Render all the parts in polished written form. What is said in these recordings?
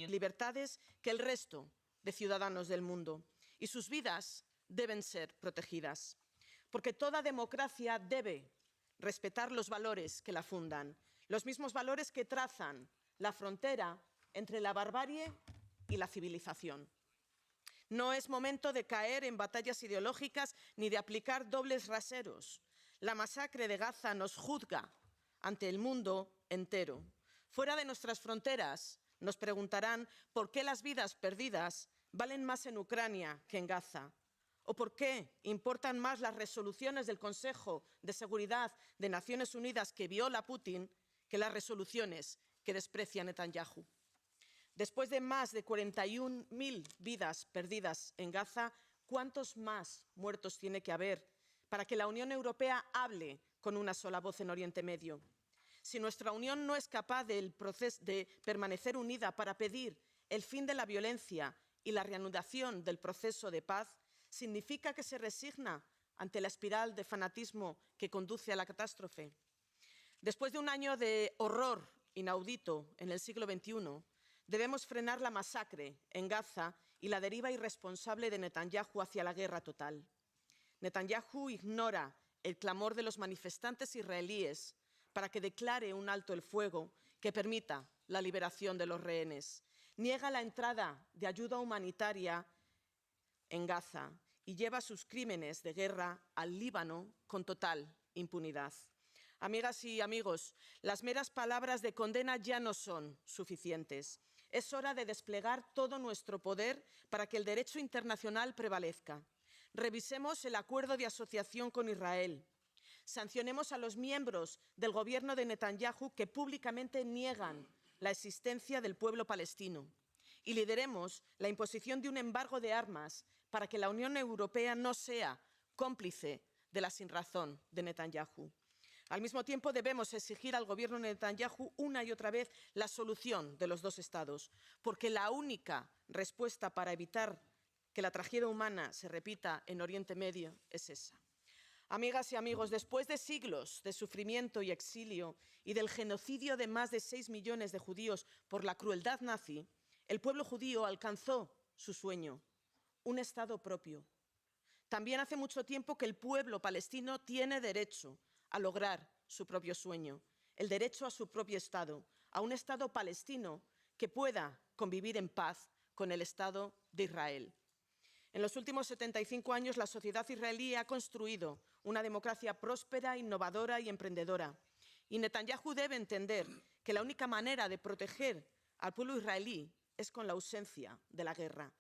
libertades que el resto de ciudadanos del mundo, y sus vidas deben ser protegidas, porque toda democracia debe respetar los valores que la fundan, los mismos valores que trazan la frontera entre la barbarie y la civilización. No es momento de caer en batallas ideológicas ni de aplicar dobles raseros. La masacre de Gaza nos juzga ante el mundo entero. Fuera de nuestras fronteras nos preguntarán por qué las vidas perdidas valen más en Ucrania que en Gaza, o por qué importan más las resoluciones del Consejo de Seguridad de Naciones Unidas que viola Putin que las resoluciones que desprecia Netanyahu. Después de más de 41.000 vidas perdidas en Gaza, ¿cuántos más muertos tiene que haber para que la Unión Europea hable con una sola voz en Oriente Medio? Si nuestra Unión no es capaz de permanecer unida para pedir el fin de la violencia y la reanudación del proceso de paz, ¿significa que se resigna ante la espiral de fanatismo que conduce a la catástrofe? Después de un año de horror inaudito en el siglo XXI, debemos frenar la masacre en Gaza y la deriva irresponsable de Netanyahu hacia la guerra total. Netanyahu ignora el clamor de los manifestantes israelíes para que declare un alto el fuego que permita la liberación de los rehenes. Niega la entrada de ayuda humanitaria en Gaza y lleva sus crímenes de guerra al Líbano con total impunidad. Amigas y amigos, las meras palabras de condena ya no son suficientes. Es hora de desplegar todo nuestro poder para que el derecho internacional prevalezca. Revisemos el acuerdo de asociación con Israel. Sancionemos a los miembros del gobierno de Netanyahu que públicamente niegan la existencia del pueblo palestino. Y lideremos la imposición de un embargo de armas para que la Unión Europea no sea cómplice de la sinrazón de Netanyahu. Al mismo tiempo, debemos exigir al gobierno de Netanyahu una y otra vez la solución de los dos Estados, porque la única respuesta para evitar que la tragedia humana se repita en Oriente Medio es esa. Amigas y amigos, después de siglos de sufrimiento y exilio y del genocidio de más de 6 millones de judíos por la crueldad nazi, el pueblo judío alcanzó su sueño, un Estado propio. También hace mucho tiempo que el pueblo palestino tiene derecho a lograr su propio sueño, el derecho a su propio Estado, a un Estado palestino que pueda convivir en paz con el Estado de Israel. En los últimos 75 años, la sociedad israelí ha construido una democracia próspera, innovadora y emprendedora. Y Netanyahu debe entender que la única manera de proteger al pueblo israelí es con la ausencia de la guerra,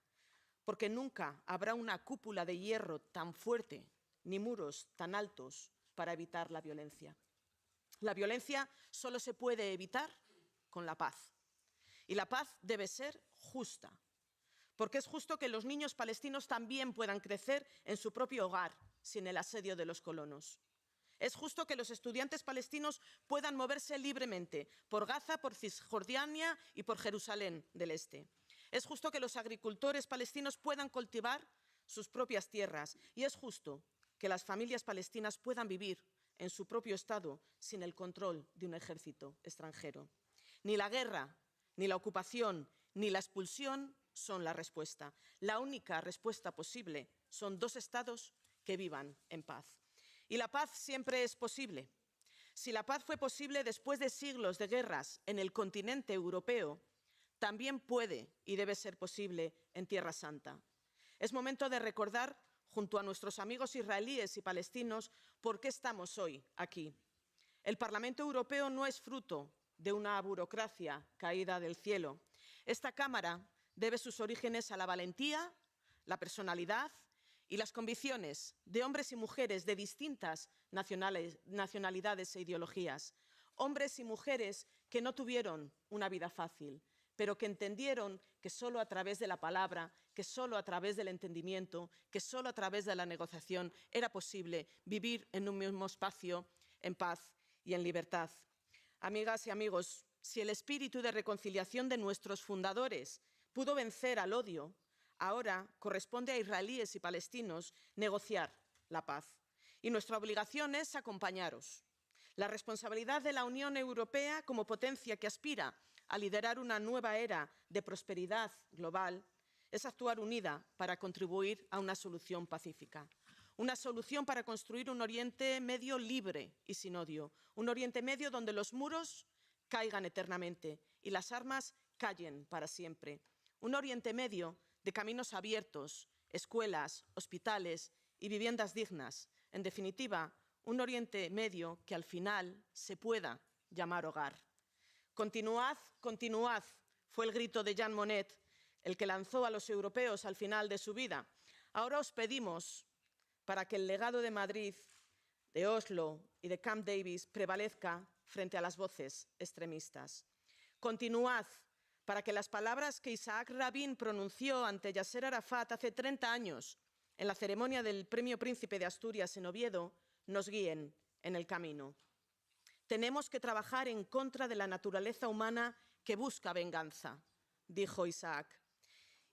porque nunca habrá una cúpula de hierro tan fuerte ni muros tan altos para evitar la violencia. La violencia solo se puede evitar con la paz. Y la paz debe ser justa, porque es justo que los niños palestinos también puedan crecer en su propio hogar, sin el asedio de los colonos. Es justo que los estudiantes palestinos puedan moverse libremente por Gaza, por Cisjordania y por Jerusalén del Este. Es justo que los agricultores palestinos puedan cultivar sus propias tierras. Y es justo que las familias palestinas puedan vivir en su propio Estado sin el control de un ejército extranjero. Ni la guerra, ni la ocupación, ni la expulsión son la respuesta. La única respuesta posible son dos Estados que vivan en paz. Y la paz siempre es posible. Si la paz fue posible después de siglos de guerras en el continente europeo, también puede y debe ser posible en Tierra Santa. Es momento de recordar, junto a nuestros amigos israelíes y palestinos, por qué estamos hoy aquí. El Parlamento Europeo no es fruto de una burocracia caída del cielo. Esta Cámara debe sus orígenes a la valentía, la personalidad y las convicciones de hombres y mujeres de distintas nacionalidades e ideologías. Hombres y mujeres que no tuvieron una vida fácil, pero que entendieron que solo a través de la palabra, que solo a través del entendimiento, que solo a través de la negociación era posible vivir en un mismo espacio en paz y en libertad. Amigas y amigos, si el espíritu de reconciliación de nuestros fundadores pudo vencer al odio, ahora corresponde a israelíes y palestinos negociar la paz. Y nuestra obligación es acompañaros. La responsabilidad de la Unión Europea como potencia que aspira a liderar una nueva era de prosperidad global es actuar unida para contribuir a una solución pacífica. Una solución para construir un Oriente Medio libre y sin odio. Un Oriente Medio donde los muros caigan eternamente y las armas callen para siempre. Un Oriente Medio de caminos abiertos, escuelas, hospitales y viviendas dignas. En definitiva, un Oriente Medio que al final se pueda llamar hogar. Continuad, continuad, fue el grito de Jean Monnet, el que lanzó a los europeos al final de su vida. Ahora os pedimos, para que el legado de Madrid, de Oslo y de Camp Davis prevalezca frente a las voces extremistas. Continuad para que las palabras que Isaac Rabin pronunció ante Yasser Arafat hace 30 años en la ceremonia del Premio Príncipe de Asturias en Oviedo nos guíen en el camino. Tenemos que trabajar en contra de la naturaleza humana que busca venganza, dijo Isaac.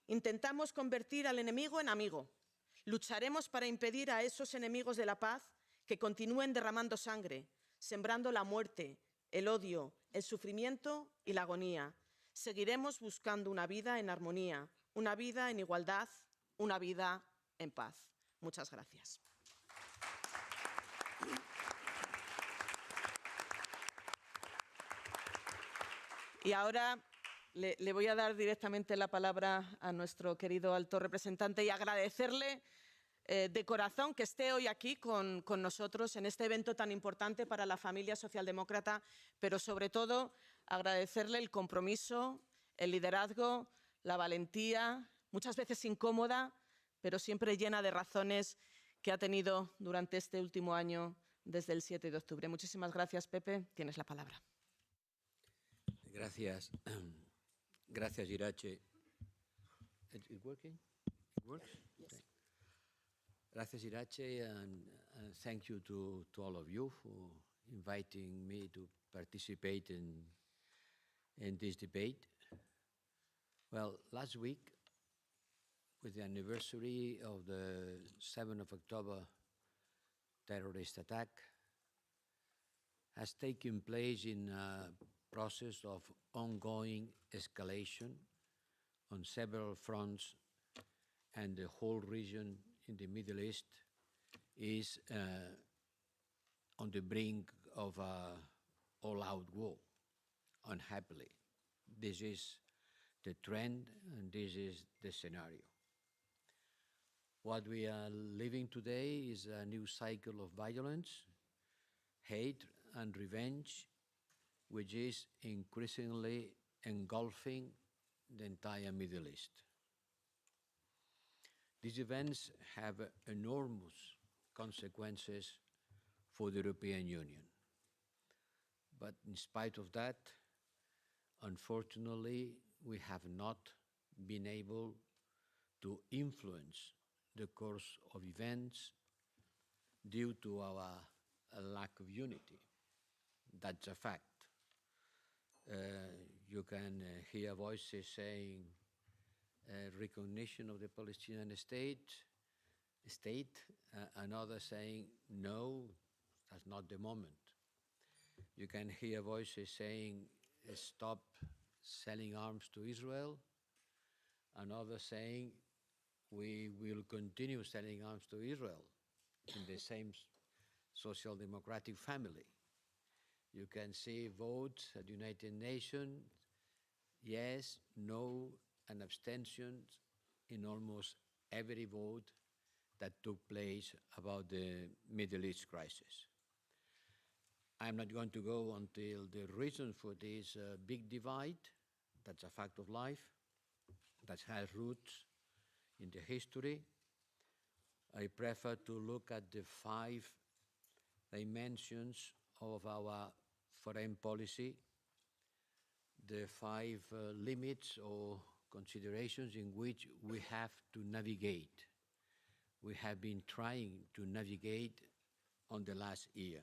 Intentamos convertir al enemigo en amigo. Lucharemos para impedir a esos enemigos de la paz que continúen derramando sangre, sembrando la muerte, el odio, el sufrimiento y la agonía. Seguiremos buscando una vida en armonía, una vida en igualdad, una vida en paz. Muchas gracias. Y ahora le voy a dar directamente la palabra a nuestro querido alto representante y agradecerle de corazón que esté hoy aquí con nosotros en este evento tan importante para la familia socialdemócrata, pero sobre todo agradecerle el compromiso, el liderazgo, la valentía, muchas veces incómoda, pero siempre llena de razones que ha tenido durante este último año desde el 7 de octubre. Muchísimas gracias, Pepe. Tienes la palabra. Gracias. Gracias, Irache. It working? It works? Yes. Okay. Gracias, Irache, and thank you to all of you for inviting me to participate in this debate. Well, last week, with the anniversary of the 7th of October terrorist attack, has taken place in a process of ongoing escalation on several fronts, and the whole region in the Middle East is on the brink of an all-out war, unhappily. This is the trend, and this is the scenario. What we are living today is a new cycle of violence, hate, and revenge, which is increasingly engulfing the entire Middle East. These events have enormous consequences for the European Union. But in spite of that, unfortunately, we have not been able to influence the course of events due to our lack of unity. That's a fact. You can hear voices saying recognition of the Palestinian state, and others saying, no, that's not the moment. You can hear voices saying, stop selling arms to Israel, and others saying, we will continue selling arms to Israel in the same social democratic family. You can see votes at the United Nations, yes, no, and abstentions in almost every vote that took place about the Middle East crisis. I'm not going to go until the reason for this big divide. That's a fact of life that has roots in the history. I prefer to look at the 5 dimensions of our foreign policy, the 5 limits or considerations in which we have to navigate. We have been trying to navigate on the last year.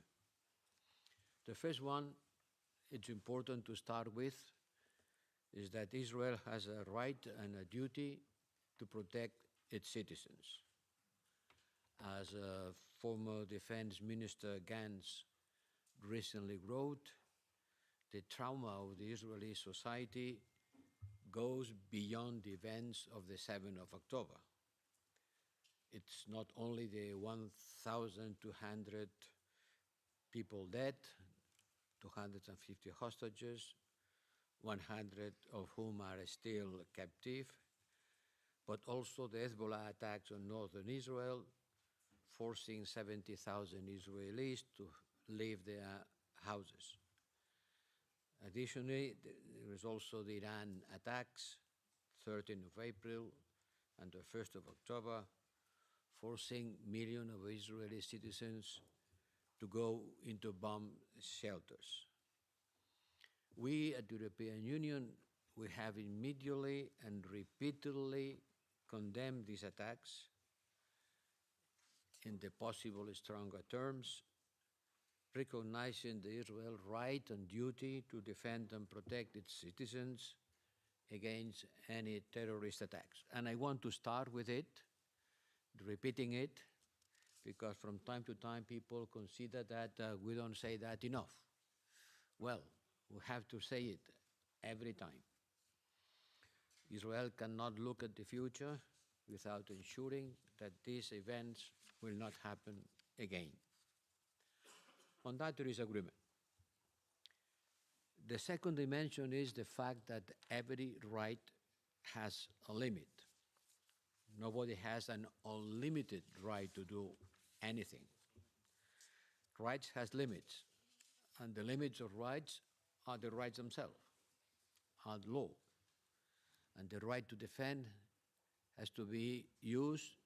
The first one, it's important to start with, is that Israel has a right and a duty to protect its citizens. As former Defense Minister Gantz recently wrote, the trauma of the Israeli society goes beyond the events of the 7th of October. It's not only the 1,200 people dead, 250 hostages, 100 of whom are still captive, but also the Hezbollah attacks on northern Israel, forcing 70,000 Israelis to leave their houses. Additionally, there is also the Iran attacks, 13th of April and the 1st of October, forcing millions of Israeli citizens to go into bomb shelters. We at the European Union, we have immediately and repeatedly condemned these attacks in the possible stronger terms, recognizing the Israel right and duty to defend and protect its citizens against any terrorist attacks. And I want to start with it, repeating it, because from time to time people consider that we don't say that enough. Well, we have to say it every time. Israel cannot look at the future without ensuring that these events will not happen again. On that, there is agreement. The second dimension is the fact that every right has a limit. Nobody has an unlimited right to do anything. Rights has limits, and the limits of rights are the rights themselves, are the law. And the right to defend has to be used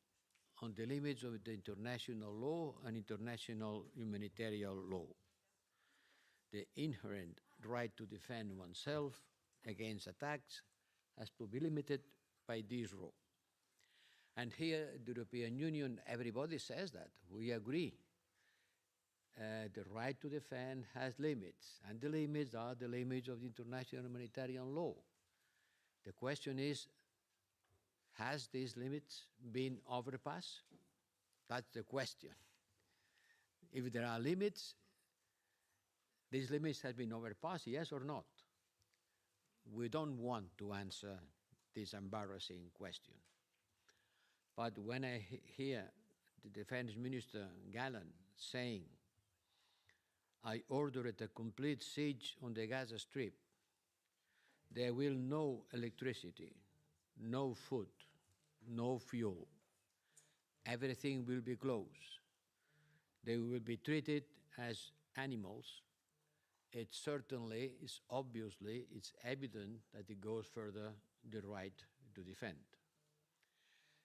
on the limits of the international law and international humanitarian law. The inherent right to defend oneself against attacks has to be limited by this law. And here, the European Union, everybody says that. We agree. The right to defend has limits, and the limits are the limits of the international humanitarian law. The question is, has these limits been overpassed? That's the question. If there are limits, these limits have been overpassed, yes or not? We don't want to answer this embarrassing question. But when I hear the Defense Minister Gallant saying, I ordered a complete siege on the Gaza Strip, there will no electricity, no food, no fuel. Everything will be closed. They will be treated as animals. It certainly is obviously, it's evident that it goes further the right to defend.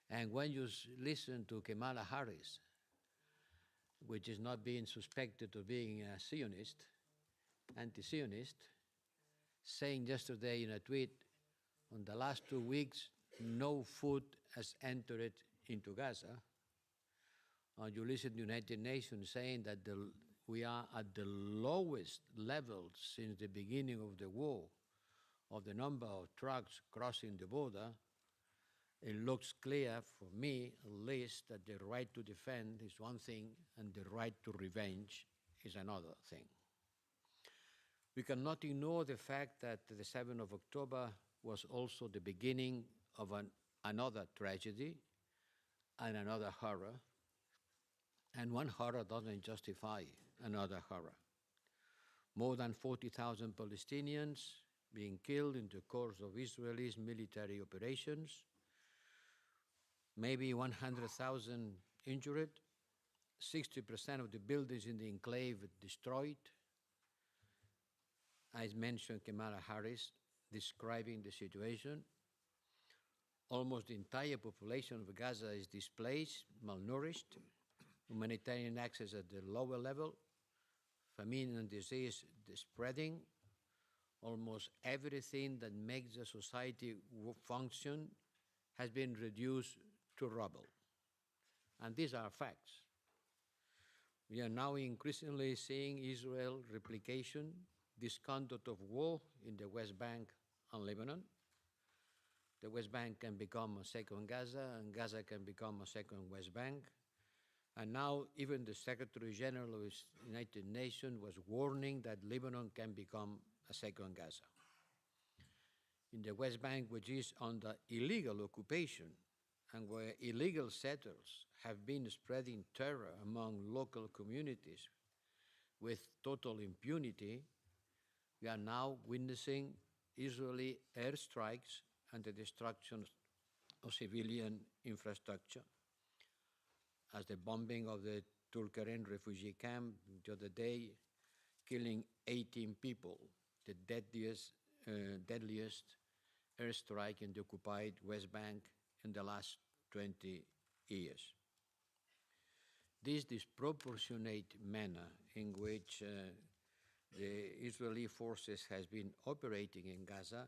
And when you listen to Kamala Harris, which is not being suspected of being a Zionist, anti-Zionist, saying yesterday in a tweet, on the last 2 weeks, no food has entered into Gaza. You listen to the United Nations saying that we are at the lowest level since the beginning of the war of the number of trucks crossing the border. It looks clear for me, at least, that the right to defend is one thing and the right to revenge is another thing. We cannot ignore the fact that the 7th of October was also the beginning of another tragedy and another horror, and one horror doesn't justify another horror. More than 40,000 Palestinians being killed in the course of Israel's military operations, maybe 100,000 injured, 60% of the buildings in the enclave destroyed. I mentioned Kamala Harris describing the situation. Almost the entire population of Gaza is displaced, malnourished, humanitarian access at the lower level, famine and disease spreading. Almost everything that makes the society function has been reduced to rubble. And these are facts. We are now increasingly seeing Israel replication, this conduct of war in the West Bank and Lebanon. The West Bank can become a second Gaza, and Gaza can become a second West Bank. And now even the Secretary General of the United Nations was warning that Lebanon can become a second Gaza. In the West Bank, which is under illegal occupation and where illegal settlers have been spreading terror among local communities with total impunity, we are now witnessing Israeli airstrikes and the destruction of civilian infrastructure, as the bombing of the Tulkarem refugee camp the other day, killing 18 people, the deadliest airstrike in the occupied West Bank in the last 20 years. This disproportionate manner in which the Israeli forces has been operating in Gaza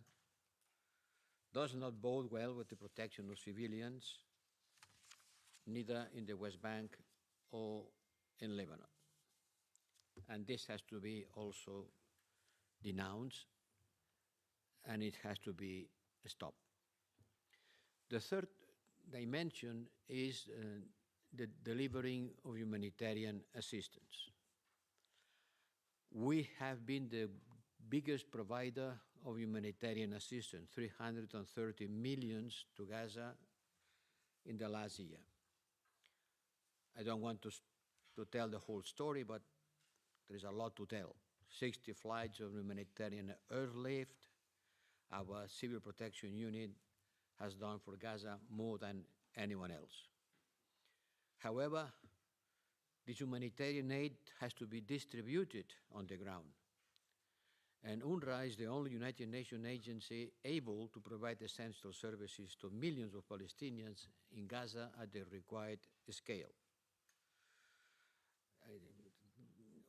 does not bode well with the protection of civilians, neither in the West Bank or in Lebanon. And this has to be also denounced, and it has to be stopped. The third dimension is the delivering of humanitarian assistance. We have been the biggest provider of humanitarian assistance, 330 million to Gaza in the last year. I don't want to tell the whole story, but there is a lot to tell. 60 flights of humanitarian airlift. Our civil protection unit has done for Gaza more than anyone else. However, this humanitarian aid has to be distributed on the ground. And UNRWA is the only United Nations agency able to provide essential services to millions of Palestinians in Gaza at the required scale.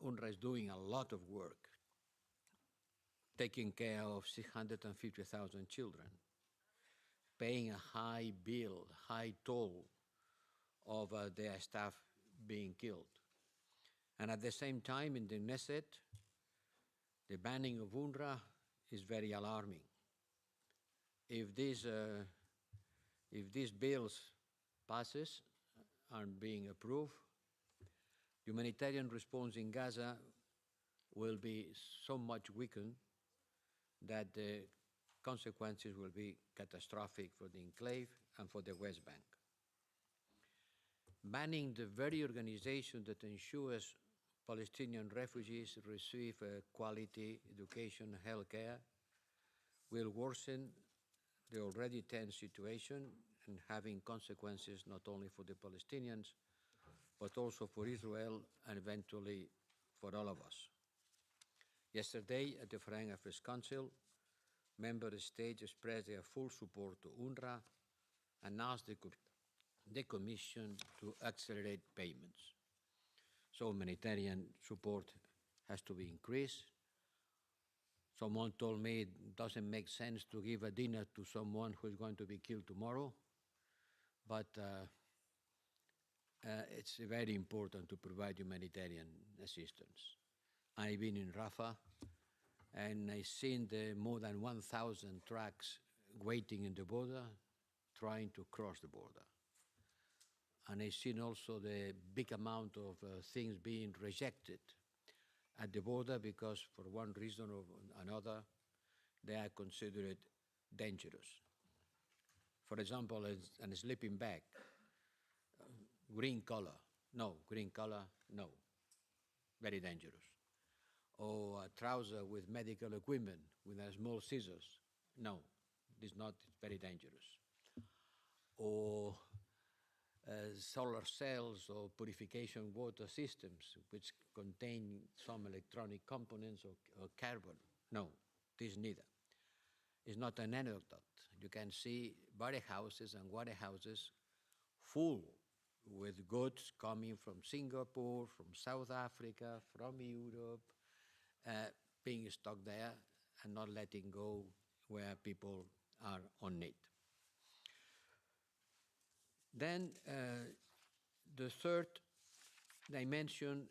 UNRWA is doing a lot of work, taking care of 650,000 children, paying a high bill, high toll of their staff being killed. And at the same time, in the Knesset, the banning of UNRWA is very alarming. If these bills passes and being approved, humanitarian response in Gaza will be so much weakened that the consequences will be catastrophic for the enclave and for the West Bank. Banning the very organization that ensures Palestinian refugees receive quality education and health care will worsen the already tense situation and having consequences not only for the Palestinians, but also for Israel and eventually for all of us. Yesterday at the Foreign Affairs Council, member states expressed their full support to UNRWA and asked the Commission to accelerate payments. So humanitarian support has to be increased. Someone told me it doesn't make sense to give a dinner to someone who is going to be killed tomorrow, but it's very important to provide humanitarian assistance. I've been in Rafah, and I've seen the more than 1,000 trucks waiting in the border, trying to cross the border. And I've seen also the big amount of things being rejected at the border because for one reason or another, they are considered dangerous. For example, a sleeping bag, green color, no, very dangerous. Or a trouser with medical equipment, with a small scissors, no, it's not, it's very dangerous. Or solar cells or purification water systems which contain some electronic components or carbon. No, this neither. It's not an anecdote. You can see warehouses and warehouses full with goods coming from Singapore, from South Africa, from Europe, being stocked there and not letting go where people are on need. Then the third dimension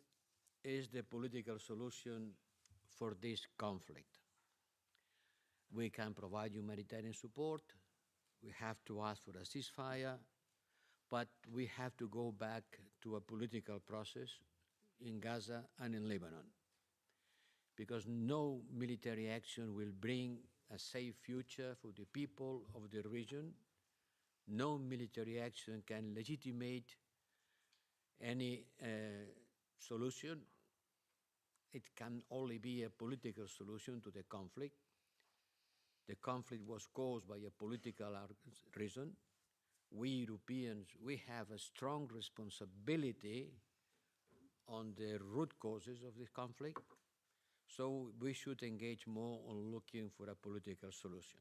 is the political solution for this conflict. We can provide humanitarian support, we have to ask for a ceasefire, but we have to go back to a political process in Gaza and in Lebanon. because no military action will bring a safe future for the people of the region. No military action can legitimate any solution. It can only be a political solution to the conflict. The conflict was caused by a political reason. We Europeans, we have a strong responsibility on the root causes of this conflict, so we should engage more on looking for a political solution.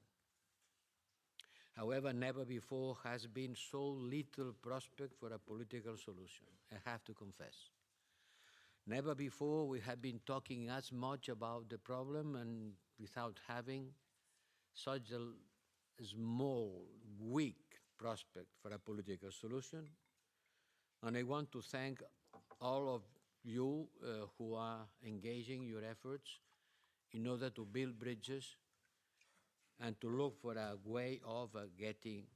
However, never before has been so little prospect for a political solution, I have to confess. Never before we have been talking as much about the problem and without having such a small, weak prospect for a political solution. And I want to thank all of you who are engaging your efforts in order to build bridges and to look for a way of getting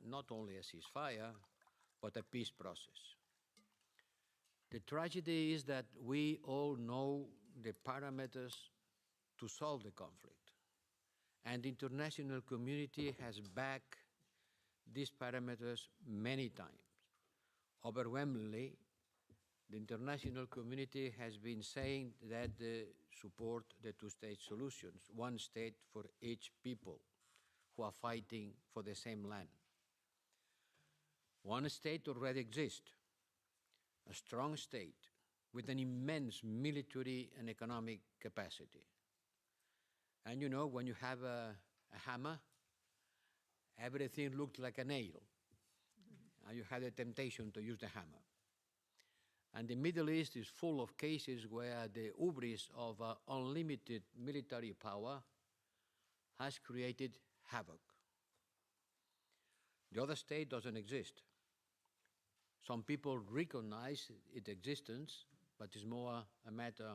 not only a ceasefire, but a peace process. The tragedy is that we all know the parameters to solve the conflict, and the international community has backed these parameters many times. Overwhelmingly, the international community has been saying that they support the two-state solutions, one state for each people who are fighting for the same land. One state already exists, a strong state with an immense military and economic capacity. And you know, when you have a hammer, everything looks like a nail. And you have the temptation to use the hammer. And the Middle East is full of cases where the hubris of unlimited military power has created havoc. The other state doesn't exist. Some people recognize its existence, but it's more a matter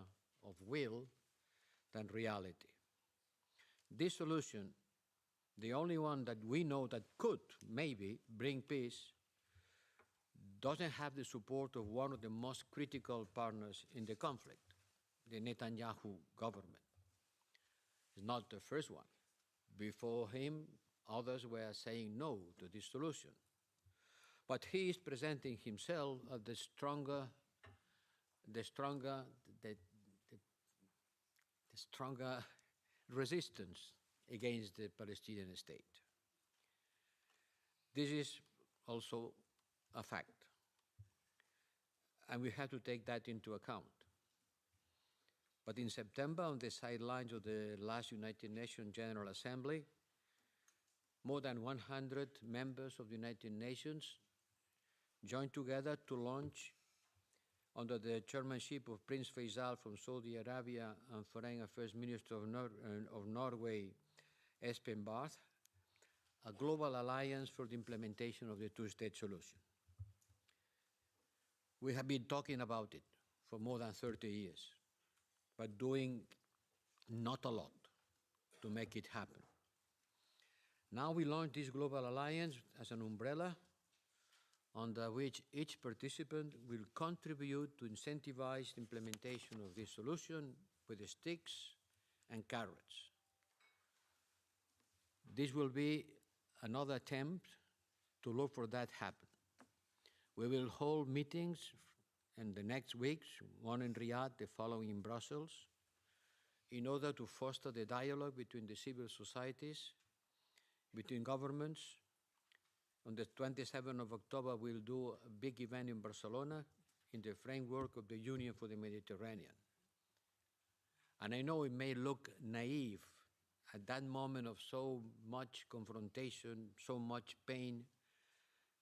of will than reality. This solution, the only one that we know that could maybe bring peace, doesn't have the support of one of the most critical partners in the conflict, the Netanyahu government. It's not the first one. Before him, others were saying no to this solution. But he is presenting himself as the stronger resistance against the Palestinian state. This is also a fact, and we have to take that into account. But in September, on the sidelines of the last United Nations General Assembly, more than 100 members of the United Nations joined together to launch, under the chairmanship of Prince Faisal from Saudi Arabia and Foreign Affairs Minister of Norway, Espen Barth, a global alliance for the implementation of the two-state solution. We have been talking about it for more than 30 years, but doing not a lot to make it happen. Now we launch this global alliance as an umbrella under which each participant will contribute to incentivize the implementation of this solution with sticks and carrots. This will be another attempt to look for that happen. We will hold meetings in the next weeks, one in Riyadh, the following in Brussels, in order to foster the dialogue between the civil societies, between governments. On the 27th of October, we'll do a big event in Barcelona in the framework of the Union for the Mediterranean. And I know it may look naive at that moment of so much confrontation, so much pain,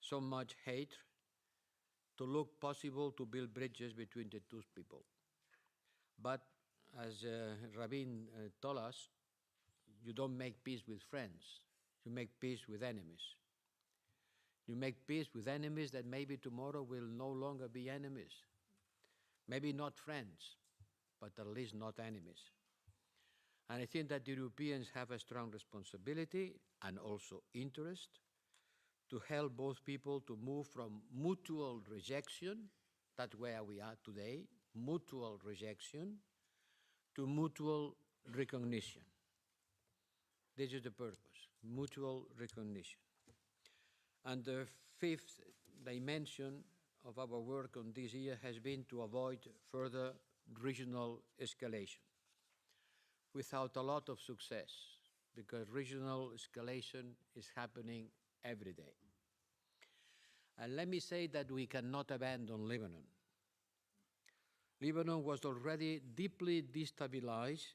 so much hate, to look possible to build bridges between the two people. But as Rabin told us, you don't make peace with friends, you make peace with enemies. You make peace with enemies that maybe tomorrow will no longer be enemies. Maybe not friends, but at least not enemies. And I think that the Europeans have a strong responsibility and also interest to help both people to move from mutual rejection, that's where we are today, mutual rejection, to mutual recognition. This is the purpose, mutual recognition. And the fifth dimension of our work on this year has been to avoid further regional escalation, without a lot of success, because regional escalation is happening every day. And let me say that we cannot abandon Lebanon. Lebanon was already deeply destabilized,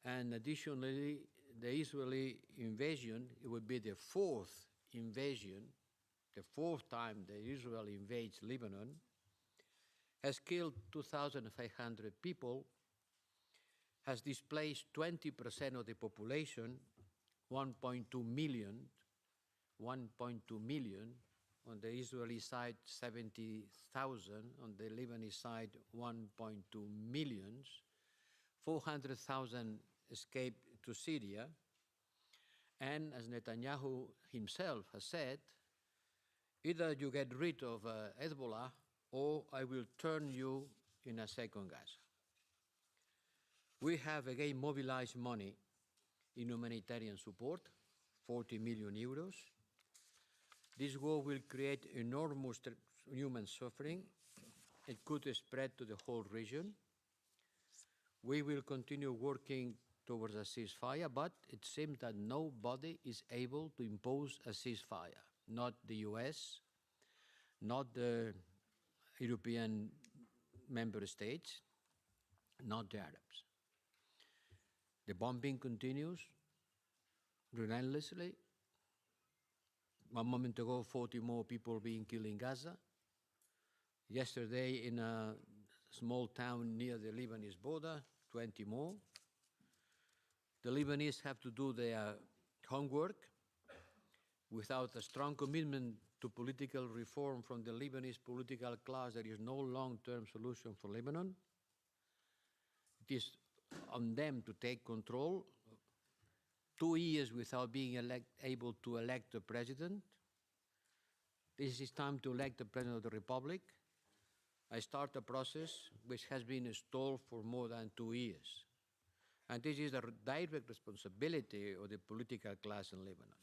and additionally, the Israeli invasion, it would be the fourth invasion, the fourth time that Israel invades Lebanon, has killed 2,500 people, has displaced 20% of the population, 1.2 million, 1.2 million, on the Israeli side 70,000, on the Lebanese side 1.2 millions, 400,000 escaped to Syria, and as Netanyahu himself has said, either you get rid of Hezbollah or I will turn you in a second Gaza. We have again mobilized money in humanitarian support, 40 million euros. This war will create enormous human suffering. It could spread to the whole region. We will continue working towards a ceasefire, but it seems that nobody is able to impose a ceasefire, not the US, not the European member states, not the Arabs. The bombing continues relentlessly. 1 moment ago, 40 more people being killed in Gaza. Yesterday, in a small town near the Lebanese border, 20 more. The Lebanese have to do their homework. Without a strong commitment to political reform from the Lebanese political class, there is no long-term solution for Lebanon. It is on them to take control. 2 years without being able to elect a president. This is time to elect the President of the Republic. I start a process which has been stalled for more than 2 years. And this is the direct responsibility of the political class in Lebanon.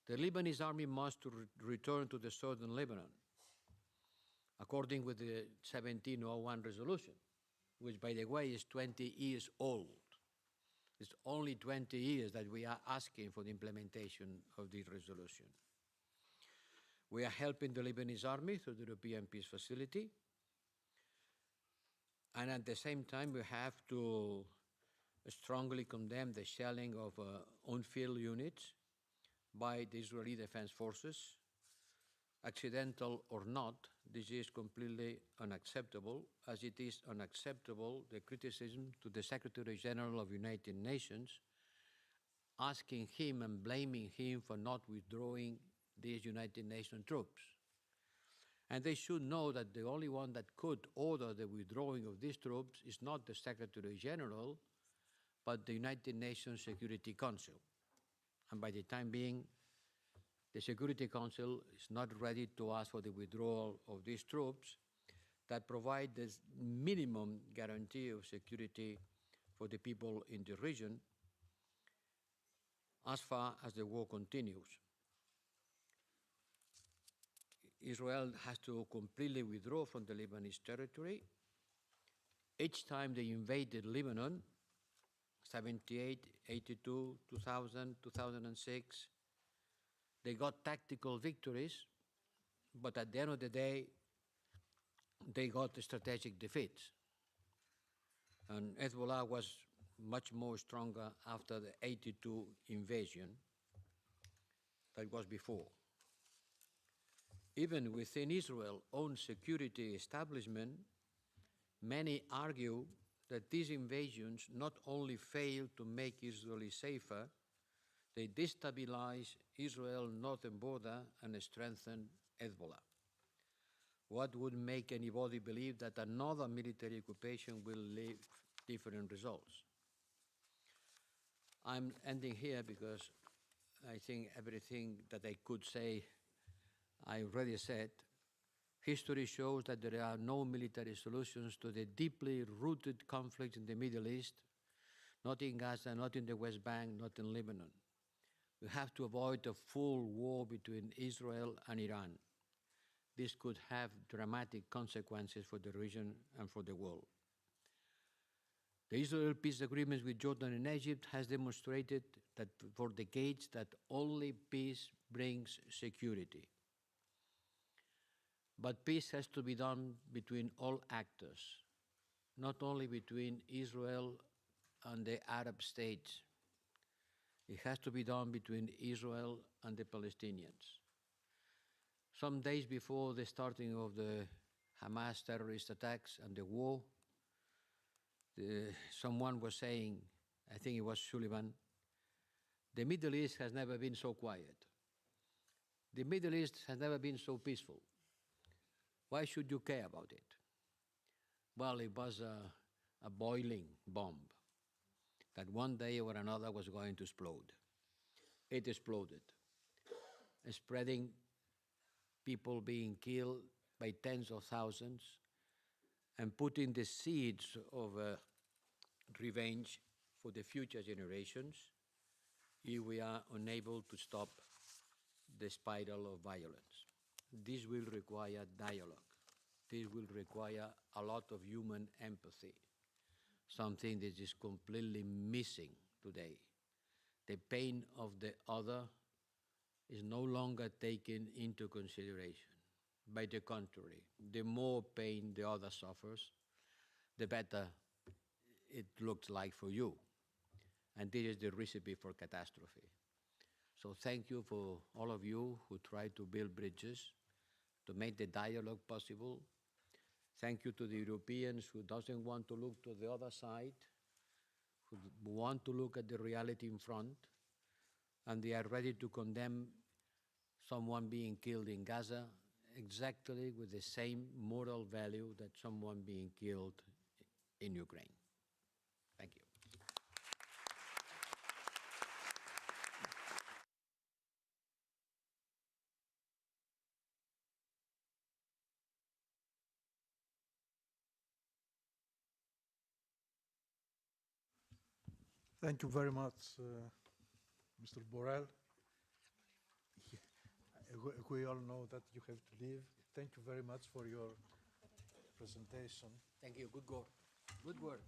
The Lebanese army must return to the southern Lebanon, according with the 1701 resolution, which, by the way, is 20 years old. It's only 20 years that we are asking for the implementation of this resolution. We are helping the Lebanese army through the European Peace Facility. And at the same time, we have to strongly condemn the shelling of on-field units by the Israeli Defense Forces. Accidental or not, this is completely unacceptable, as it is unacceptable the criticism to the Secretary General of the United Nations, asking him and blaming him for not withdrawing these United Nations troops. And they should know that the only one that could order the withdrawing of these troops is not the Secretary General, but the United Nations Security Council. And by the time being, the Security Council is not ready to ask for the withdrawal of these troops that provide this minimum guarantee of security for the people in the region as far as the war continues. Israel has to completely withdraw from the Lebanese territory. Each time they invaded Lebanon, 78, 82, 2000, 2006, they got tactical victories, but at the end of the day, they got strategic defeats. And Hezbollah was much more stronger after the 82 invasion than it was before. Even within Israel's own security establishment, many argue that these invasions not only fail to make Israel safer, they destabilize Israel's northern border and strengthen Hezbollah. What would make anybody believe that another military occupation will leave different results? I'm ending here because I think everything that I could say, I already said. History shows that there are no military solutions to the deeply rooted conflict in the Middle East, not in Gaza, not in the West Bank, not in Lebanon. We have to avoid a full war between Israel and Iran. This could have dramatic consequences for the region and for the world. The Israel peace agreements with Jordan and Egypt has demonstrated that for decades that only peace brings security. But peace has to be done between all actors, not only between Israel and the Arab states. It has to be done between Israel and the Palestinians. Some days before the starting of the Hamas terrorist attacks and the war, someone was saying, I think it was Sullivan, the Middle East has never been so quiet. The Middle East has never been so peaceful. Why should you care about it? Well, it was a boiling bomb that one day or another was going to explode. It exploded, spreading, people being killed by tens of thousands, and putting the seeds of revenge for the future generations if we are unable to stop the spiral of violence. This will require dialogue. This will require a lot of human empathy, something that is completely missing today. The pain of the other is no longer taken into consideration. By the contrary, the more pain the other suffers, the better it looks like for you. And this is the recipe for catastrophe. So thank you for all of you who try to build bridges, to make the dialogue possible. Thank you to the Europeans who doesn't want to look to the other side, who want to look at the reality in front, and they are ready to condemn someone being killed in Gaza exactly with the same moral value that someone being killed in Ukraine. Thank you. Thank you very much, Mr. Borrell. We all know that you have to leave. Thank you very much for your presentation. Thank you. Good work. Good work.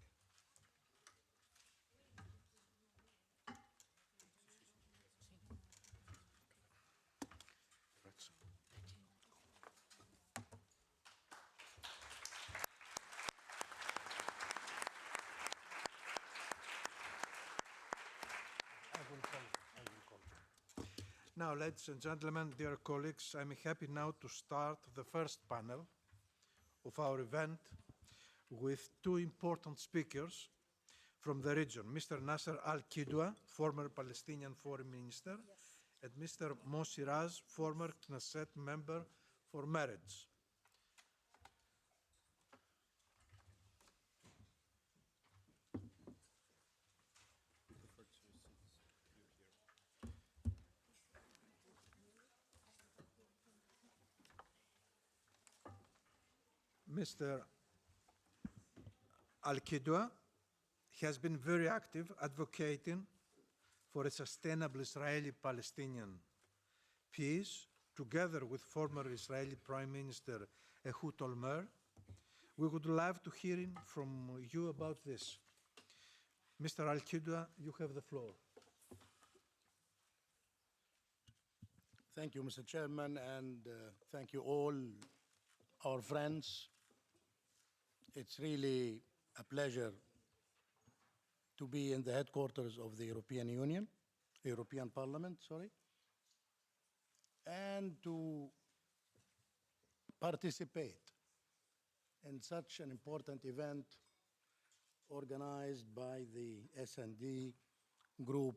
Now, ladies and gentlemen, dear colleagues, I'm happy now to start the first panel of our event with two important speakers from the region, Mr. Nasser Al-Kidwa, former Palestinian Foreign Minister, and Mr. Mossi Raz, former Knesset member for marriage. Mr. Al-Kidwa has been very active advocating for a sustainable Israeli-Palestinian peace, together with former Israeli Prime Minister Ehud Olmert. We would love to hear from you about this. Mr. Al-Kidwa, you have the floor. Thank you, Mr. Chairman, and thank you all our friends. It's really a pleasure to be in the headquarters of the European Parliament, and to participate in such an important event organized by the S&D group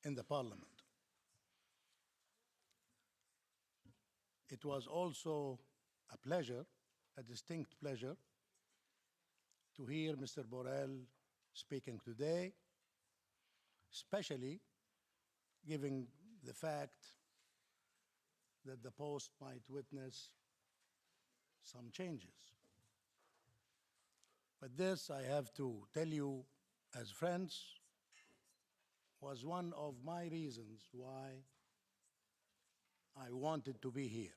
in the Parliament. It was also a pleasure, a distinct pleasure, to hear Mr. Borrell speaking today, especially given the fact that the post might witness some changes. But this, I have to tell you, as friends, was one of my reasons why I wanted to be here.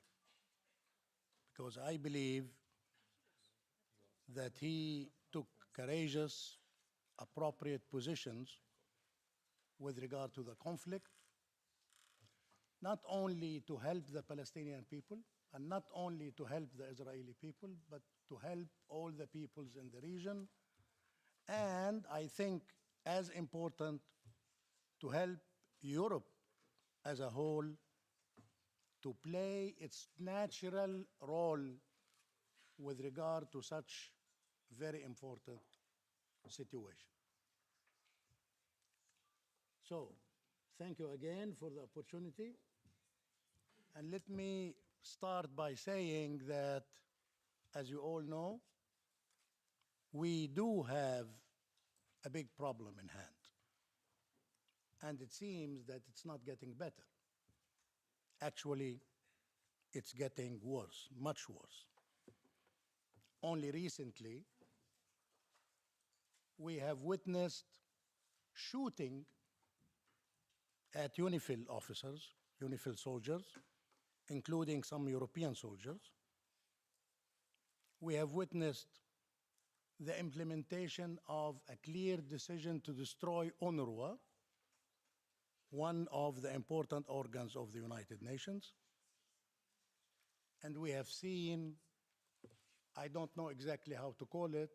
Because I believe that he took courageous, appropriate positions with regard to the conflict, not only to help the Palestinian people, and not only to help the Israeli people, but to help all the peoples in the region, and I think as important, to help Europe as a whole to play its natural role with regard to such very important situation. So, thank you again for the opportunity. And let me start by saying that, as you all know, we do have a big problem in hand. And it seems that it's not getting better. Actually, it's getting worse, much worse. Only recently, we have witnessed shooting at UNIFIL officers, UNIFIL soldiers, including some European soldiers. We have witnessed the implementation of a clear decision to destroy UNRWA, one of the important organs of the United Nations. And we have seen, I don't know exactly how to call it,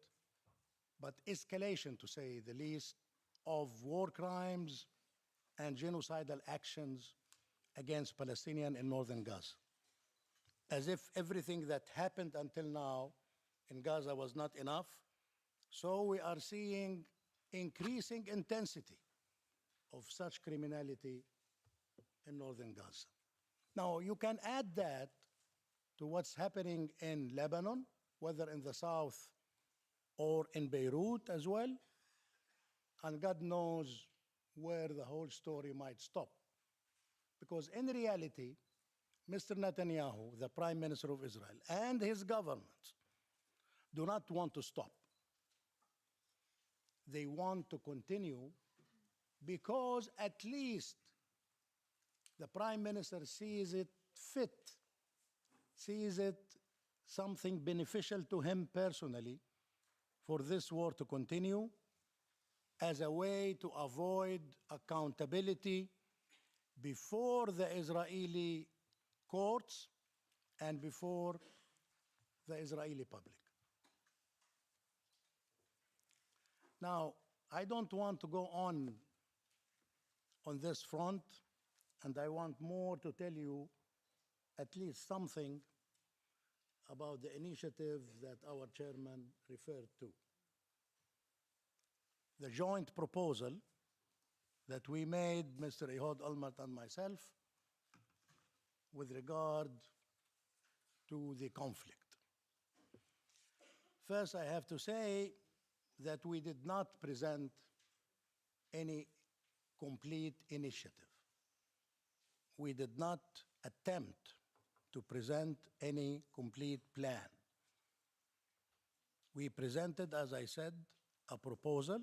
but escalation, to say the least, of war crimes and genocidal actions against Palestinians in northern Gaza. As if everything that happened until now in Gaza was not enough, so we are seeing increasing intensity of such criminality in northern Gaza. Now, you can add that to what's happening in Lebanon, whether in the south or in Beirut as well, and God knows where the whole story might stop. Because in reality, Mr. Netanyahu, the Prime Minister of Israel, and his government do not want to stop. They want to continue because at least the Prime Minister sees it fit, sees it something beneficial to him personally for this war to continue as a way to avoid accountability before the Israeli courts and before the Israeli public. Now, I don't want to go on this front, and I want more to tell you at least something about the initiative that our chairman referred to. The joint proposal that we made, Mr. Ehud Olmert and myself, with regard to the conflict. First, I have to say that we did not present any complete initiative. We did not attempt to present any complete plan. We presented, as I said, a proposal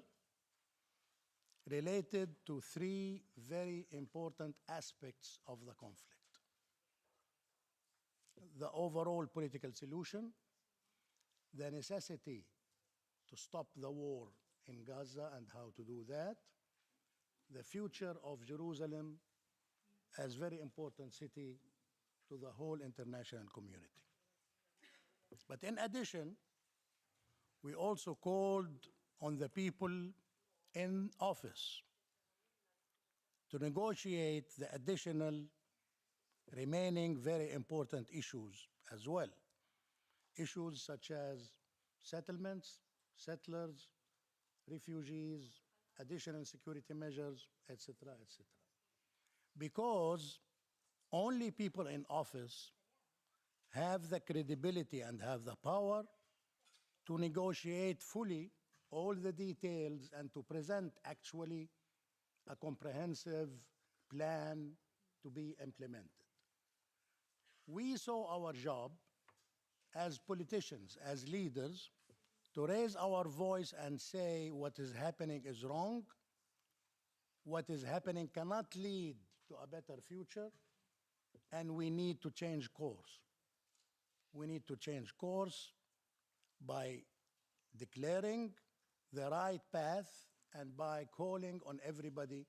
related to three very important aspects of the conflict: the overall political solution, the necessity to stop the war in Gaza and how to do that, the future of Jerusalem as very important city to the whole international community. But in addition, we also called on the people in office to negotiate the additional remaining very important issues as well. Issues such as settlements, settlers, refugees, additional security measures, etc., etc. Because only people in office have the credibility and have the power to negotiate fully all the details and to present actually a comprehensive plan to be implemented. We saw our job as politicians, as leaders, to raise our voice and say what is happening is wrong, what is happening cannot lead to a better future, and we need to change course. We need to change course by declaring the right path and by calling on everybody,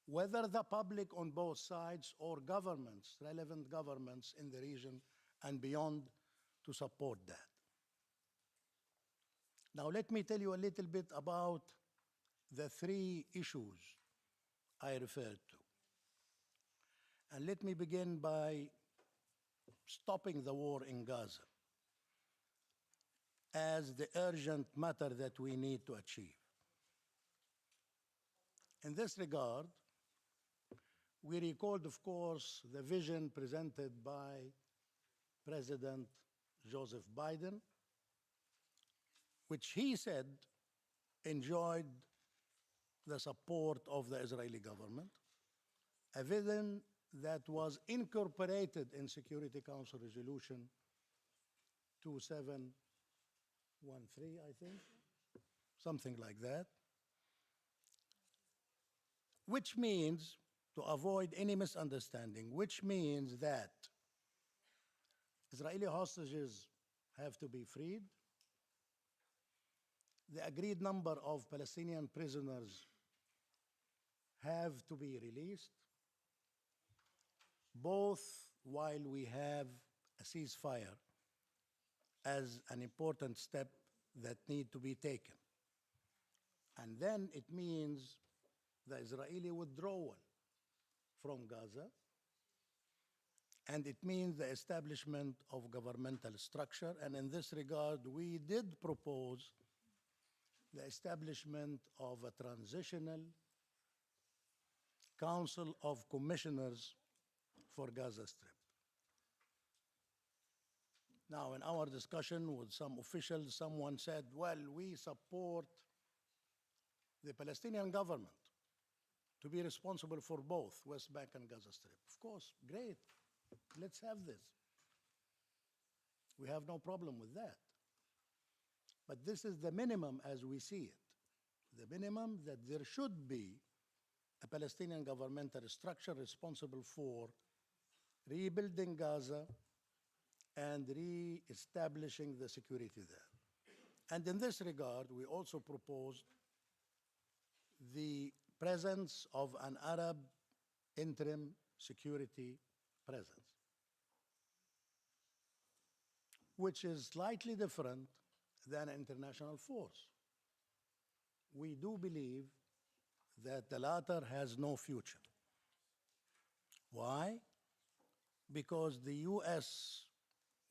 whether the public on both sides or governments, relevant governments in the region and beyond, to support that. Now, let me tell you a little bit about the three issues I referred to. And let me begin by stopping the war in Gaza as the urgent matter that we need to achieve. In this regard, we recalled, of course, the vision presented by President Joseph Biden, which he said enjoyed the support of the Israeli government, a vision that was incorporated in Security Council Resolution 2713, I think, something like that, which means, to avoid any misunderstanding, which means that Israeli hostages have to be freed, the agreed number of Palestinian prisoners have to be released, both while we have a ceasefire as an important step that need to be taken. And then it means the Israeli withdrawal from Gaza, and it means the establishment of governmental structure. And in this regard, we did propose the establishment of a transitional Council of Commissioners for Gaza Strip. Now, in our discussion with some officials, someone said, well, we support the Palestinian government to be responsible for both West Bank and Gaza Strip. Of course, great. Let's have this. We have no problem with that. But this is the minimum as we see it. The minimum that there should be a Palestinian governmental structure responsible for rebuilding Gaza and re-establishing the security there. And in this regard, we also proposed the presence of an Arab interim security presence, which is slightly different than an international force. We do believe that the latter has no future. Why? Because the US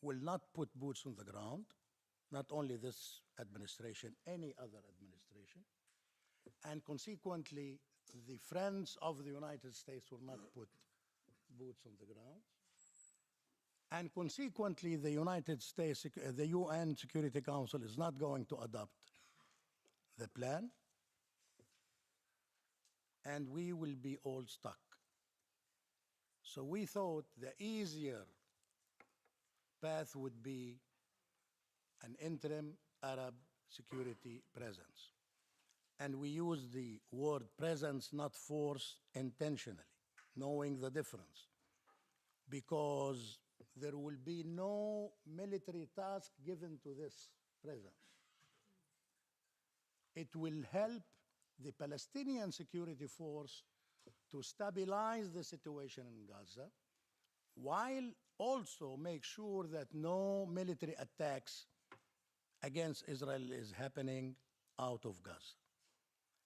will not put boots on the ground, not only this administration, any other administration, and consequently, the friends of the United States will not put boots on the ground. And consequently, the United States, the UN Security Council is not going to adopt the plan, and we will be all stuck. So we thought the easier path would be an interim Arab security presence. And we use the word presence, not force, intentionally, knowing the difference, because there will be no military task given to this presence. It will help the Palestinian security force to stabilize the situation in Gaza, while also make sure that no military attacks against Israel is happening out of Gaza.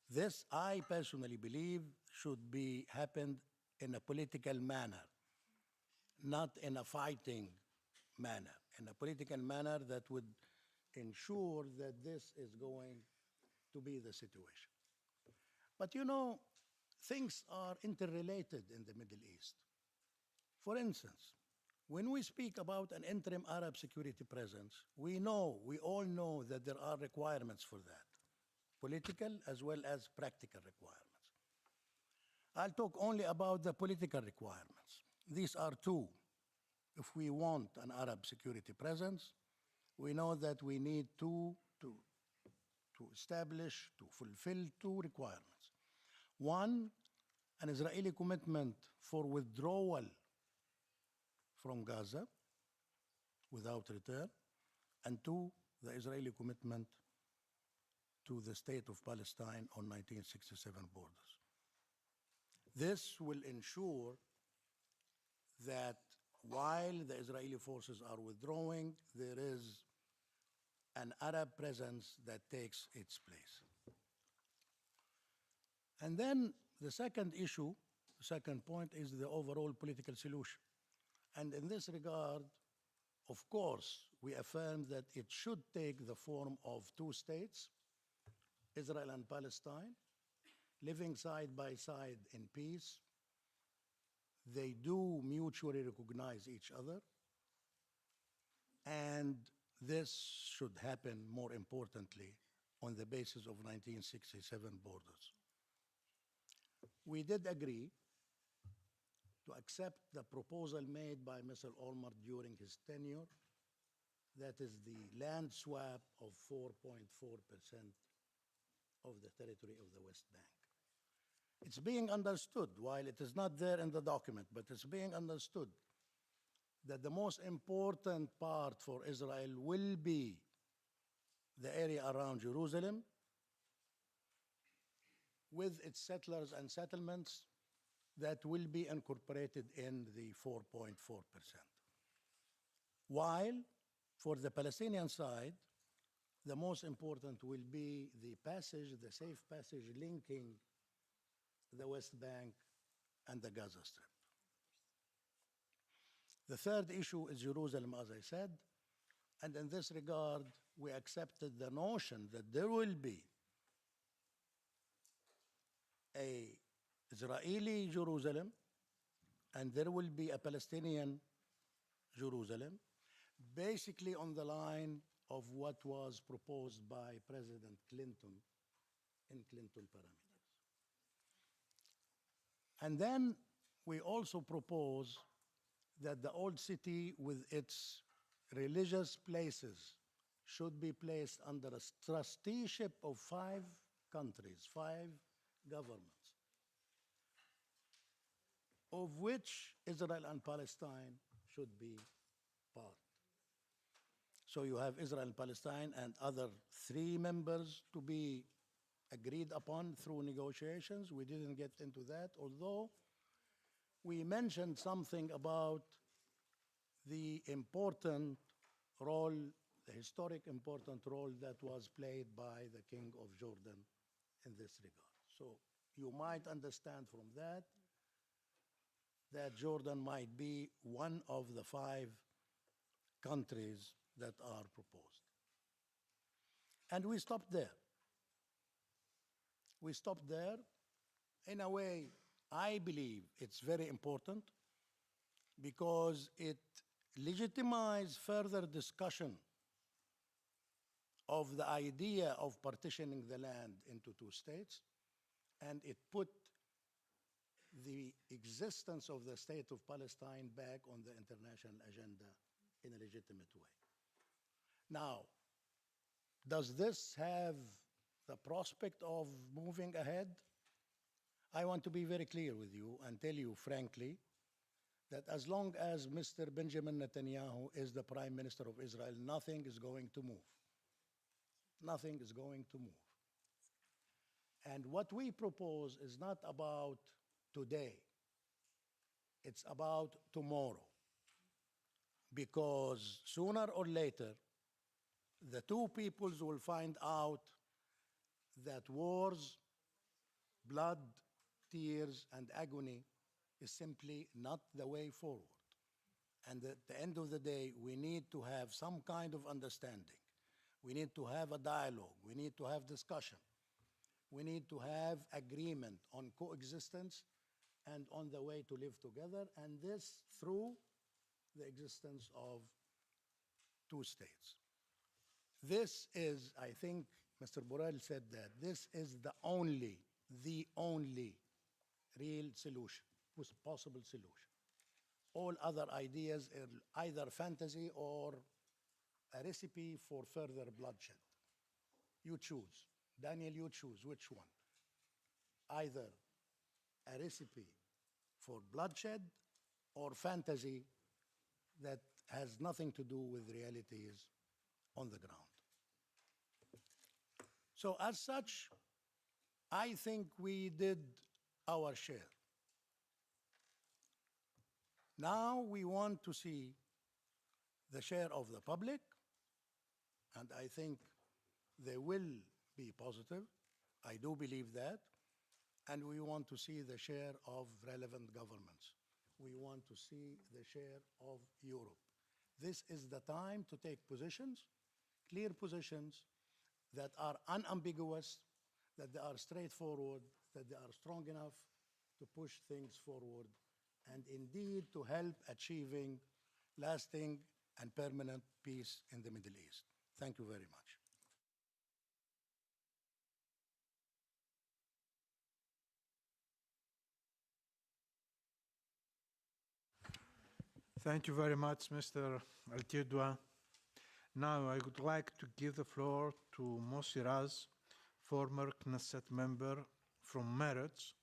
This, I personally believe, should be happened in a political manner, not in a fighting manner, in a political manner that would ensure that this is going to be the situation. But you know, things are interrelated in the Middle East. For instance, when we speak about an interim Arab security presence, we all know that there are requirements for that, political as well as practical requirements. I'll talk only about the political requirements. These are two. if we want an Arab security presence, we know that we need to establish, to fulfill two requirements. One, an Israeli commitment for withdrawal from Gaza without return, and two, the Israeli commitment to the state of Palestine on 1967 borders. This will ensure that while the Israeli forces are withdrawing, there is an Arab presence that takes its place. And then the second issue, the second point, is the overall political solution. And in this regard, of course, we affirm that it should take the form of two states, Israel and Palestine, living side by side in peace. They do mutually recognize each other, and this should happen, more importantly, on the basis of 1967 borders. We did agree to accept the proposal made by Mr. Olmert during his tenure, that is the land swap of 4.4% of the territory of the West Bank. It's being understood, while it is not there in the document, but it's being understood that the most important part for Israel will be the area around Jerusalem with its settlers and settlements that will be incorporated in the 4.4%. While for the Palestinian side, the most important will be the passage, the safe passage linking the West Bank and the Gaza Strip. The third issue is Jerusalem, as I said, and in this regard, we accepted the notion that there will be an Israeli Jerusalem and there will be a Palestinian Jerusalem, basically on the line of what was proposed by President Clinton in Clinton parameters. And then we also propose that the old city with its religious places should be placed under a trusteeship of 5 countries, 5 governments, of which Israel and Palestine should be part. So you have Israel and Palestine and other 3 members to be agreed upon through negotiations. We didn't get into that, although we mentioned something about the important role, the historic important role that was played by the King of Jordan in this regard. So you might understand from that that Jordan might be one of the 5 countries that are proposed. And we stopped there. We stopped there. In a way, I believe it's very important because it legitimizes further discussion of the idea of partitioning the land into 2 states, and it put the existence of the state of Palestine back on the international agenda in a legitimate way. Now, does this have the prospect of moving ahead? I want to be very clear with you and tell you frankly that as long as Mr. Benjamin Netanyahu is the Prime Minister of Israel, nothing is going to move. Nothing is going to move. And what we propose is not about today. It's about tomorrow. Because sooner or later, the 2 peoples will find out that wars, blood, tears, and agony is simply not the way forward. And at the end of the day, we need to have some kind of understanding. We need to have a dialogue. We need to have discussion. We need to have agreement on coexistence and on the way to live together, and this through the existence of 2 states. This is, I think, Mr. Borrell said that, this is the only real solution, possible solution. all other ideas are either fantasy or a recipe for further bloodshed. You choose. Daniel, you choose which one. Either a recipe for bloodshed or fantasy that has nothing to do with realities on the ground. So as such, I think we did our share. Now we want to see the share of the public, and I think they will be positive. I do believe that. And we want to see the share of relevant governments. We want to see the share of Europe. This is the time to take positions, clear positions that are unambiguous, that they are straightforward, that they are strong enough to push things forward, and indeed to help achieving lasting and permanent peace in the Middle East. Thank you very much. Thank you very much, Mr. Al-Kidwa. Now I would like to give the floor to Mossi Raz, former Knesset member from Meretz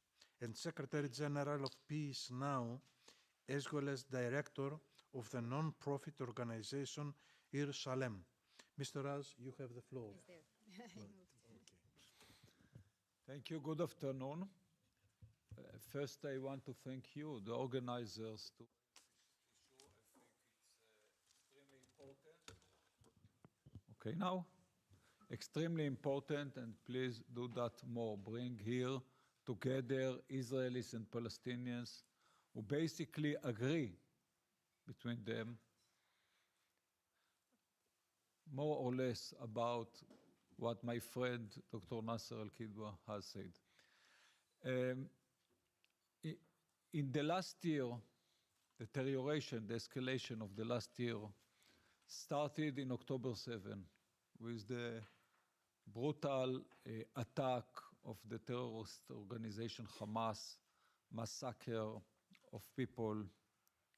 and Secretary General of Peace Now, as well as Director of the non-profit organization Ir Shalem. Mr. Raz, you have the floor. Thank you. Good afternoon. First, I want to thank you, the organizers, to okay, now, extremely important, and please do that more. Bring here together Israelis and Palestinians who basically agree between them more or less about what my friend Dr. Nasser Al-Kidwa has said. In the last year, the deterioration, the escalation of the last year started in October 7 with the brutal attack of the terrorist organization Hamas, massacre of people,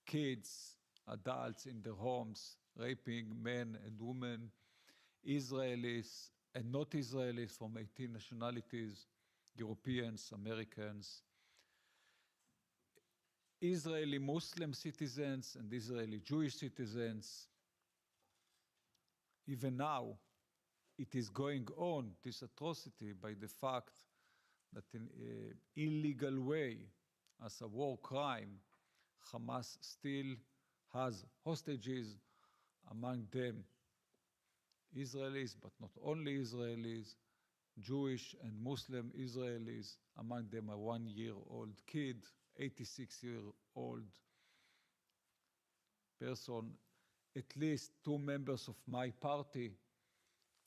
kids, adults in their homes, raping men and women, Israelis and not Israelis from 18 nationalities, Europeans, Americans, Israeli Muslim citizens and Israeli Jewish citizens. Even now, it is going on, this atrocity, by the fact that in an illegal way, as a war crime, Hamas still has hostages, among them Israelis, but not only Israelis, Jewish and Muslim Israelis, among them a 1-year-old kid, 86-year-old person, at least 2 members of my party,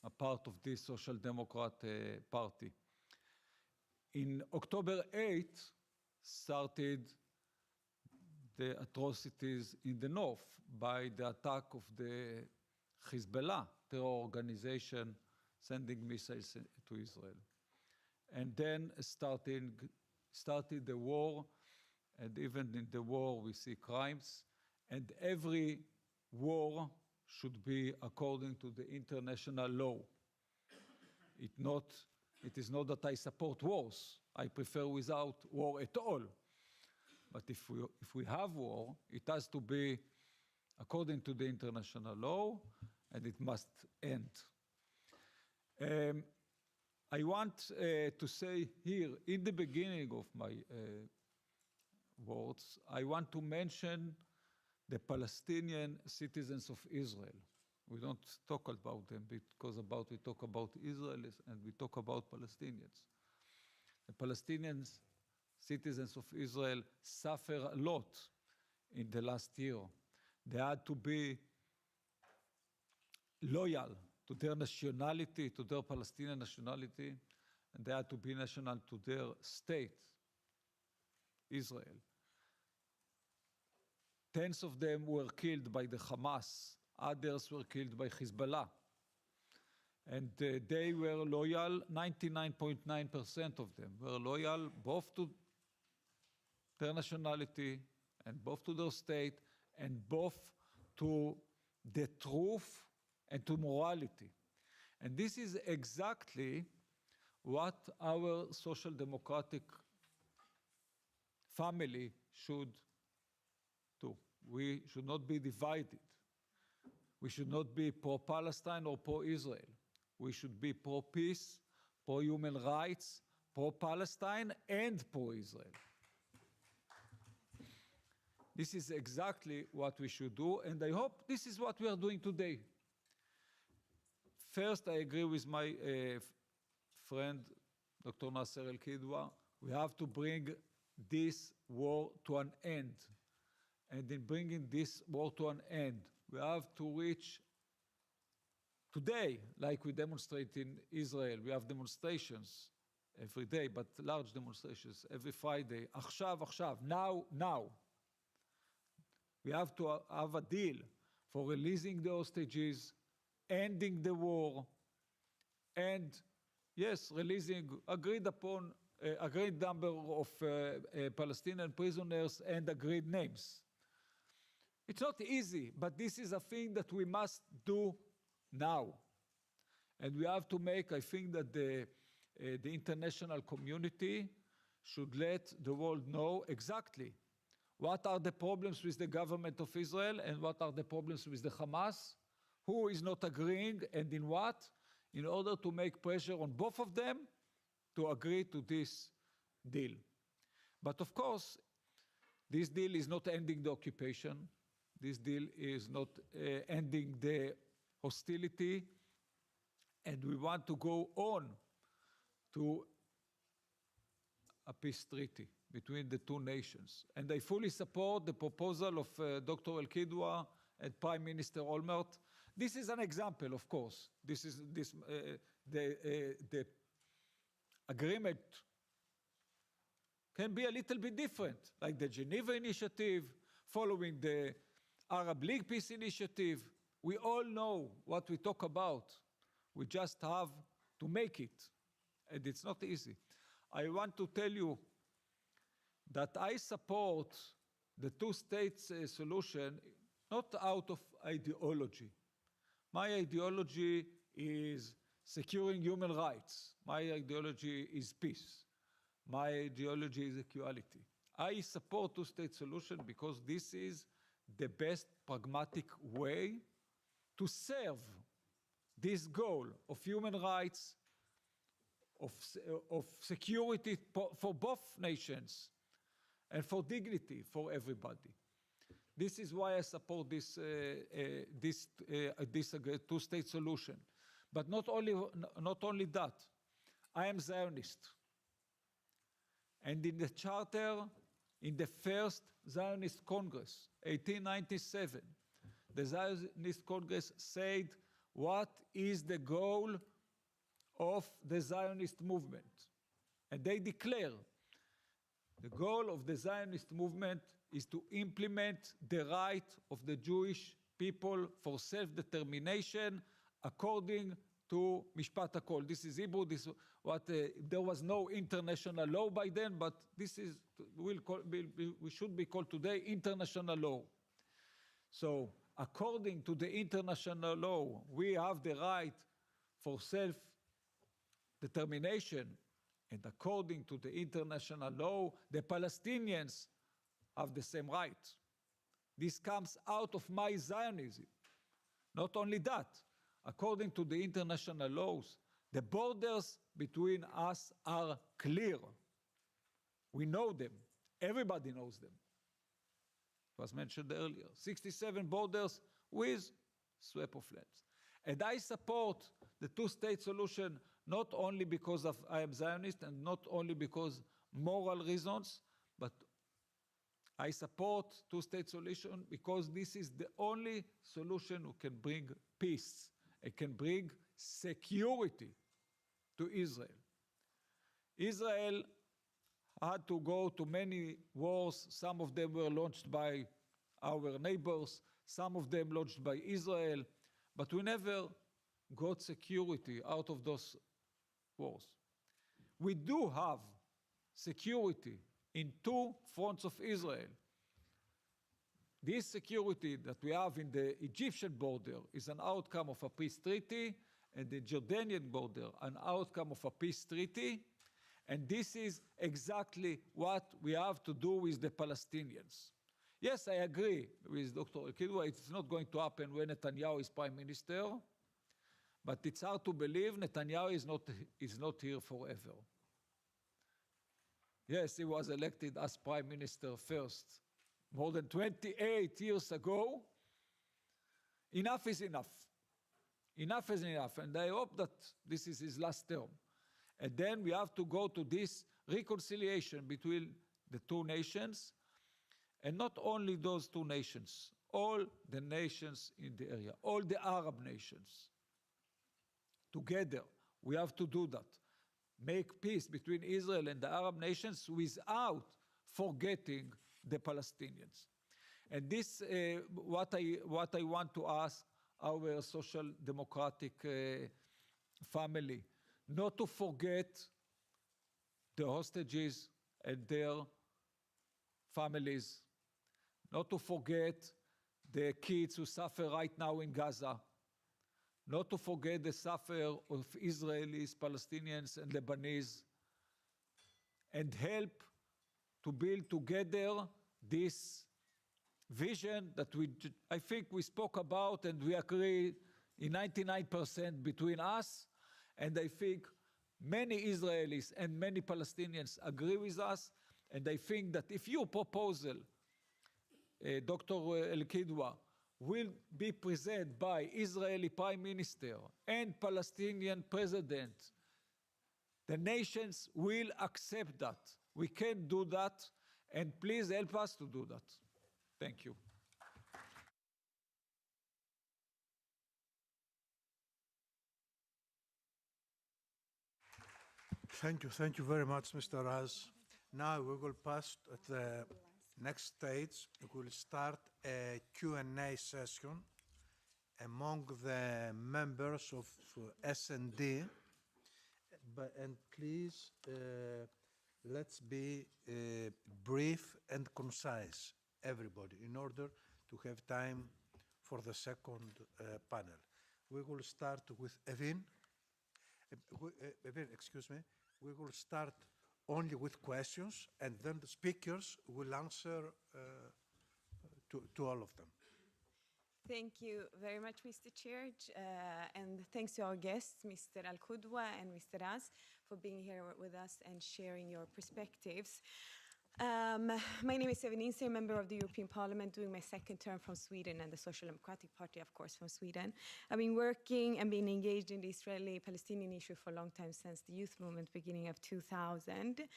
a part of this Social Democrat party. In October 8, started the atrocities in the north by the attack of the Hezbollah terror organization sending missiles to Israel. And then started the war, and even in the war we see crimes, and every war should be according to the international law. It is not that I support wars. I prefer without war at all. But if we have war, it has to be according to the international law, and it must end. I want to say here, in the beginning of my words, I want to mention the Palestinian citizens of Israel. We don't talk about them because we talk about Israelis and we talk about Palestinians. The Palestinian citizens of Israel suffer a lot in the last year. They had to be loyal to their nationality, to their Palestinian nationality, and they had to be national to their state, Israel. Tens of them were killed by the Hamas. Others were killed by Hezbollah. And they were loyal, 99.9% of them were loyal both to their nationality and both to their state, and both to the truth and to morality. And this is exactly what our social democratic family should do. We should not be divided. We should not be pro-Palestine or pro-Israel. We should be pro-peace, pro-human rights, pro-Palestine, and pro-Israel. This is exactly what we should do, and I hope this is what we are doing today. First, I agree with my friend, Dr. Nasser El-Kidwa. We have to bring this war to an end. And in bringing this war to an end, we have to reach today, like we demonstrate in Israel. We have demonstrations every day, but large demonstrations every Friday. עכשיו, now. We have to have a deal for releasing the hostages, ending the war, and yes, releasing agreed number of Palestinian prisoners and agreed names. It's not easy, but this is a thing that we must do now. And we have to make, I think that the international community should let the world know exactly what are the problems with the government of Israel and what are the problems with the Hamas, who is not agreeing and in what, in order to make pressure on both of them to agree to this deal. But of course, this deal is not ending the occupation. This deal is not ending the hostility. And we want to go on to a peace treaty between the two nations. And I fully support the proposal of Dr. El-Kidwa and Prime Minister Olmert. This is an example, of course. The agreement can be a little bit different, like the Geneva Initiative, following the Arab League Peace Initiative. We all know what we talk about. We just have to make it, and it's not easy. I want to tell you that I support the two-state solution not out of ideology. My ideology is securing human rights. My ideology is peace. My ideology is equality. I support two-state solution because this is the best pragmatic way to serve this goal of human rights, of security for both nations, and for dignity for everybody. This is why I support this two-state solution. But not only that, I am Zionist. And in the charter, in the first Zionist Congress, 1897, the Zionist Congress said, what is the goal of the Zionist movement? And they declare, the goal of the Zionist movement is to implement the right of the Jewish people for self-determination according to Mishpat HaKol. This is Hebrew. This is what there was no international law by then, but this is we should be called today international law. So, according to the international law, we have the right for self-determination, and according to the international law, the Palestinians have the same right. This comes out of my Zionism. Not only that, according to the international laws, the borders between us are clear. We know them. Everybody knows them. It was mentioned earlier. 67 borders with sweep of lands. And I support the two-state solution not only because I am Zionist and not only because moral reasons, but I support two-state solution because this is the only solution who can bring peace. It can bring security to Israel. Israel had to go to many wars. Some of them were launched by our neighbors, some of them launched by Israel, but we never got security out of those wars. We do have security in two fronts of Israel. this security that we have in the Egyptian border is an outcome of a peace treaty, and the Jordanian border an outcome of a peace treaty. And this is exactly what we have to do with the Palestinians. Yes, I agree with Dr. Kidwa, it's not going to happen when Netanyahu is prime minister, but it's hard to believe Netanyahu is not here forever. Yes, he was elected as prime minister first, more than 28 years ago. Enough is enough. Enough is enough, and I hope that this is his last term. And then we have to go to this reconciliation between the two nations, and not only those two nations, all the nations in the area, all the Arab nations. Together, we have to do that. Make peace between Israel and the Arab nations without forgetting the Palestinians. And this, what I want to ask our social democratic family, not to forget the hostages and their families, not to forget the kids who suffer right now in Gaza, not to forget the suffer of Israelis, Palestinians, and Lebanese, and help to build together this vision that I think we spoke about and we agree in 99% between us, and I think many Israelis and many Palestinians agree with us, and I think that if your proposal, Dr. El-Kidwa, will be presented by Israeli Prime Minister and Palestinian President, the nations will accept that. We can do that, and please help us to do that. Thank you. Thank you very much, Mr. Raz. Now we will pass at the next stage. We will start a Q&A session among the members of S&D. And please, let's be brief and concise, everybody, in order to have time for the second panel. We will start with Evin. Evin, excuse me. We will start only with questions, and then the speakers will answer to all of them. Thank you very much, Mr. Chair, and thanks to our guests, Mr. Al-Kudwa and Mr. Raz, for being here with us and sharing your perspectives. My name is Evin Inser, member of the European Parliament, doing my second term from Sweden, and the Social Democratic Party, of course, from Sweden. I've been working and been engaged in the Israeli-Palestinian issue for a long time, since the youth movement beginning of 2000.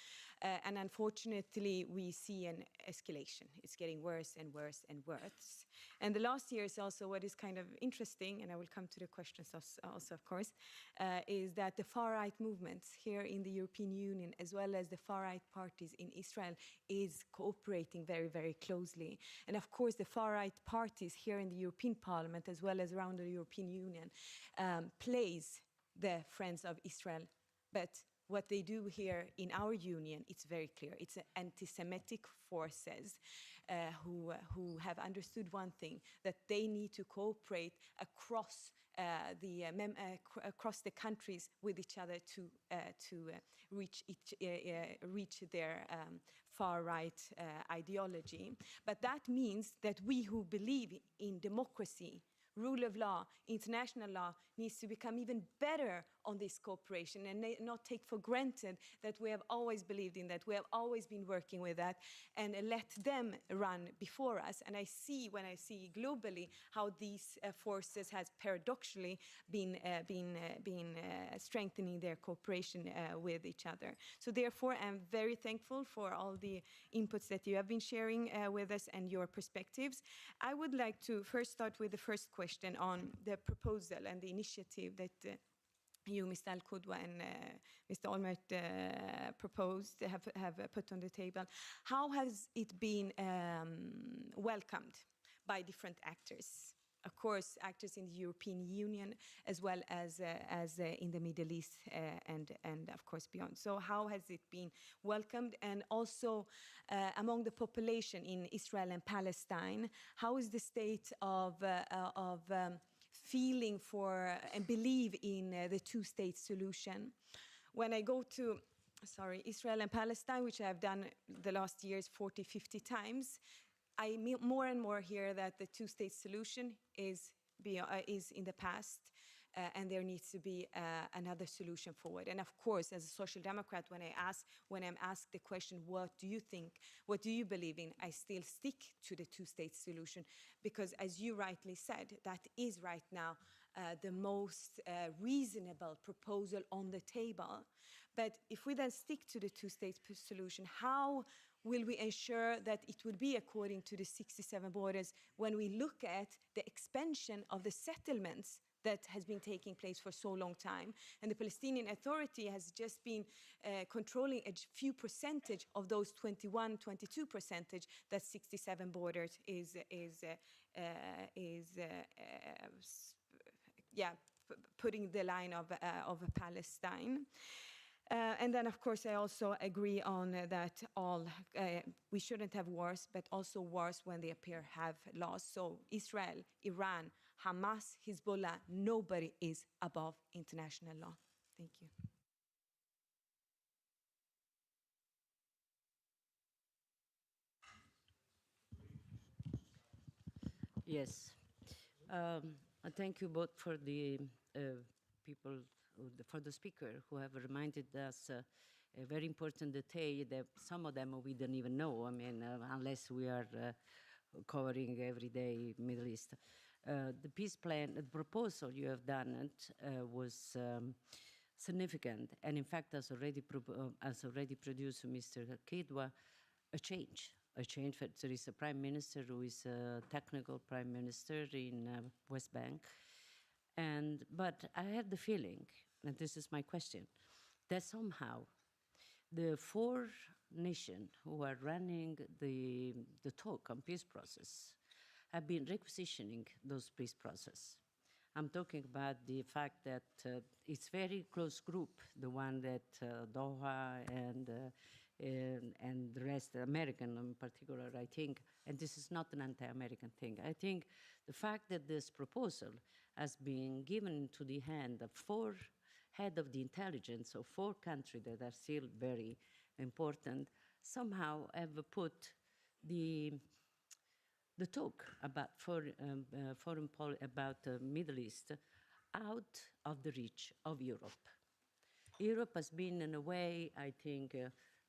And unfortunately, we see an escalation. It's getting worse and worse and worse. And the last years also, what is kind of interesting, and I will come to the questions also, of course, is that the far-right movements here in the European Union, as well as the far-right parties in Israel, is cooperating very, very closely. And of course, the far-right parties here in the European Parliament, as well as around the European Union, plays the friends of Israel. But what they do here in our union, it's very clear. It's anti-Semitic forces who have understood one thing, that they need to cooperate across the countries with each other to reach their far-right ideology. But that means that we who believe in democracy, rule of law, international law, needs to become even better on this cooperation, and not take for granted that we have always believed in that, we have always been working with that, and let them run before us. And I see, when I see globally, how these forces has paradoxically been strengthening their cooperation with each other. So therefore, I'm very thankful for all the inputs that you have been sharing with us and your perspectives. I would like to first start with the first question on the proposal and the initiative that you, Mr. Al-Kudwa, and Mr. Olmert proposed, have put on the table. How has it been welcomed by different actors? of course, actors in the European Union, as well as in the Middle East and of course beyond. So how has it been welcomed? And also among the population in Israel and Palestine, how is the state of feeling for and believe in the two-state solution? When I go to Israel and Palestine, which I have done the last years 40, 50 times, I more and more hear that the two-state solution is in the past, and there needs to be another solution forward. And of course, as a social democrat, when I'm asked the question, what do you think, what do you believe in, I still stick to the two-state solution, because as you rightly said, that is right now the most reasonable proposal on the table. But if we then stick to the two-state solution, how will we ensure that it will be according to the 67 borders when we look at the expansion of the settlements that has been taking place for so long time? And the Palestinian Authority has just been controlling a few percentage of those 21, 22% that 67 borders is putting the line of Palestine. And then, of course, I also agree on that we shouldn't have wars, but also wars when they appear have lost. So Israel, Iran, Hamas, Hezbollah, nobody is above international law. Thank you. Yes. Thank you both for the people, for the speaker who have reminded us a very important detail that some of them we don't even know. I mean, unless we are covering every day Middle East. The peace plan, the proposal you have done was significant, and in fact, as already produced Mr. Kidwa, a change. There is a prime minister who is a technical prime minister in West Bank, but I have the feeling, and this is my question, that somehow the four nations who are running the talk on peace process have been requisitioning those peace process. I'm talking about the fact that it's very close group, the one that Doha and the rest, American in particular, I think, and this is not an anti-American thing. I think the fact that this proposal has been given to the hand of four head of the intelligence of four countries that are still very important, somehow have put the talk about foreign policy about the Middle East out of the reach of Europe. Europe has been, in a way, I think,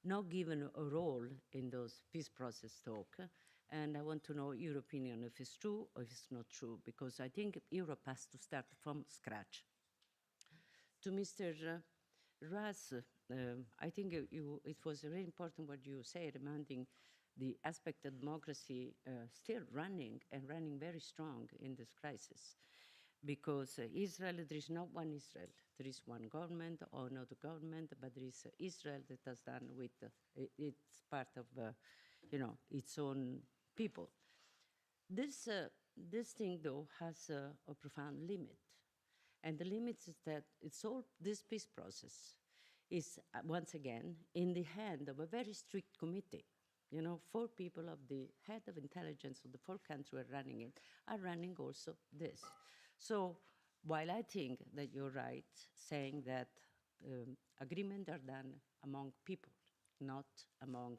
not given a role in those peace process talk, and I want to know your opinion if it's true or if it's not true, because I think Europe has to start from scratch. To Mr. Raz, I think it was very important what you say, reminding the aspect of democracy still running and running very strong in this crisis. Because Israel, there is not one Israel. There is one government or another government, but there is Israel that has done with it's part of, its own people. This thing, though, has a profound limit. And the limit is that this peace process is, once again, in the hand of a very strict committee. Four people of the head of intelligence of the four countries are running also this. So while I think that you're right, saying that agreements are done among people, not among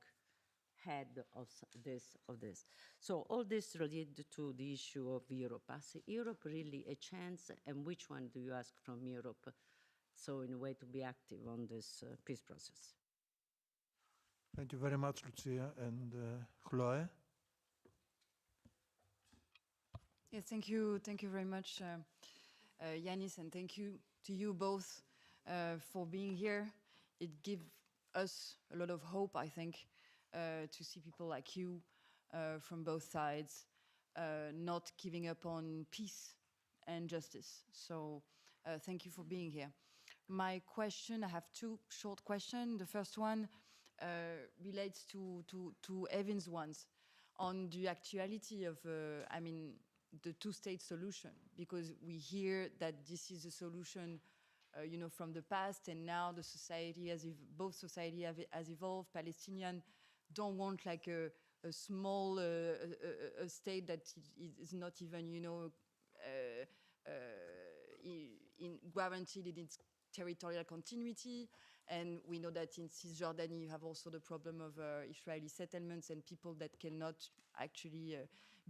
head of this. So all this related to the issue of Europe. Is Europe really a chance, and which one do you ask from Europe, so in a way to be active on this peace process? Thank you very much, Lucia. And Chloe? Yes, thank you very much, Yanis, and thank you to you both for being here. It gives us a lot of hope, I think, to see people like you from both sides not giving up on peace and justice. So thank you for being here. My question, I have two short questions. The first one relates to Evan's ones on the actuality of, the two-state solution, because we hear that this is a solution, from the past, and now the society both society has evolved. Palestinians don't want like a small a state that is not even, guaranteed in its territorial continuity. And we know that in Cisjordania you have also the problem of Israeli settlements and people that cannot actually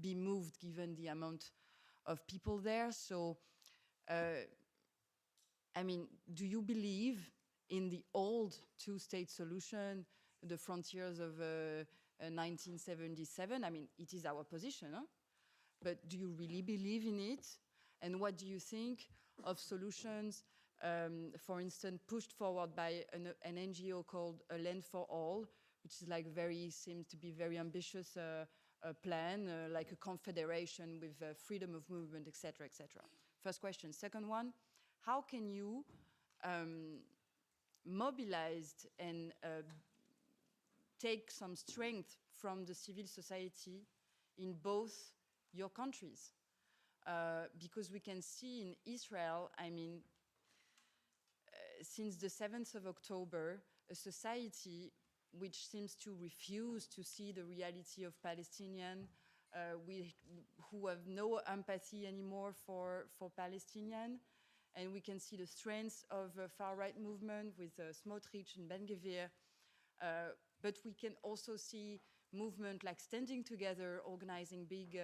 be moved given the amount of people there. So, do you believe in the old two-state solution, the frontiers of 1977? It is our position, huh? But do you really believe in it? And what do you think of solutions, for instance, pushed forward by an NGO called A Land for All, which is like seems to be very ambitious plan, like a confederation with freedom of movement, etc., etc. First question. Second one, how can you mobilize and take some strength from the civil society in both your countries? Because we can see in Israel, since the 7th of October, a society which seems to refuse to see the reality of Palestinians, who have no empathy anymore for Palestinians. And we can see the strength of far-right movement with Smotrich and Ben-Gvir. But we can also see movement like Standing Together, organizing big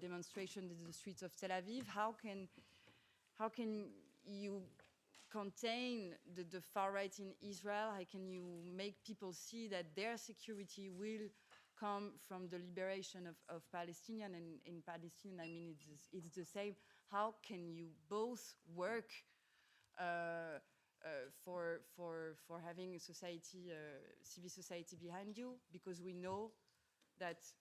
demonstrations in the streets of Tel Aviv. How can you contain the far right in Israel? How can you make people see that their security will come from the liberation of Palestinians? And in Palestine, it's the same. How can you both work for having a society, civil society behind you? Because we know that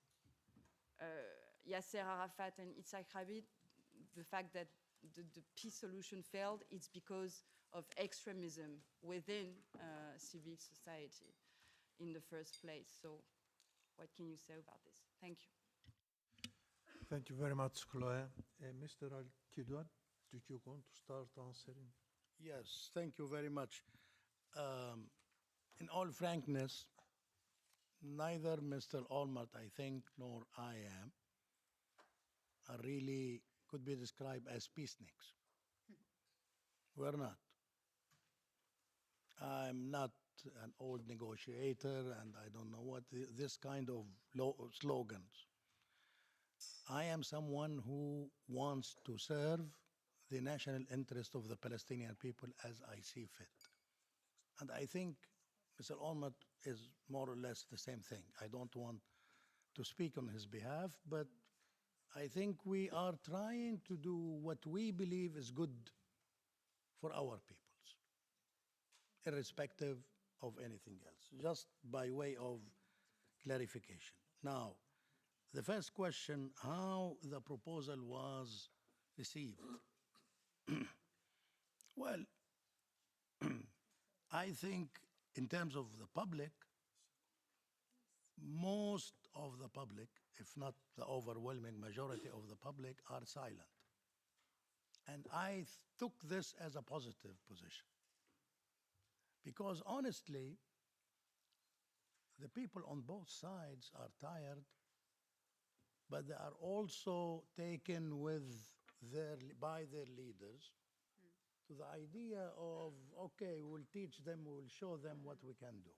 Yasser Arafat and Yitzhak Rabin, the fact that the peace solution failed, it's because of extremism within civil society in the first place. So what can you say about this? Thank you. Thank you very much, Chloe. Mr. Al-Kidwan, did you want to start answering? Yes, thank you very much. In all frankness, neither Mr. Olmert, I think, nor I am, are really could be described as peaceniks. We're not. I'm not an old negotiator, and I don't know what this kind of slogans. I am someone who wants to serve the national interest of the Palestinian people as I see fit. And I think Mr. Olmert is more or less the same thing. I don't want to speak on his behalf, but I think we are trying to do what we believe is good for our peoples, irrespective of anything else, just by way of clarification. Now, the first question, how the proposal was received. Well, I think in terms of the public, most of the public, if not the overwhelming majority of the public, are silent. And I took this as a positive position. Because honestly, the people on both sides are tired, but they are also taken by their leaders to the idea of, okay, we'll teach them, we'll show them what we can do.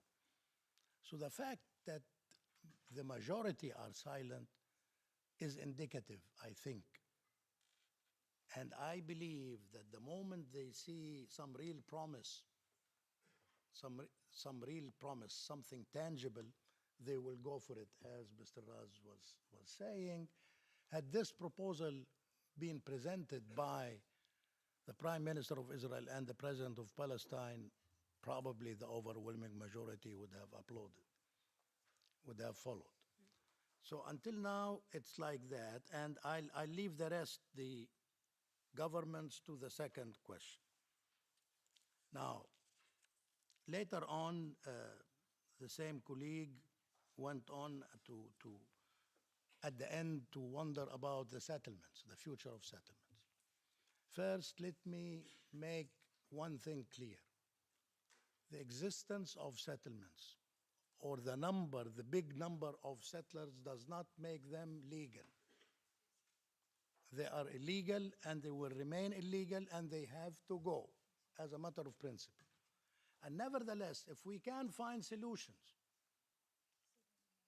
So the fact that the majority are silent is indicative, I think. And I believe that the moment they see some real promise, something tangible, they will go for it, as Mr. Raz was saying. Had this proposal been presented by the Prime Minister of Israel and the President of Palestine, probably the overwhelming majority would have applauded, would have followed. So until now, it's like that, and I'll leave the rest, the governments, to the second question. Now, later on, the same colleague went on to at the end to wonder about the settlements, the future of settlements. First, let me make one thing clear. The existence of settlements or the big number of settlers does not make them legal. They are illegal and they will remain illegal and they have to go as a matter of principle. And nevertheless, if we can find solutions,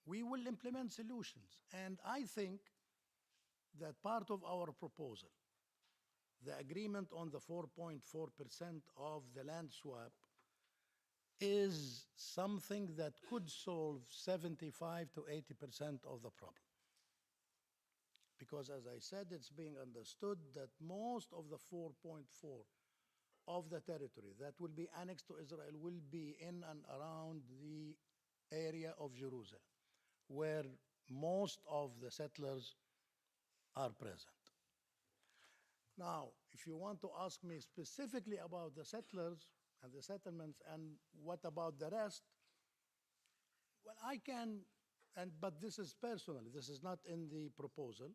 we will implement solutions. And I think that part of our proposal, the agreement on the 4.4% of the land swap, is something that could solve 75 to 80% of the problem. Because as I said, it's being understood that most of the 4.4 of the territory that will be annexed to Israel will be in and around the area of Jerusalem, where most of the settlers are present. Now, if you want to ask me specifically about the settlers and the settlements and what about the rest, well, I can, but this is personal, this is not in the proposal.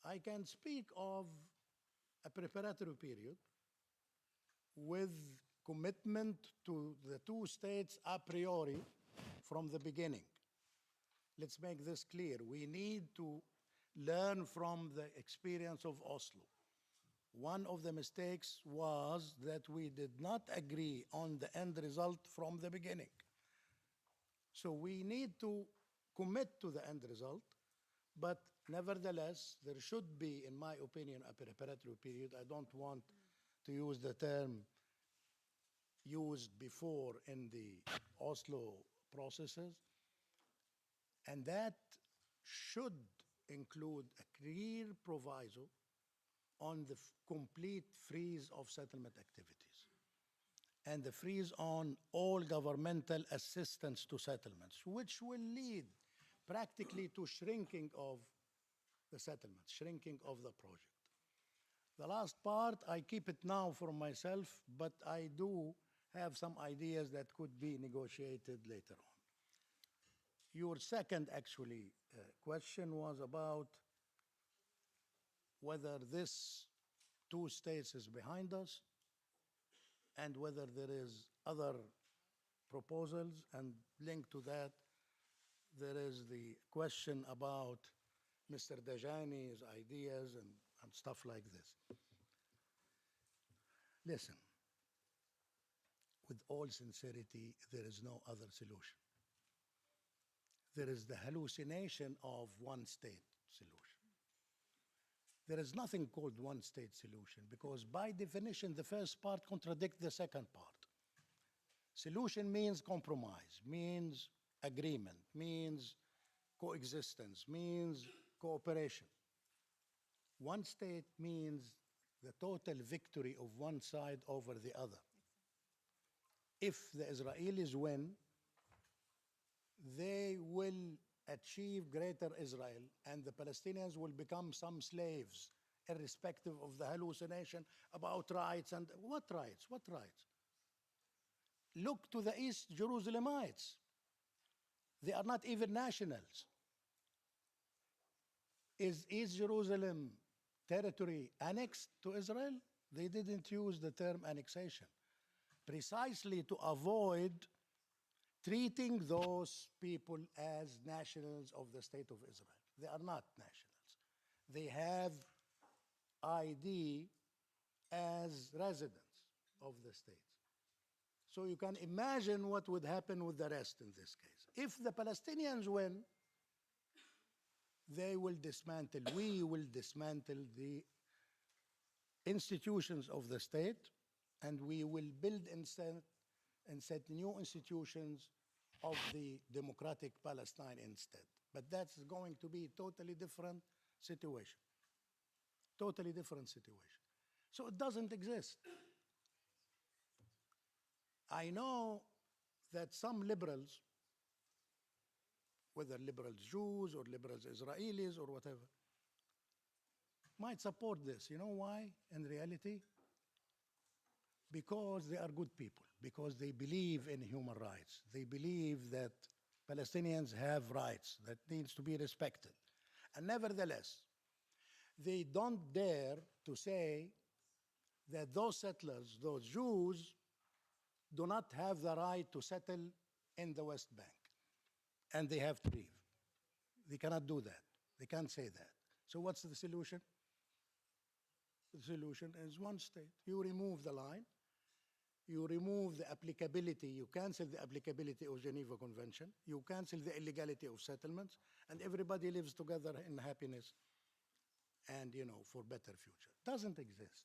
I can speak of a preparatory period with commitment to the two states a priori from the beginning. Let's make this clear. We need to learn from the experience of Oslo. One of the mistakes was that we did not agree on the end result from the beginning. So we need to commit to the end result, but nevertheless, there should be, in my opinion, a preparatory period. I don't want to use the term used before in the Oslo processes, and that should include a clear proviso on the complete freeze of settlement activities and the freeze on all governmental assistance to settlements, which will lead practically to shrinking of the settlement, shrinking of the project. The last part, I keep it now for myself, but I do have some ideas that could be negotiated later on. Your second, actually, question was about whether this two states is behind us and whether there is other proposals, and linked to that, there is the question about Mr. Dajani's ideas and stuff like this. Listen, with all sincerity, there is no other solution. There is the hallucination of one-state solution. There is nothing called one-state solution because by definition, the first part contradicts the second part. Solution means compromise, means agreement, means coexistence, means cooperation. One state means the total victory of one side over the other. If the Israelis win, they will achieve greater Israel and the Palestinians will become some slaves, irrespective of the hallucination about rights. And what rights? What rights? Look to the East Jerusalemites. They are not even nationals. Is East Jerusalem territory annexed to Israel? They didn't use the term annexation, precisely to avoid treating those people as nationals of the state of Israel. They are not nationals. They have ID as residents of the state. So you can imagine what would happen with the rest in this case. If the Palestinians win, they will dismantle, we will dismantle the institutions of the state, and we will build instead and set new institutions of the democratic Palestine instead. But that's going to be a totally different situation. Totally different situation. So it doesn't exist. I know that some liberals, whether liberals Jews or liberals Israelis or whatever, might support this. You know why, in reality? Because they are good people, because they believe in human rights. They believe that Palestinians have rights that needs to be respected. And nevertheless, they don't dare to say that those settlers, those Jews, do not have the right to settle in the West Bank, and they have to leave. They cannot do that. They can't say that. So what's the solution? The solution is one state. You remove the line, you remove the applicability, you cancel the applicability of Geneva Convention, you cancel the illegality of settlements, and everybody lives together in happiness and, for better future. Doesn't exist.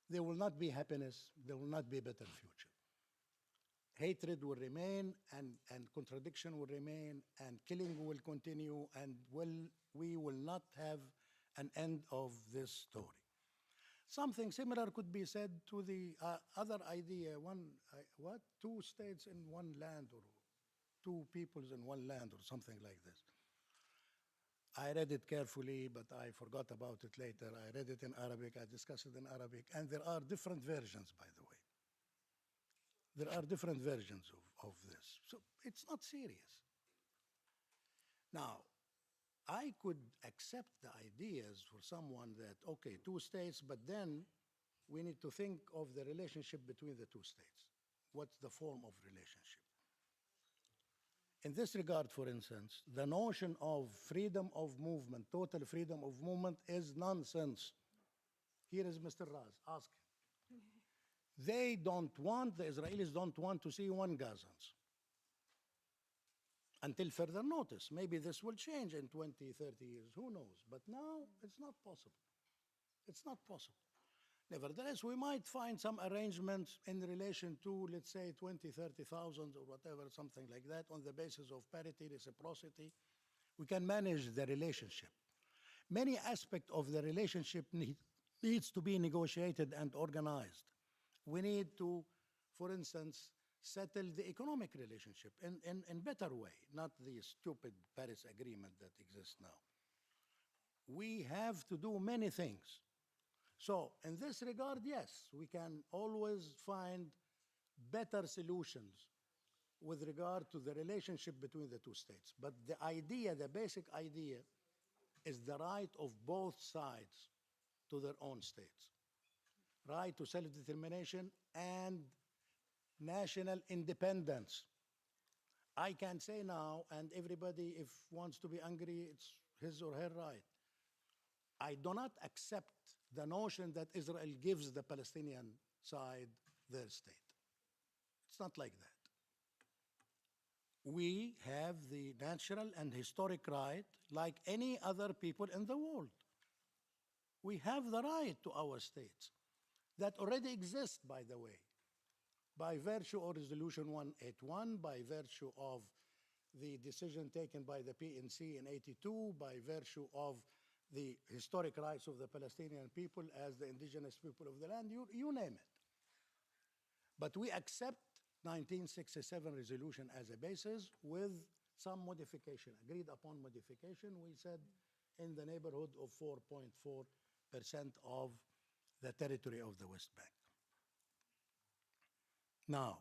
There will not be happiness, there will not be a better future. Hatred will remain, and contradiction will remain, and killing will continue, and we will not have an end of this story. Something similar could be said to the other idea, two states in one land, or two peoples in one land, or something like this. I read it carefully, but I forgot about it later. I read it in Arabic, I discussed it in Arabic, and there are different versions, by the way. There are different versions of this. So it's not serious. Now, I could accept the ideas for someone that, okay, two states, but then we need to think of the relationship between the two states. What's the form of relationship? In this regard, for instance, the notion of freedom of movement, total freedom of movement, is nonsense. Here is Mr. Raz, ask him. The Israelis don't want to see one Gazans until further notice. Maybe this will change in 20, 30 years, who knows? But now it's not possible. It's not possible. Nevertheless, we might find some arrangements in relation to, let's say, 20, 30,000 or whatever, something like that, on the basis of parity, reciprocity. We can manage the relationship. Many aspects of the relationship needs to be negotiated and organized. We need to, for instance, settle the economic relationship in better way, not the stupid Paris Agreement that exists now. We have to do many things. So in this regard, yes, we can always find better solutions with regard to the relationship between the two states. But the idea, the basic idea, is the right of both sides to their own states. Right to self-determination and national independence. I can say now, and everybody, if wants to be angry, it's his or her right. I do not accept the notion that Israel gives the Palestinian side their state. It's not like that. We have the natural and historic right, like any other people in the world. We have the right to our states that already exist, by the way, by virtue of Resolution 181, by virtue of the decision taken by the PNC in '82, by virtue of the historic rights of the Palestinian people as the indigenous people of the land, you name it. But we accept 1967 resolution as a basis with some modification, agreed upon modification. We said in the neighborhood of 4.4% of the territory of the West Bank. Now,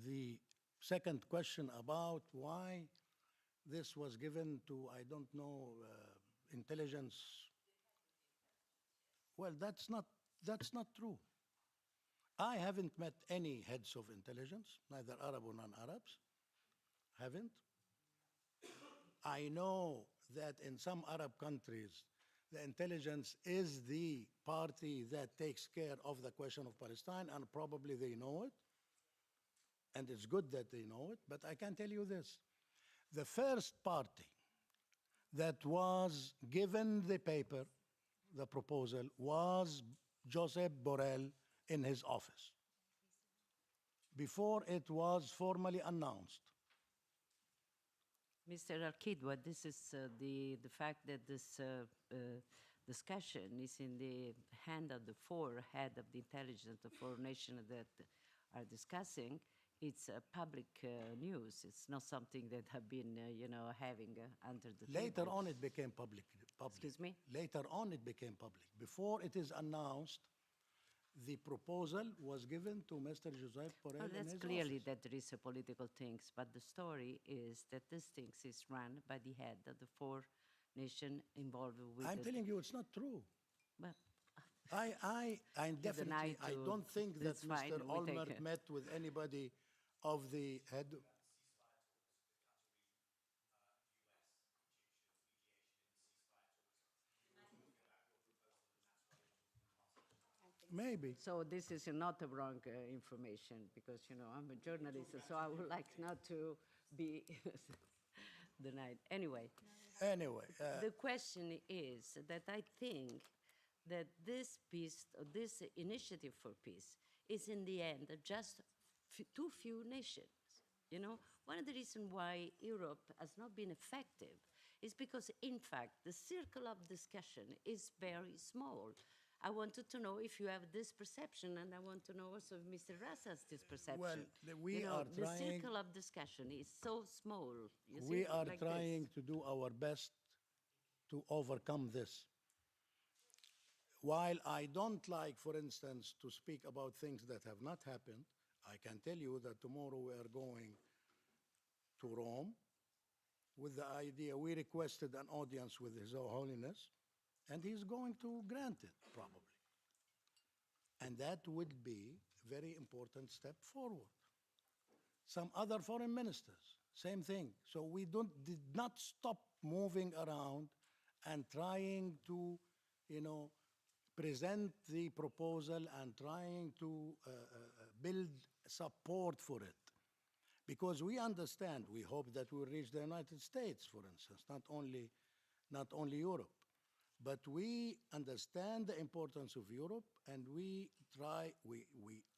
the second question about why this was given to, I don't know, intelligence. Well, that's not true. I haven't met any heads of intelligence, neither Arab or non-Arabs, haven't. I know that in some Arab countries, the intelligence is the party that takes care of the question of Palestine, and probably they know it, and it's good that they know it, but I can tell you this. The first party that was given the paper, the proposal, was Joseph Borrell in his office, before it was formally announced. Mr. Al-Kidwa, this is the fact that this discussion is in the hand of the four head of the intelligence, the four nations that are discussing. It's public news. It's not something that have been, having under the Later table. on, it became public. Excuse me? Later on, it became public. Before it is announced, the proposal was given to Mr. Joseph Borrell Well, in that's his clearly office. that there is a political things, but the story is that this things is run by the head of the four nation involved with I'm it. telling you, it's not true. Well, I definitely, deny I to- don't think that that's fine, Mr. we take Olmert it. met with anybody of the head. Maybe. So this is not a wrong information because, you know, I'm a journalist, so I would like not to be denied. Anyway, Anyway, the question is that I think that this peace, or this initiative for peace, is in the end just too few nations. You know, one of the reasons why Europe has not been effective is because, in fact, the circle of discussion is very small. I wanted to know if you have this perception, and I want to know also if Mr. Ras has this perception. Well, we you know, are trying. The circle of discussion is so small. You see, We are like trying this. to do our best to overcome this. While I don't like, for instance, to speak about things that have not happened, I can tell you that tomorrow we are going to Rome with the idea. We requested an audience with His Holiness, and he's going to grant it, probably. And that would be a very important step forward. Some other foreign ministers, same thing. So we did not stop moving around and trying to, you know, present the proposal and trying to build support for it. Because we understand, we hope that we'll reach the United States, for instance, not only Europe. But we understand the importance of Europe, and we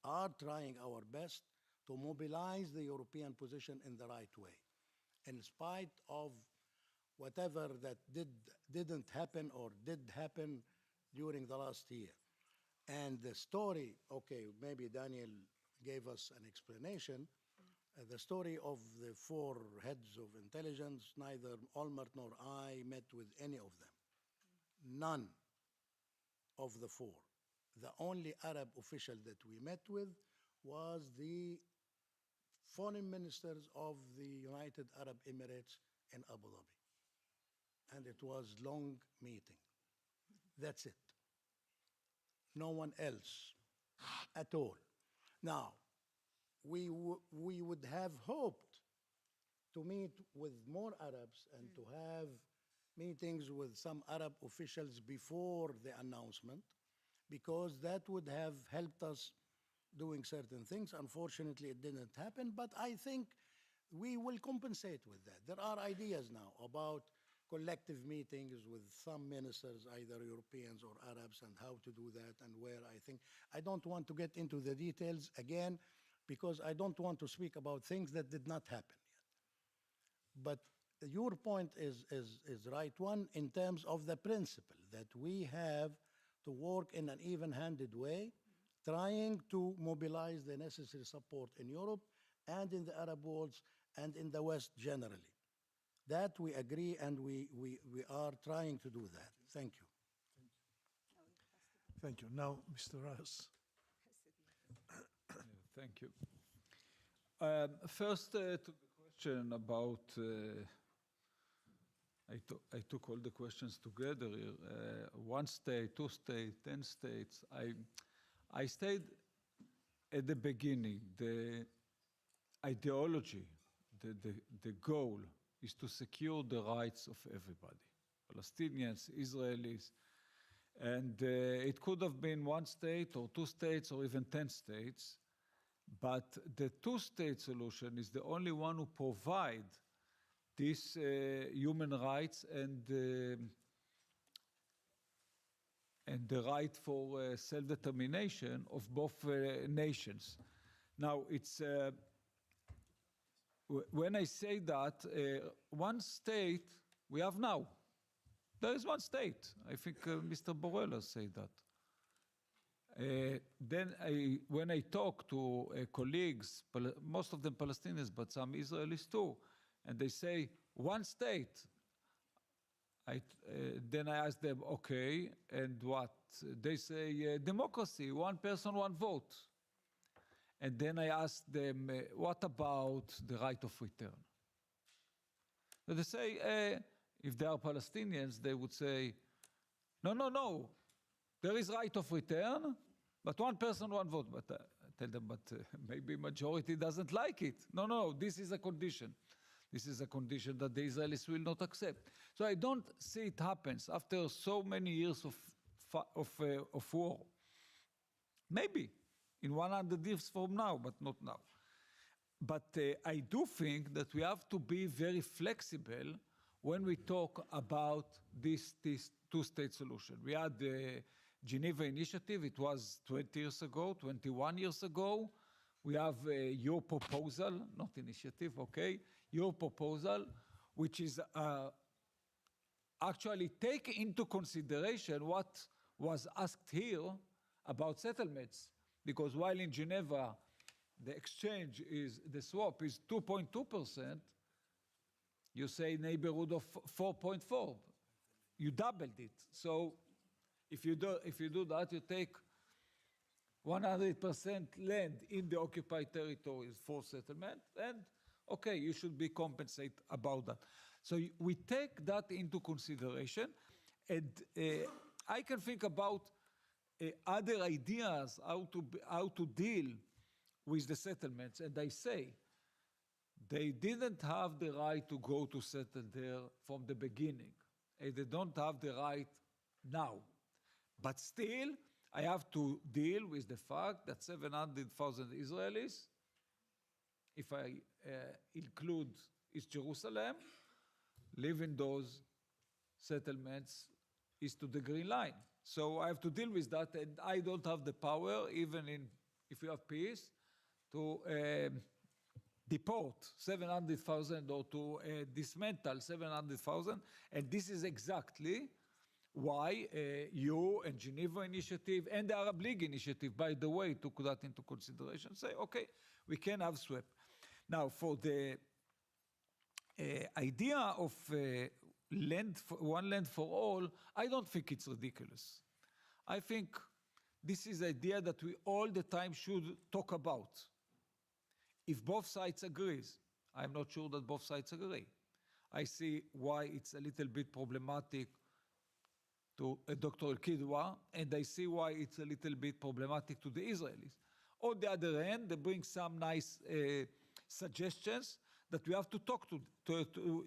are trying our best to mobilize the European position in the right way, in spite of whatever that didn't happen or did happen during the last year. And the story, okay, maybe Daniel gave us an explanation. The story of the four heads of intelligence, neither Olmert nor I met with any of them. None of the four. The only Arab official that we met with was the foreign ministers of the United Arab Emirates in Abu Dhabi. And it was long meeting. That's it. No one else at all. Now, we would have hoped to meet with more Arabs and to have meetings with some Arab officials before the announcement, because that would have helped us doing certain things. Unfortunately, it didn't happen, but I think we will compensate with that. There are ideas now about collective meetings with some ministers, either Europeans or Arabs, and how to do that and where. I don't want to get into the details again, because I don't want to speak about things that did not happen yet. But your point is right one in terms of the principle that we have to work in an even-handed way, trying to mobilize the necessary support in Europe and in the Arab world and in the West generally. That we agree, and we are trying to do that. Thank you. Thank you. Now, Mr. Ras. Thank you. First, to the question about, I took all the questions together here. 1 state, 2 states, 10 states. I stayed at the beginning. The ideology, the goal is to secure the rights of everybody, Palestinians, Israelis. And it could have been 1 state or 2 states or even 10 states. But the 2-state solution is the only one who provide these human rights and the right for self-determination of both nations. Now, it's when I say that, 1 state we have now. There is 1 state. I think Mr. Borrell has said that. Then when I talk to colleagues, most of them Palestinians, but some Israelis too, and they say 1 state, Then I ask them, okay, and what? They say, democracy, one person, one vote. And then I ask them, what about the right of return? So they say, if they are Palestinians, they would say, no, no, no, there is right of return, but one person, one vote. But I tell them, but maybe majority doesn't like it. No, no, this is a condition. This is a condition that the Israelis will not accept. So I don't see it happens after so many years of war. Maybe in 100 years from now, but not now. But I do think that we have to be very flexible when we talk about this two-state solution. We had the Geneva Initiative. It was 20 years ago, 21 years ago. We have your proposal, not initiative, okay? Your proposal, which is actually take into consideration what was asked here about settlements. Because while in Geneva, the exchange is, the swap is 2.2%, you say neighborhood of 4.4. You doubled it. So if you do that, you take 100% land in the occupied territories for settlement, and okay, you should be compensated about that. So we take that into consideration, and I can think about other ideas how to deal with the settlements, and I say they didn't have the right to go to settle there from the beginning, and they don't have the right now. But still, I have to deal with the fact that 700,000 Israelis, if I include East Jerusalem, live in those settlements east to the Green Line. So I have to deal with that, and I don't have the power, even if we have peace, to deport 700,000 or to dismantle 700,000. And this is exactly why you and Geneva Initiative and the Arab League Initiative, by the way, took that into consideration, say, okay, we can have swap. Now, for the idea of one land for all, I don't think it's ridiculous. I think this is an idea that we all the time should talk about. If both sides agree, I'm not sure that both sides agree. I see why it's a little bit problematic to Dr. El-Kidwa, and I see why it's a little bit problematic to the Israelis. On the other hand, they bring some nice suggestions that we have to talk to,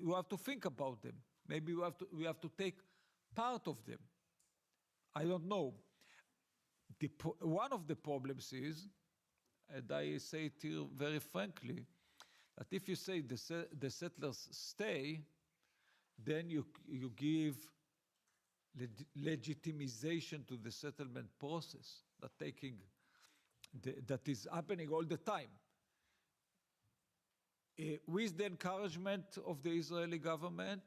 we have to think about them. Maybe we have to take part of them. I don't know. One of the problems is, and I say it here very frankly, that if you say the settlers stay, then you give legitimization to the settlement process that is happening all the time. With the encouragement of the Israeli government,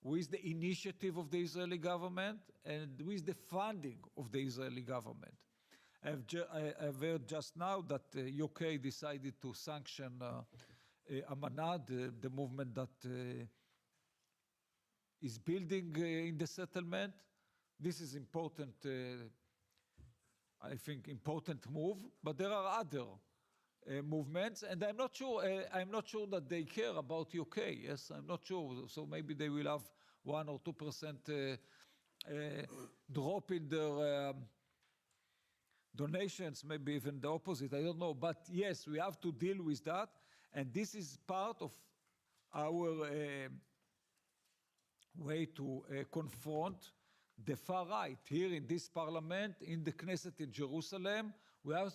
with the initiative of the Israeli government, and with the funding of the Israeli government. I've heard just now that UK decided to sanction Amanat, the movement that is building in the settlement. This is important, I think, important move, but there are other movements, and I'm not sure that they care about UK. Yes, I'm not sure. So maybe they will have 1 or 2% drop in their donations, maybe even the opposite. I don't know. But yes, we have to deal with that, and this is part of our way to confront the far right here in this parliament, in the Knesset in Jerusalem. We have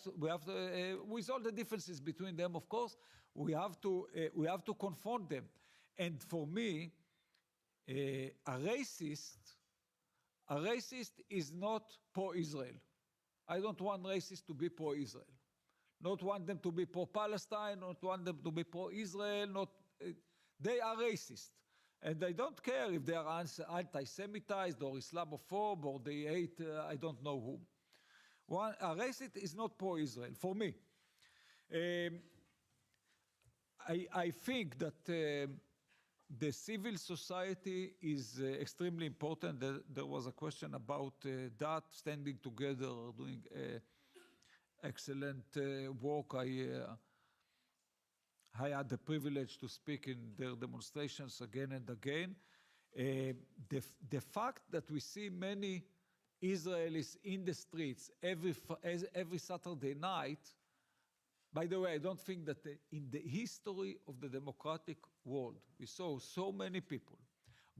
with all the differences between them, of course, we have to confront them. And for me, a racist is not pro-Israel. I don't want racists to be pro-Israel. Not want them to be pro-Palestine, not want them to be pro-Israel. They are racist. And I don't care if they are anti-Semitized or Islamophobe or they hate I don't know whom. A racist is not pro-Israel, for me. I think that the civil society is extremely important. There was a question about that, standing together, doing excellent work. I had the privilege to speak in their demonstrations again and again. The fact that we see many Israelis in the streets every Saturday night, by the way, I don't think that in the history of the democratic world, we saw so many people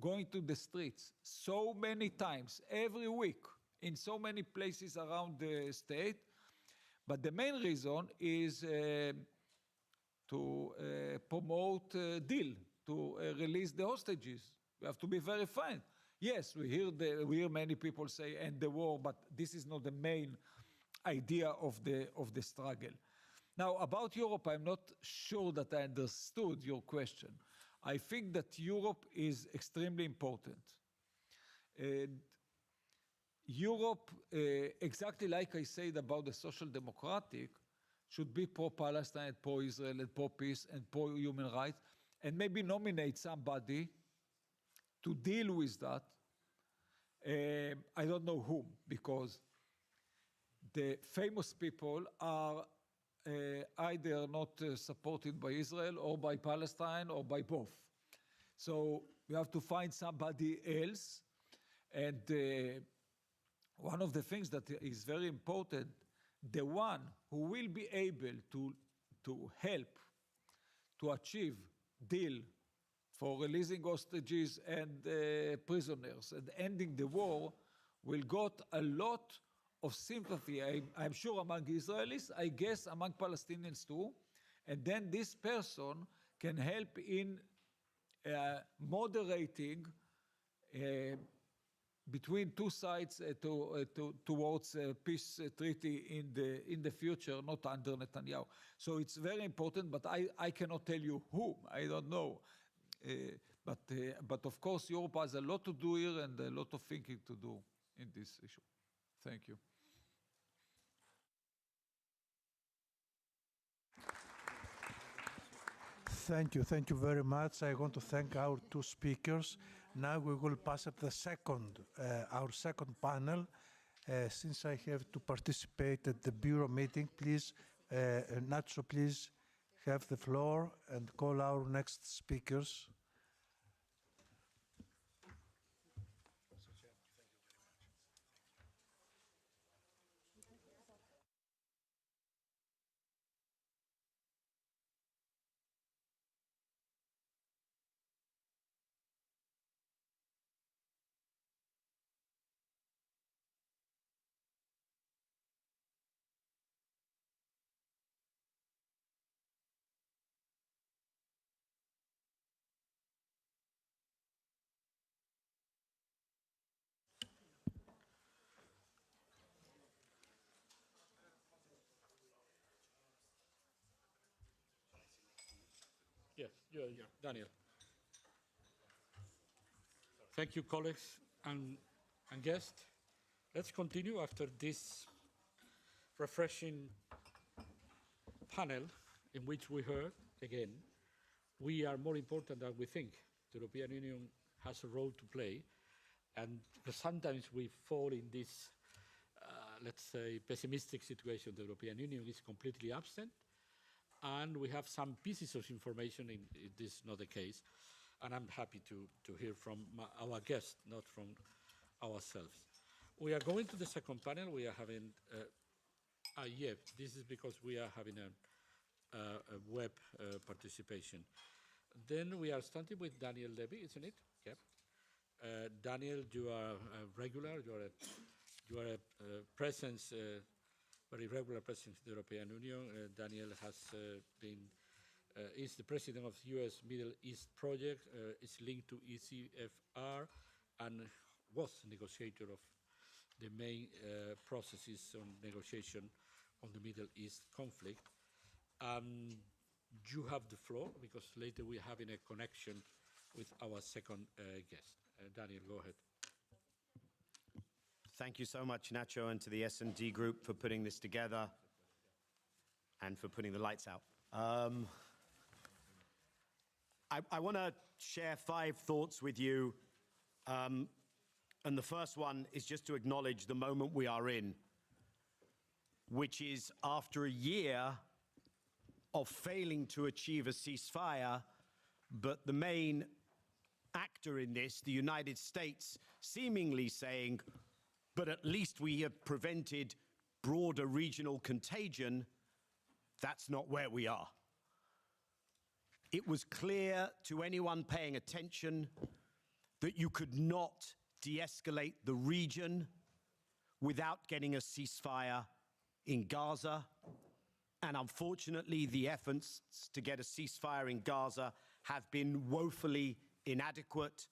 going to the streets so many times every week in so many places around the state. But the main reason is to promote a deal, to release the hostages. We have to be very frank. Yes, we hear many people say end the war, but this is not the main idea of the struggle. Now, about Europe, I'm not sure that I understood your question. I think that Europe is extremely important. Europe, exactly like I said about the social democratic, should be pro-Palestine, pro-Israel, and pro-peace, and pro-human rights, and maybe nominate somebody to deal with that. I don't know whom, because the famous people are either not supported by Israel or by Palestine or by both. So we have to find somebody else. And one of the things that is very important, the one who will be able to help to achieve deal for releasing hostages and prisoners and ending the war will got a lot of sympathy, I'm sure among Israelis, I guess among Palestinians too. And then this person can help in moderating between two sides towards a peace treaty in the future, not under Netanyahu. So it's very important, but I cannot tell you whom, I don't know. But of course, Europe has a lot to do here and a lot of thinking to do in this issue. Thank you. Thank you very much. I want to thank our two speakers. Now we will pass at the our second panel. Since I have to participate at the Bureau meeting, please, Nacho, please have the floor and call our next speakers. Yes, Daniel. Thank you, colleagues and guests. Let's continue after this refreshing panel in which we heard, again, we are more important than we think. The European Union has a role to play, and sometimes we fall in this, let's say, pessimistic situation. The European Union is completely absent, and we have some pieces of information in this is not the case. And I'm happy to hear from our guests, not from ourselves. We are going to the second panel. We are having, this is because we are having a web participation. Then we are starting with Daniel Levy, isn't it? Yep. Daniel, you are a regular. You are a presence. Very regular presence in the European Union. Daniel has is the president of the U.S. Middle East Project, is linked to ECFR, and was negotiator of the main processes on negotiation on the Middle East conflict. You have the floor, because later we're having a connection with our second guest. Daniel, go ahead. Thank you so much, Nacho, and to the S&D group for putting this together and for putting the lights out. I want to share 5 thoughts with you. And the first one is just to acknowledge the moment we are in, which is after a year of failing to achieve a ceasefire, but the main actor in this, the United States, seemingly saying, but at least we have prevented broader regional contagion. That's not where we are. It was clear to anyone paying attention that you could not de-escalate the region without getting a ceasefire in Gaza. And unfortunately, the efforts to get a ceasefire in Gaza have been woefully inadequate.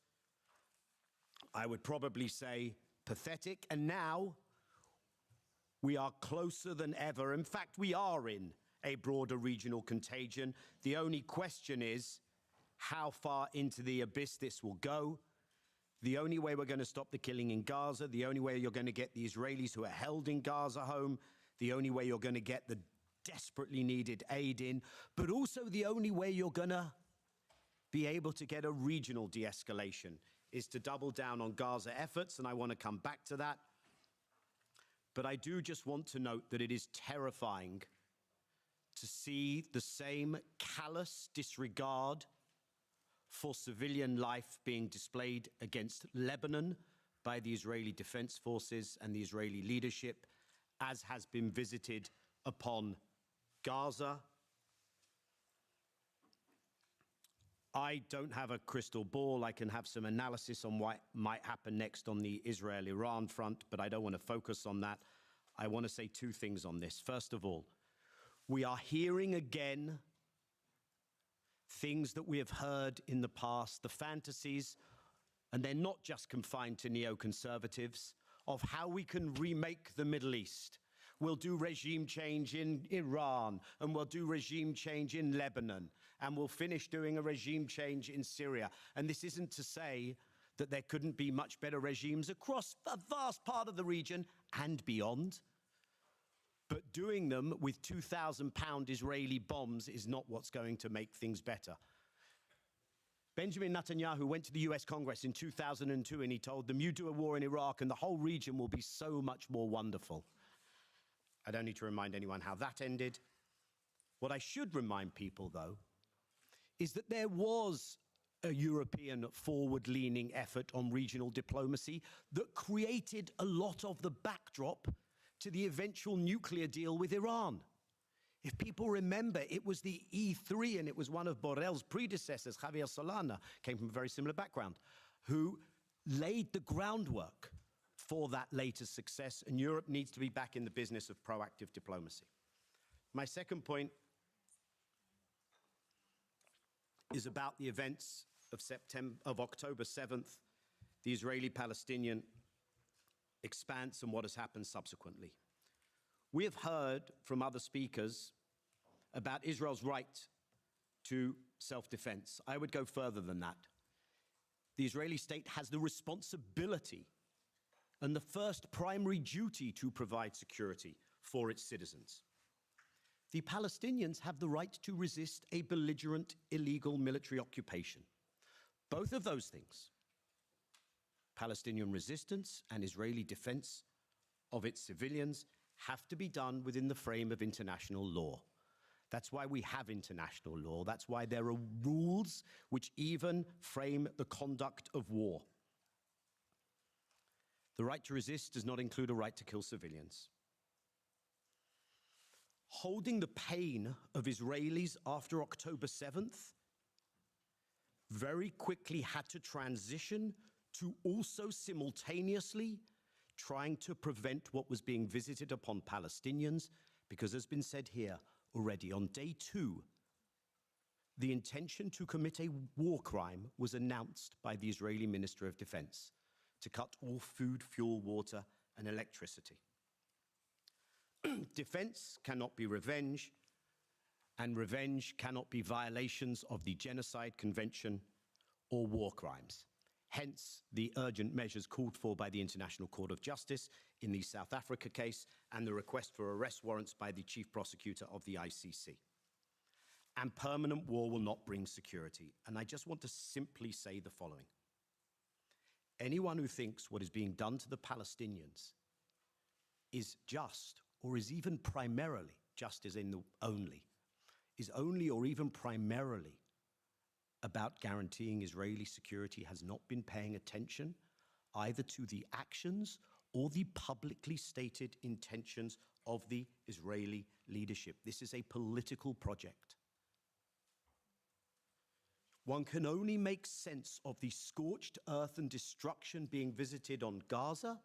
I would probably say pathetic. And now we are closer than ever. In fact, we are in a broader regional contagion. The only question is how far into the abyss this will go. The only way we're going to stop the killing in Gaza, the only way you're going to get the Israelis who are held in Gaza home, the only way you're going to get the desperately needed aid in, but also the only way you're going to be able to get a regional de-escalation is to double down on Gaza efforts, and I want to come back to that. But I do just want to note that it is terrifying to see the same callous disregard for civilian life being displayed against Lebanon by the Israeli Defense Forces and the Israeli leadership, as has been visited upon Gaza. I don't have a crystal ball. I can have some analysis on what might happen next on the Israel-Iran front, but I don't want to focus on that. I want to say 2 things on this. First of all, we are hearing again things that we have heard in the past, the fantasies, and they're not just confined to neoconservatives, of how we can remake the Middle East. We'll do regime change in Iran, and we'll do regime change in Lebanon, and we'll finish doing a regime change in Syria. And this isn't to say that there couldn't be much better regimes across a vast part of the region and beyond. But doing them with 2,000-pound Israeli bombs is not what's going to make things better. Benjamin Netanyahu went to the US Congress in 2002 and he told them, you do a war in Iraq and the whole region will be so much more wonderful. I don't need to remind anyone how that ended. What I should remind people, though, is that there was a European forward-leaning effort on regional diplomacy that created a lot of the backdrop to the eventual nuclear deal with Iran. If people remember, it was the E3, and it was one of Borrell's predecessors, Javier Solana, came from a very similar background, who laid the groundwork for that later success, and Europe needs to be back in the business of proactive diplomacy. My second point is about the events of October 7th, the Israeli-Palestinian expanse and what has happened subsequently. We have heard from other speakers about Israel's right to self-defense. I would go further than that. The Israeli state has the responsibility and the first primary duty to provide security for its citizens. The Palestinians have the right to resist a belligerent, illegal military occupation. Both of those things, Palestinian resistance and Israeli defense of its civilians, have to be done within the frame of international law. That's why we have international law. That's why there are rules which even frame the conduct of war. The right to resist does not include a right to kill civilians. Holding the pain of Israelis after October 7th very quickly had to transition to also simultaneously trying to prevent what was being visited upon Palestinians, because as has been said here already, on day 2, the intention to commit a war crime was announced by the Israeli Minister of Defense to cut all food, fuel, water, and electricity. Defense cannot be revenge, and revenge cannot be violations of the Genocide Convention or war crimes. Hence, the urgent measures called for by the International Court of Justice in the South Africa case and the request for arrest warrants by the Chief Prosecutor of the ICC. and permanent war will not bring security. And I just want to simply say the following. Anyone who thinks what is being done to the Palestinians is just, or is even primarily, just as in the only, is only or even primarily about guaranteeing Israeli security has not been paying attention either to the actions or the publicly stated intentions of the Israeli leadership. This is a political project. One can only make sense of the scorched earth and destruction being visited on Gaza,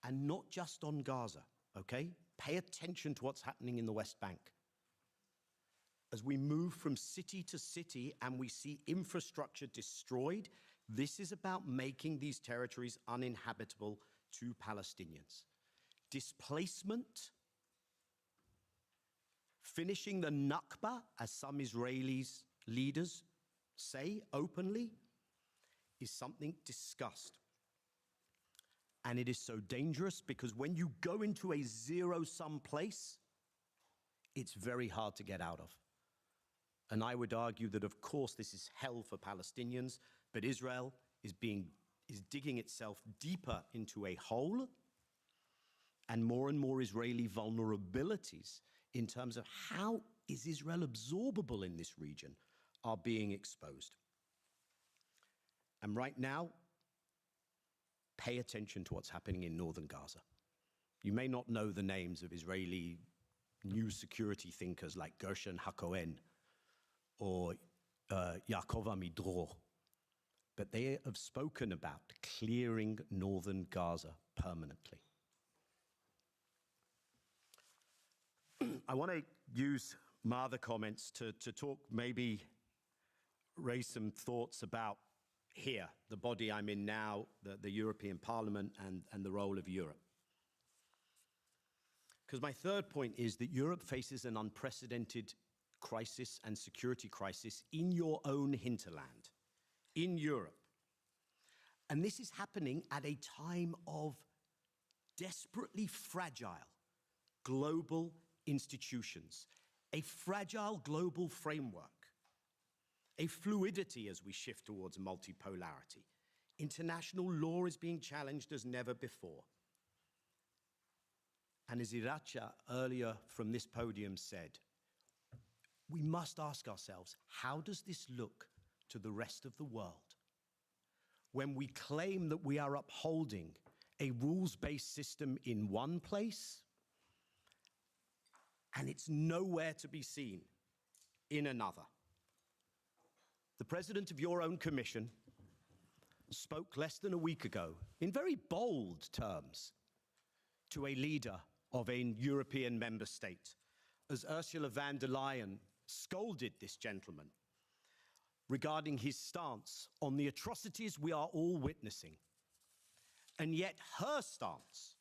and not just on Gaza, okay? Pay attention to what's happening in the West Bank. As we move from city to city and we see infrastructure destroyed, this is about making these territories uninhabitable to Palestinians. Displacement, finishing the Nakba, as some Israelis leaders say openly, is something discussed. And it is so dangerous because when you go into a zero-sum place, it's very hard to get out of. And I would argue that, of course, this is hell for Palestinians, but Israel is digging itself deeper into a hole, and more Israeli vulnerabilities in terms of how is Israel absorbable in this region are being exposed. And right now, pay attention to what's happening in northern Gaza. You may not know the names of Israeli new security thinkers like Gershon HaKohen or Yaakov Amidror, but they have spoken about clearing northern Gaza permanently. I want to use my other comments to talk, maybe raise some thoughts about here, the body I'm in now, the European Parliament, and the role of Europe. Because my third point is that Europe faces an unprecedented crisis and security crisis in your own hinterland, in Europe. And this is happening at a time of desperately fragile global institutions, a fragile global framework, a fluidity as we shift towards multipolarity. International law is being challenged as never before. And as Iracha earlier from this podium said, we must ask ourselves, how does this look to the rest of the world? When we claim that we are upholding a rules-based system in one place, and it's nowhere to be seen in another. The president of your own commission spoke less than a week ago in very bold terms to a leader of a European member state, as Ursula von der Leyen scolded this gentleman regarding his stance on the atrocities we are all witnessing. And yet her stance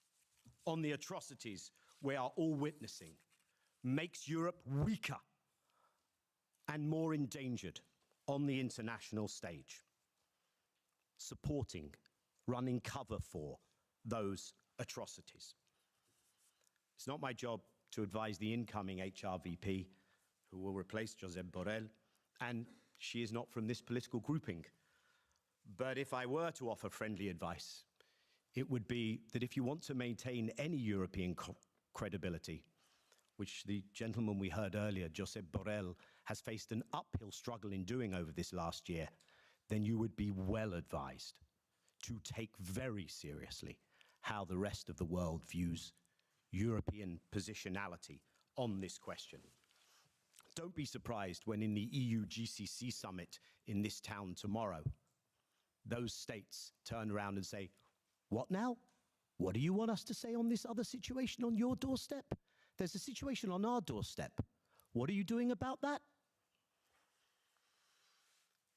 on the atrocities we are all witnessing makes Europe weaker and more endangered on the international stage, supporting, running cover for those atrocities. It's not my job to advise the incoming HRVP who will replace Josep Borrell, and she is not from this political grouping. But if I were to offer friendly advice, it would be that if you want to maintain any European credibility, which the gentleman we heard earlier, Josep Borrell, has faced an uphill struggle in doing over this last year, then you would be well advised to take very seriously how the rest of the world views European positionality on this question. Don't be surprised when in the EU GCC summit in this town tomorrow, those states turn around and say, what now? What do you want us to say on this other situation on your doorstep? There's a situation on our doorstep. What are you doing about that?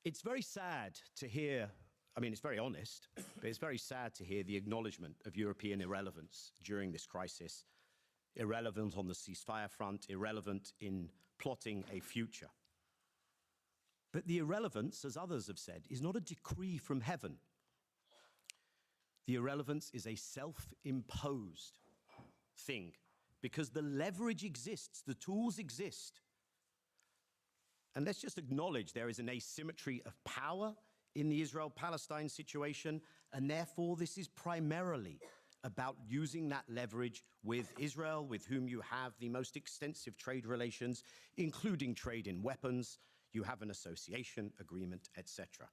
It's very sad to hear, I mean, it's very honest, but it's very sad to hear the acknowledgement of European irrelevance during this crisis. Irrelevant on the ceasefire front, irrelevant in plotting a future. But the irrelevance, as others have said, is not a decree from heaven. The irrelevance is a self-imposed thing because the leverage exists, the tools exist And let's just acknowledge there is an asymmetry of power in the Israel-Palestine situation, and therefore this is primarily about using that leverage with Israel, with whom you have the most extensive trade relations, including trade in weapons. You have an association agreement, etc.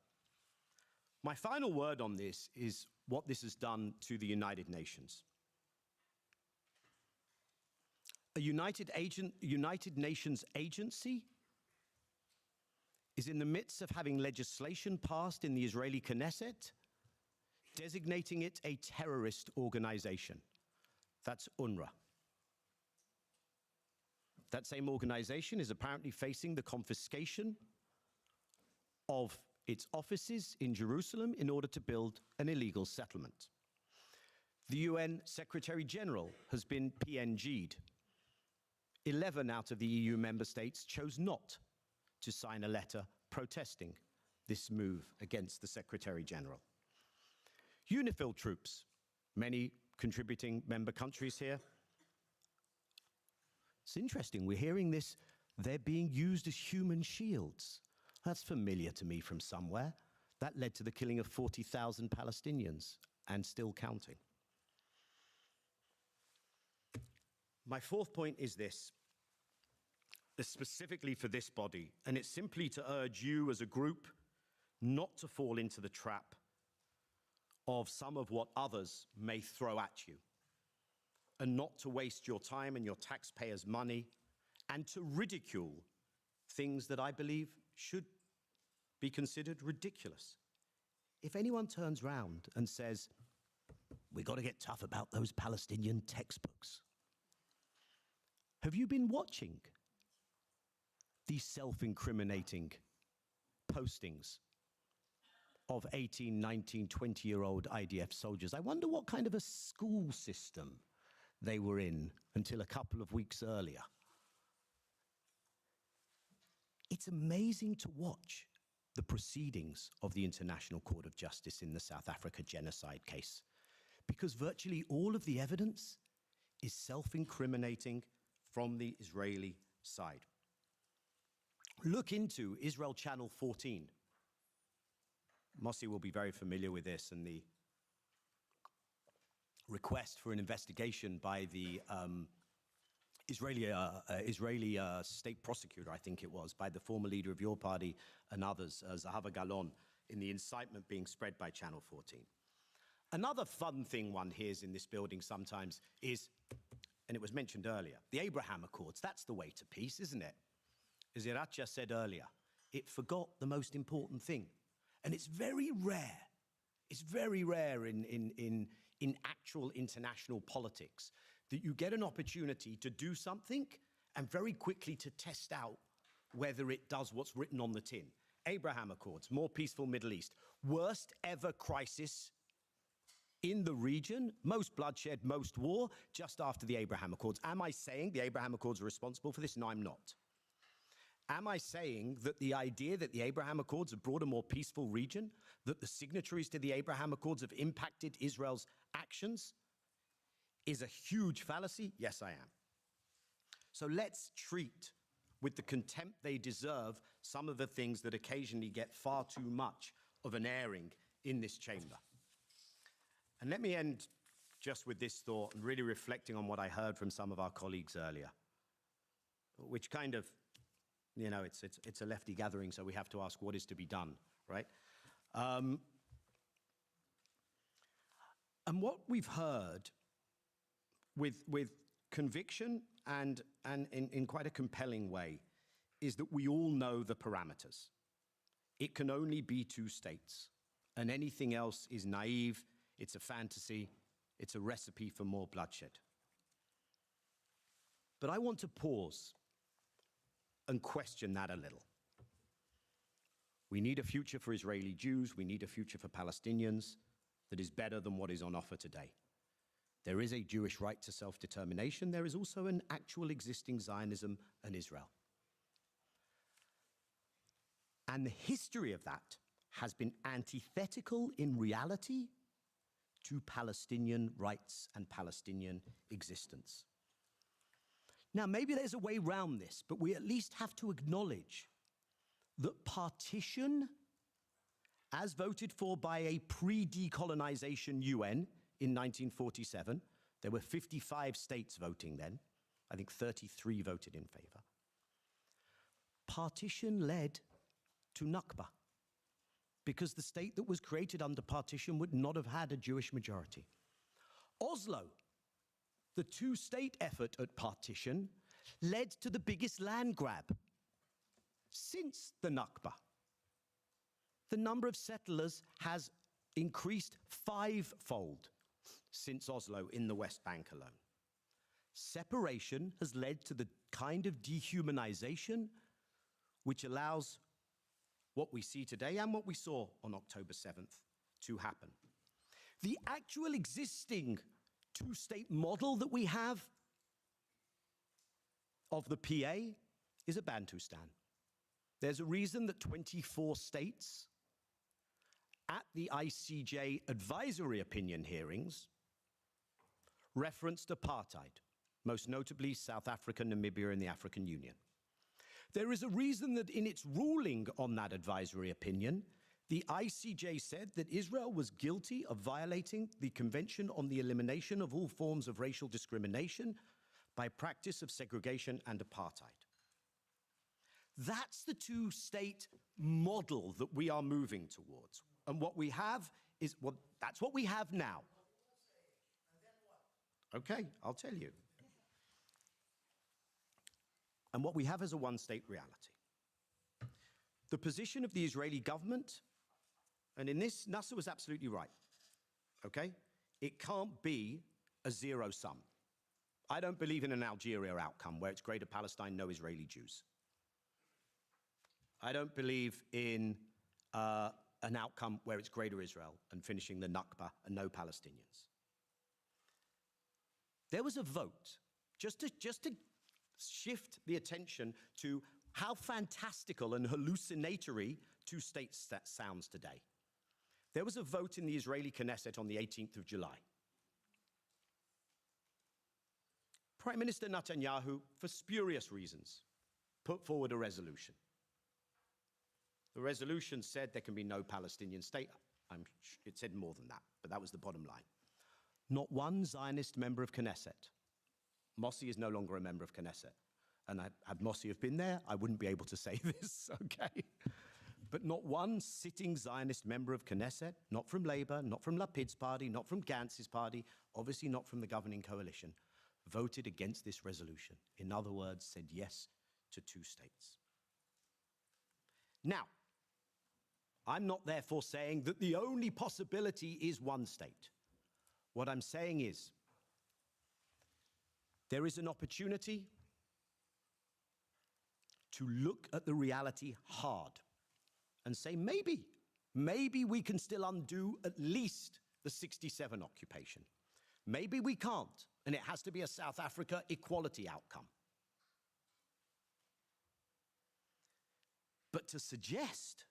My final word on this is what this has done to the United Nations. A United Nations agency is in the midst of having legislation passed in the Israeli Knesset designating it a terrorist organization. That's UNRWA. That same organization is apparently facing the confiscation of its offices in Jerusalem in order to build an illegal settlement. The UN Secretary General has been PNG'd. 11 out of the EU member states chose not to sign a letter protesting this move against the Secretary General. UNIFIL troops, many contributing member countries here. It's interesting, we're hearing this, they're being used as human shields. That's familiar to me from somewhere. That led to the killing of 40,000 Palestinians, and still counting. My fourth point is this, specifically for this body, and it's simply to urge you as a group not to fall into the trap of some of what others may throw at you, and not to waste your time and your taxpayers' money, and to ridicule things that I believe should be considered ridiculous. If anyone turns round and says, we've got to get tough about those Palestinian textbooks, have you been watching these self-incriminating postings of 18, 19, 20-year-old IDF soldiers? I wonder what kind of a school system they were in until a couple of weeks earlier. It's amazing to watch the proceedings of the International Court of Justice in the South Africa genocide case, because virtually all of the evidence is self-incriminating from the Israeli side. Look into Israel Channel 14. Mossi will be very familiar with this, and the request for an investigation by the Israeli state prosecutor, I think it was, by the former leader of your party and others, Zahava Galon, in the incitement being spread by Channel 14. Another fun thing one hears in this building sometimes is, and it was mentioned earlier, the Abraham Accords. That's the way to peace, isn't it? As Iracha said earlier, it forgot the most important thing. And it's very rare in actual international politics that you get an opportunity to do something and very quickly to test out whether it does what's written on the tin. Abraham Accords, more peaceful Middle East, worst ever crisis in the region, most bloodshed, most war, just after the Abraham Accords. Am I saying the Abraham Accords are responsible for this? No, I'm not. Am I saying that the idea that the Abraham Accords have brought a more peaceful region, that the signatories to the Abraham Accords have impacted Israel's actions, is a huge fallacy? Yes, I am. So let's treat with the contempt they deserve some of the things that occasionally get far too much of an airing in this chamber. And let me end just with this thought and really reflecting on what I heard from some of our colleagues earlier, which kind of, you know, it's a lefty gathering, so we have to ask what is to be done, right? And what we've heard with conviction and in quite a compelling way is that we all know the parameters. It can only be two states, and anything else is naive, it's a fantasy, it's a recipe for more bloodshed. But I want to pause and question that a little. We need a future for Israeli Jews, we need a future for Palestinians that is better than what is on offer today. There is a Jewish right to self-determination, there is also an actual existing Zionism and Israel. And the history of that has been antithetical in reality to Palestinian rights and Palestinian existence. Now, maybe there's a way around this, but we at least have to acknowledge that partition, as voted for by a pre-decolonization UN in 1947, there were 55 states voting then, I think 33 voted in favor. Partition led to Nakba, because the state that was created under partition would not have had a Jewish majority. Oslo, the two-state effort at partition, led to the biggest land grab since the Nakba. The number of settlers has increased 5-fold since Oslo in the West Bank alone. Separation has led to the kind of dehumanization which allows what we see today and what we saw on October 7th to happen. The actual existing two-state model that we have of the PA is a Bantustan. There's a reason that 24 states at the ICJ advisory opinion hearings referenced apartheid, most notably South Africa, Namibia, and the African Union. There is a reason that in its ruling on that advisory opinion, the ICJ said that Israel was guilty of violating the Convention on the Elimination of All Forms of Racial Discrimination by practice of segregation and apartheid. That's the two-state model that we are moving towards. And what we have is, well, that's what we have now. Okay, I'll tell you. And what we have is a one-state reality. The position of the Israeli government, and in this, Nasser was absolutely right, okay? It can't be a zero sum. I don't believe in an Algeria outcome where it's Greater Palestine, no Israeli Jews. I don't believe in an outcome where it's Greater Israel and finishing the Nakba and no Palestinians. There was a vote, just to shift the attention to how fantastical and hallucinatory two states that sounds today. There was a vote in the Israeli Knesset on the 18th of July. Prime Minister Netanyahu, for spurious reasons, put forward a resolution. The resolution said there can be no Palestinian state. It said more than that, but that was the bottom line. Not one Zionist member of Knesset. Mossi is no longer a member of Knesset. And had Mossi have been there, I wouldn't be able to say this, okay? But not one sitting Zionist member of Knesset, not from Labour, not from Lapid's party, not from Gantz's party, obviously not from the governing coalition, voted against this resolution. In other words, said yes to two states. Now, I'm not therefore saying that the only possibility is one state. What I'm saying is, there is an opportunity to look at the reality hard and say, maybe we can still undo at least the 67 occupation. Maybe we can't, and it has to be a South Africa equality outcome. But to suggest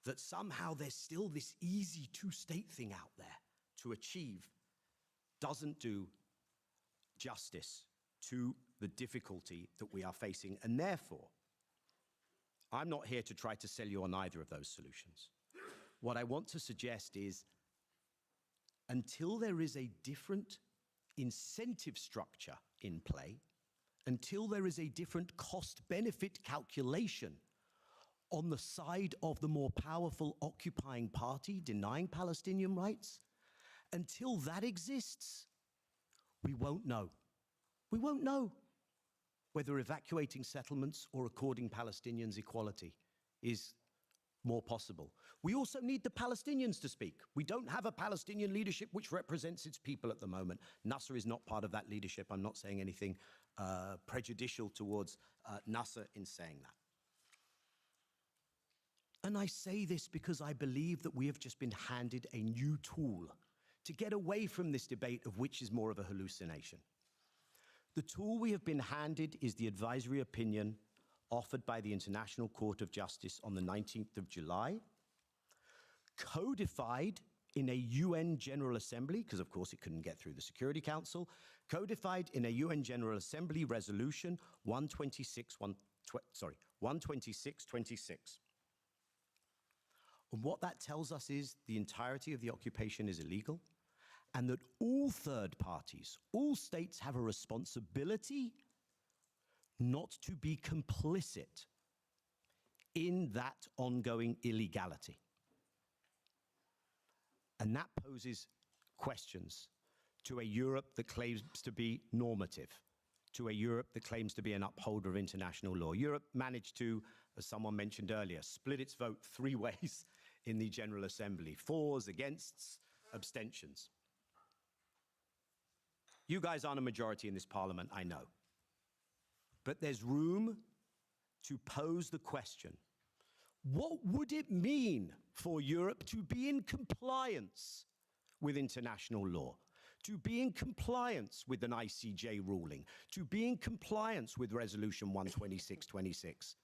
that somehow there's still this easy two-state thing out there to achieve doesn't do justice to the difficulty that we are facing. And therefore, I'm not here to try to sell you on either of those solutions. What I want to suggest is, until there is a different incentive structure in play, until there is a different cost-benefit calculation on the side of the more powerful occupying party denying Palestinian rights, until that exists, we won't know. We won't know whether evacuating settlements or according Palestinians equality is more possible. We also need the Palestinians to speak. We don't have a Palestinian leadership which represents its people at the moment. Nasser is not part of that leadership. I'm not saying anything prejudicial towards Nasser in saying that. And I say this because I believe that we have just been handed a new tool to get away from this debate of which is more of a hallucination. The tool we have been handed is the advisory opinion offered by the International Court of Justice on the 19th of July, codified in a UN General Assembly, because of course it couldn't get through the Security Council, codified in a UN General Assembly resolution 126 126-26. And what that tells us is the entirety of the occupation is illegal, and that all third parties, all states have a responsibility not to be complicit in that ongoing illegality. And that poses questions to a Europe that claims to be normative, to a Europe that claims to be an upholder of international law. Europe managed to, as someone mentioned earlier, split its vote 3 ways in the General Assembly: fors, againsts, abstentions. You guys aren't a majority in this parliament, I know. But there's room to pose the question, what would it mean for Europe to be in compliance with international law, to be in compliance with an ICJ ruling, to be in compliance with Resolution 126-26?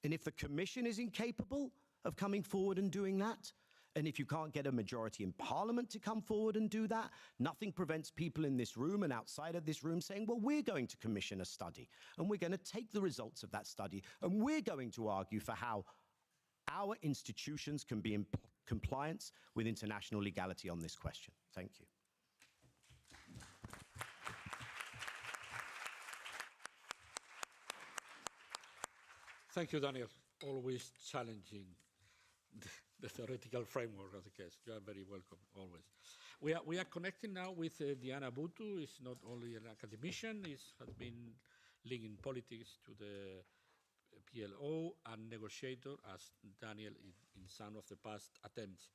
And if the Commission is incapable of coming forward and doing that, and if you can't get a majority in Parliament to come forward and do that, nothing prevents people in this room and outside of this room saying, well, we're going to commission a study, and we're going to take the results of that study, and we're going to argue for how our institutions can be in compliance with international legality on this question. Thank you. Thank you, Daniel. Always challenging the theoretical framework of the case. You are very welcome, always. We are connecting now with Diana Butu. Is not only an academician, has been linking politics to the PLO and negotiator, as Daniel in some of the past attempts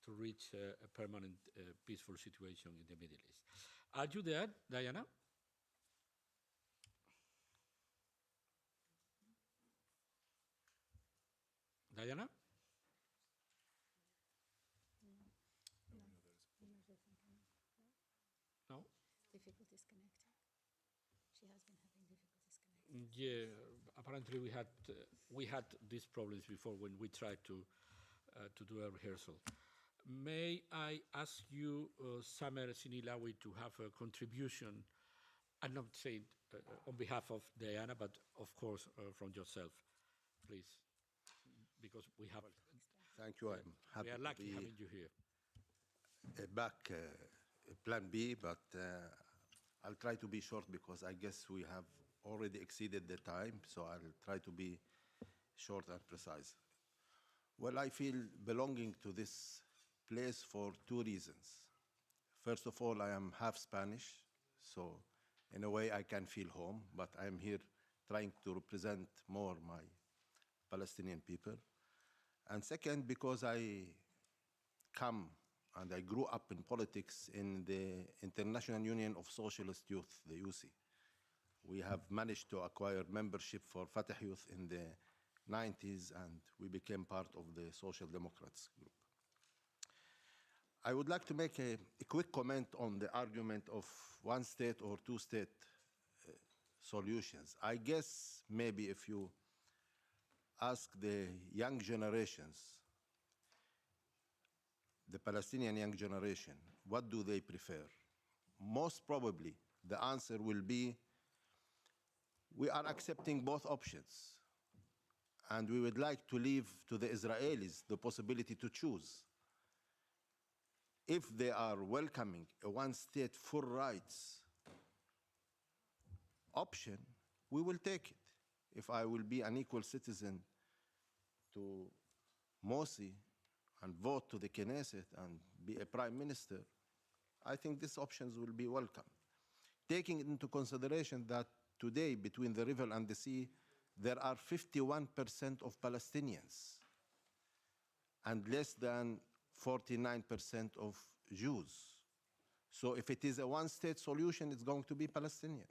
to reach a permanent peaceful situation in the Middle East. Are you there, Diana? Diana? No? Difficulties connecting. She has been having difficulties connecting. Yeah, apparently we had these problems before when we tried to do a rehearsal. May I ask you, Samer Sinilawi, to have a contribution? I'm not saying on behalf of Diana, but of course from yourself, please, because we have. Thank you. I'm happy we are lucky to be having you here. back. Plan B, but I'll try to be short because I guess we have already exceeded the time, so I'll try to be short and precise. Well, I feel belonging to this place for 2 reasons. First of all, I am half Spanish, so in a way I can feel home, but I'm here trying to represent more my Palestinian people. And second, because I come and I grew up in politics in the International Union of Socialist Youth, the USI. We have managed to acquire membership for Fatah Youth in the 90s, and we became part of the Social Democrats group. I would like to make a quick comment on the argument of 1 state or 2 state solutions. I guess maybe if you ask the young generations, the Palestinian young generation, what do they prefer? Most probably, the answer will be, we are accepting both options, and we would like to leave to the Israelis the possibility to choose. If they are welcoming a 1-state full rights option, we will take it. If I will be an equal citizen to Morsi and vote to the Knesset and be a prime minister, I think these options will be welcome. Taking into consideration that today, between the river and the sea, there are 51% of Palestinians and less than 49% of Jews. So if it is a 1-state solution, it's going to be Palestinian.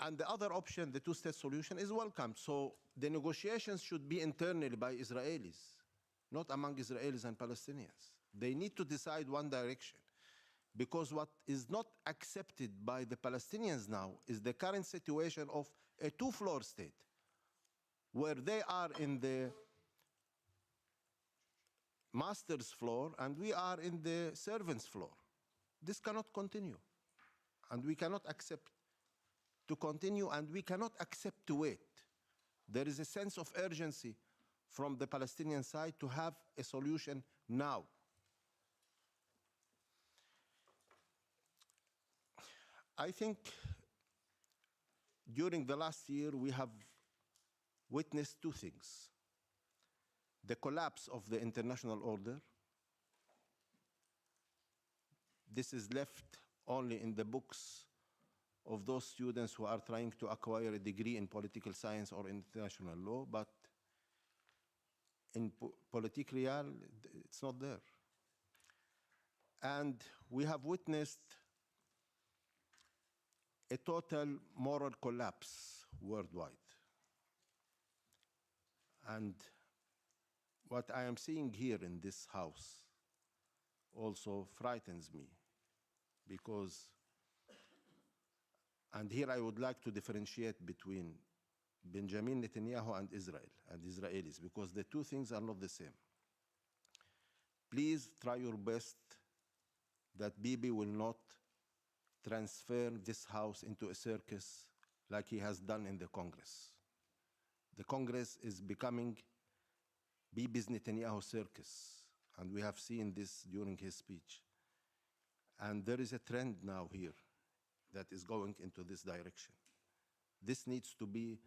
And the other option, the 2-state solution, is welcome. So the negotiations should be internally by Israelis, not among Israelis and Palestinians. They need to decide one direction. Because what is not accepted by the Palestinians now is the current situation of a 2-floor state, where they are in the master's floor and we are in the servant's floor. This cannot continue. And we cannot accept to continue, and we cannot accept to wait. There is a sense of urgency from the Palestinian side to have a solution now. I think during the last year we have witnessed two things: the collapse of the international order. This is left only in the books of those students who are trying to acquire a degree in political science or international law, but in politique real, it's not there. And we have witnessed a total moral collapse worldwide. And what I am seeing here in this house also frightens me, because, and here I would like to differentiate between Benjamin Netanyahu and Israel and Israelis, because the two things are not the same. Please try your best that Bibi will not transfer this house into a circus like he has done in the Congress. The Congress is becoming Bibi's Netanyahu circus, and we have seen this during his speech. And there is a trend now here that is going into this direction. This needs to be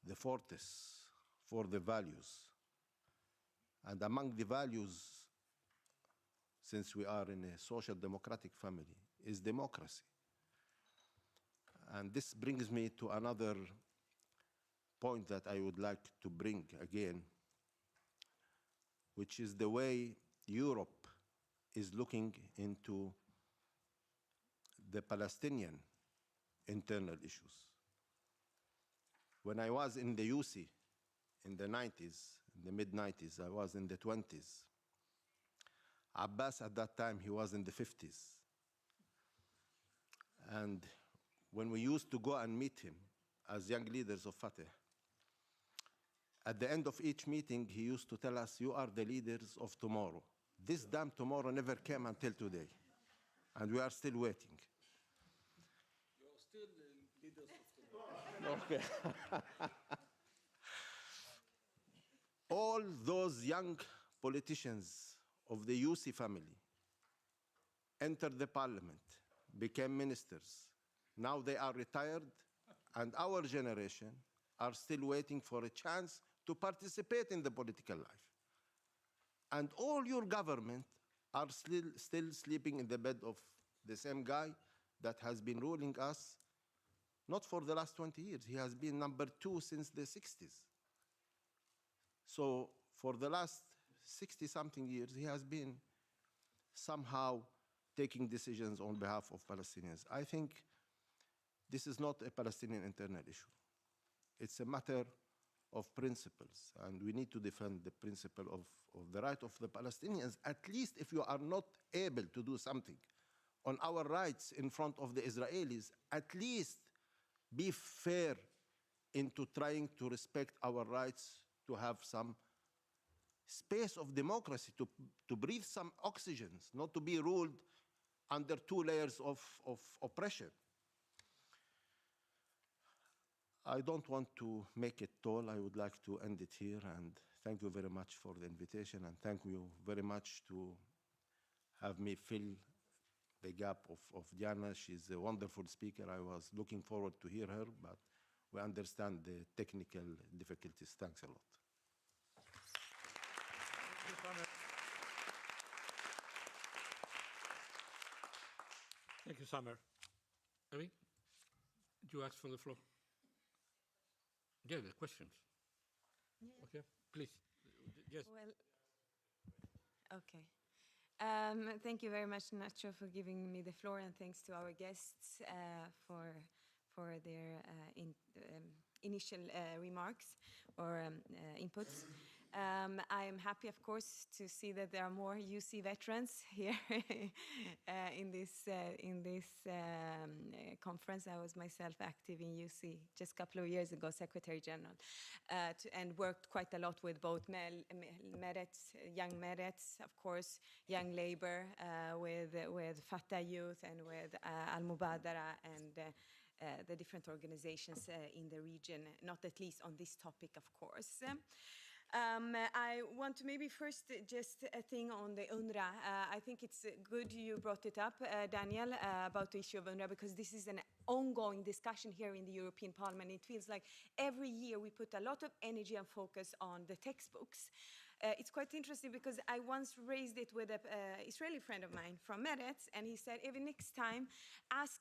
the fortress for the values. And among the values, since we are in a social democratic family, is democracy. And this brings me to another point that I would like to bring again, which is the way Europe is looking into the Palestinian internal issues. When I was in the UC in the 90s, in the mid-90s, I was in the 20s. Abbas at that time, he was in the 50s. And when we used to go and meet him as young leaders of Fatah, at the end of each meeting, he used to tell us, you are the leaders of tomorrow. This damn tomorrow never came until today, and we are still waiting. You're still the leaders of tomorrow. Okay. All those young politicians of the UC family entered the parliament, became ministers. Now they are retired, and our generation are still waiting for a chance to participate in the political life. And all your government are still sleeping in the bed of the same guy that has been ruling us, not for the last 20 years. He has been number 2 since the 60s. So for the last 60-something years, he has been somehow taking decisions on behalf of Palestinians. I think this is not a Palestinian internal issue. It's a matter of principles, and we need to defend the principle of the right of the Palestinians, at least if you are not able to do something on our rights in front of the Israelis, at least be fair into trying to respect our rights to have some space of democracy, to breathe some oxygen, not to be ruled under 2 layers of oppression. I don't want to make it tall. I would like to end it here, and thank you very much for the invitation, and thank you very much to have me fill the gap of Diana. She's a wonderful speaker. I was looking forward to hear her, but we understand the technical difficulties. Thanks a lot. Thank you, Samer. Evi, you asked for the floor. Yeah, the questions. Yeah. Okay, please. Yes. Well, okay. Thank you very much, Nacho, for giving me the floor, and thanks to our guests for their initial remarks or inputs. I am happy, of course, to see that there are more UC veterans here in this conference. I was myself active in UC just a couple of years ago, Secretary General, and worked quite a lot with both Meretz, young Meretz, of course, young labor, with Fatah Youth and with Al-Mubadara, the different organizations in the region, not at least on this topic, of course. I want to maybe first just a thing on the UNRWA. I think it's good you brought it up, Daniel, about the issue of UNRWA, because this is an ongoing discussion here in the European Parliament. It feels like every year we put a lot of energy and focus on the textbooks. It's quite interesting because I once raised it with an Israeli friend of mine from Meretz, and he said, even next time, ask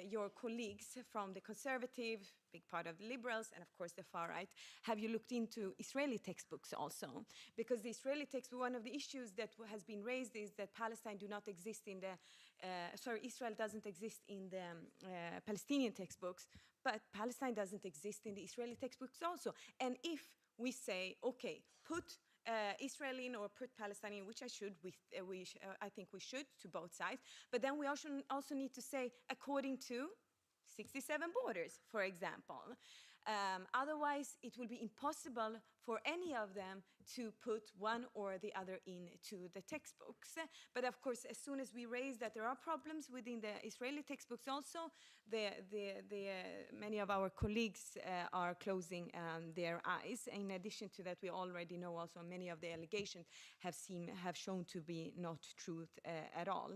your colleagues from the conservative, big part of the liberals, and of course the far right, have you looked into Israeli textbooks also? Because the Israeli textbook, one of the issues that has been raised is that Palestine do not exist in the, Israel doesn't exist in the Palestinian textbooks, but Palestine doesn't exist in the Israeli textbooks also. And if we say, okay, put Israel in or put Palestine in, which I think we should, to both sides. But then we also need to say according to 67 borders, for example. Otherwise, it will be impossible for any of them to put one or the other into the textbooks. But of course, as soon as we raise that there are problems within the Israeli textbooks also, many of our colleagues are closing their eyes. In addition to that, we already know also many of the allegations have shown to be not truth at all.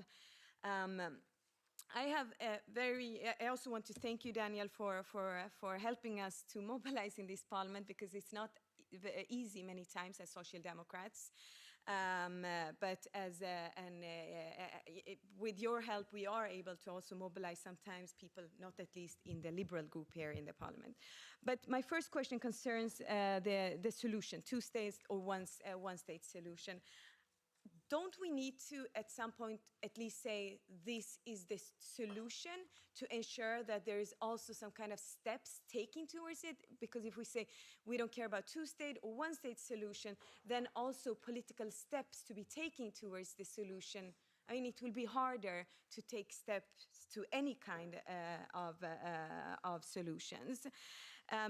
I also want to thank you, Daniel, for helping us to mobilize in this parliament, because it's not easy many times as social democrats. But with your help, we are able to also mobilize sometimes people, not at least in the liberal group here in the parliament. But my first question concerns the solution, two states or one state solution. Don't we need to, at some point, at least say this is the solution to ensure that there is also some kind of steps taken towards it? Because if we say we don't care about two-state or one-state solution, then also political steps to be taken towards the solution, I mean, it will be harder to take steps to any kind of solutions.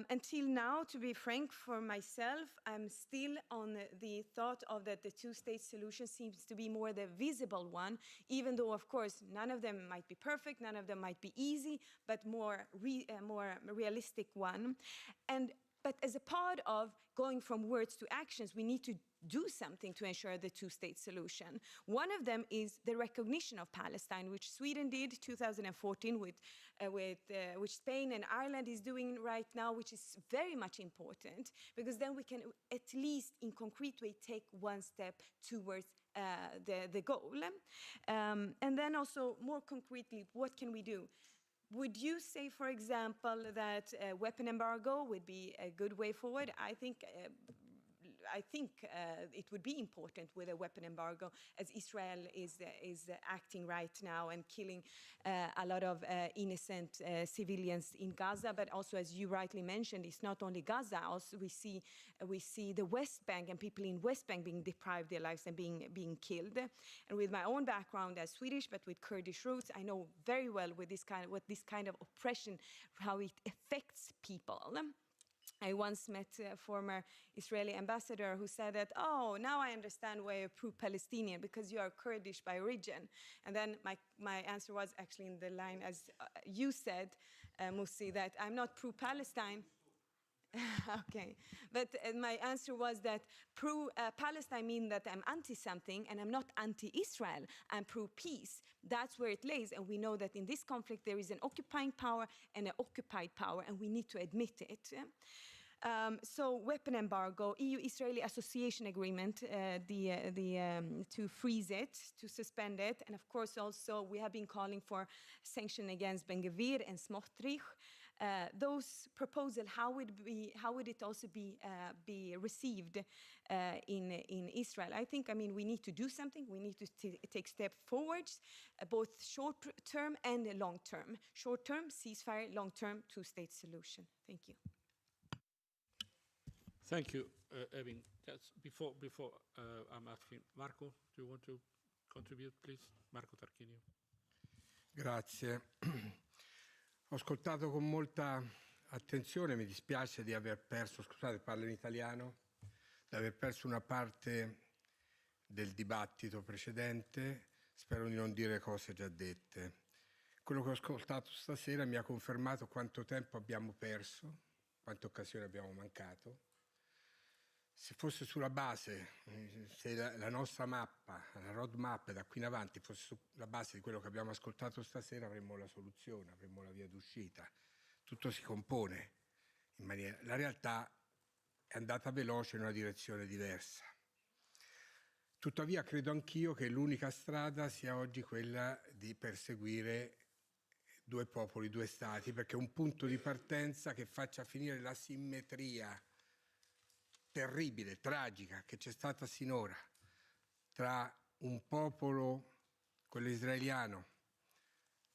Until now, to be frank for myself, I'm still on the thought of that the two-state solution seems to be more the visible one, even though, of course, none of them might be perfect, none of them might be easy, but more realistic one. But as a part of going from words to actions, we need to do something to ensure the two-state solution. One of them is the recognition of Palestine, which Sweden did 2014, which Spain and Ireland is doing right now, which is very much important, because then we can at least in concrete way take one step towards the goal. And then also more concretely, what can we do? Would you say, for example, that a weapon embargo would be a good way forward? I think it would be important with a weapon embargo, as Israel is acting right now and killing a lot of innocent civilians in Gaza. But also, as you rightly mentioned, it's not only Gaza. Also, we see the West Bank and people in West Bank being deprived their lives and being killed. And with my own background as Swedish, but with Kurdish roots, I know very well what this kind of oppression, how it affects people. I once met a former Israeli ambassador who said that, oh, now I understand why you're pro-Palestinian, because you are Kurdish by origin. And then my answer was actually in the line, as you said, Musi, that I'm not pro-Palestine. Okay, but my answer was that pro-Palestine means that I'm anti-something, and I'm not anti-Israel. I'm pro-peace. That's where it lays, and we know that in this conflict there is an occupying power and an occupied power, and we need to admit it. So weapon embargo, EU-Israeli association agreement, to freeze it, to suspend it, and of course also we have been calling for sanction against Ben-Gvir and Smotrich. Those proposals, how would it also be received in Israel? I think, we need to do something. We need to take steps forwards, both short-term and long-term. Short-term, ceasefire, long-term, two-state solution. Thank you. Thank you, Evin. Before I'm asking Marco, do you want to contribute, please? Marco Tarquinio. Grazie. Ho ascoltato con molta attenzione, mi dispiace di aver perso, scusate, parlo in italiano, di aver perso una parte del dibattito precedente, spero di non dire cose già dette. quello che ho ascoltato stasera mi ha confermato quanto tempo abbiamo perso, quante occasioni abbiamo mancato. Se fosse sulla base, se la nostra mappa, la roadmap da qui in avanti fosse sulla base di quello che abbiamo ascoltato stasera, avremmo la soluzione, avremmo la via d'uscita. Tutto si compone in maniera... La realtà è andata veloce in una direzione diversa. Tuttavia credo anch'io che l'unica strada sia oggi quella di perseguire due popoli, due stati, perché è un punto di partenza che faccia finire la simmetria terribile, tragica, che c'è stata sinora tra un popolo, quello israeliano,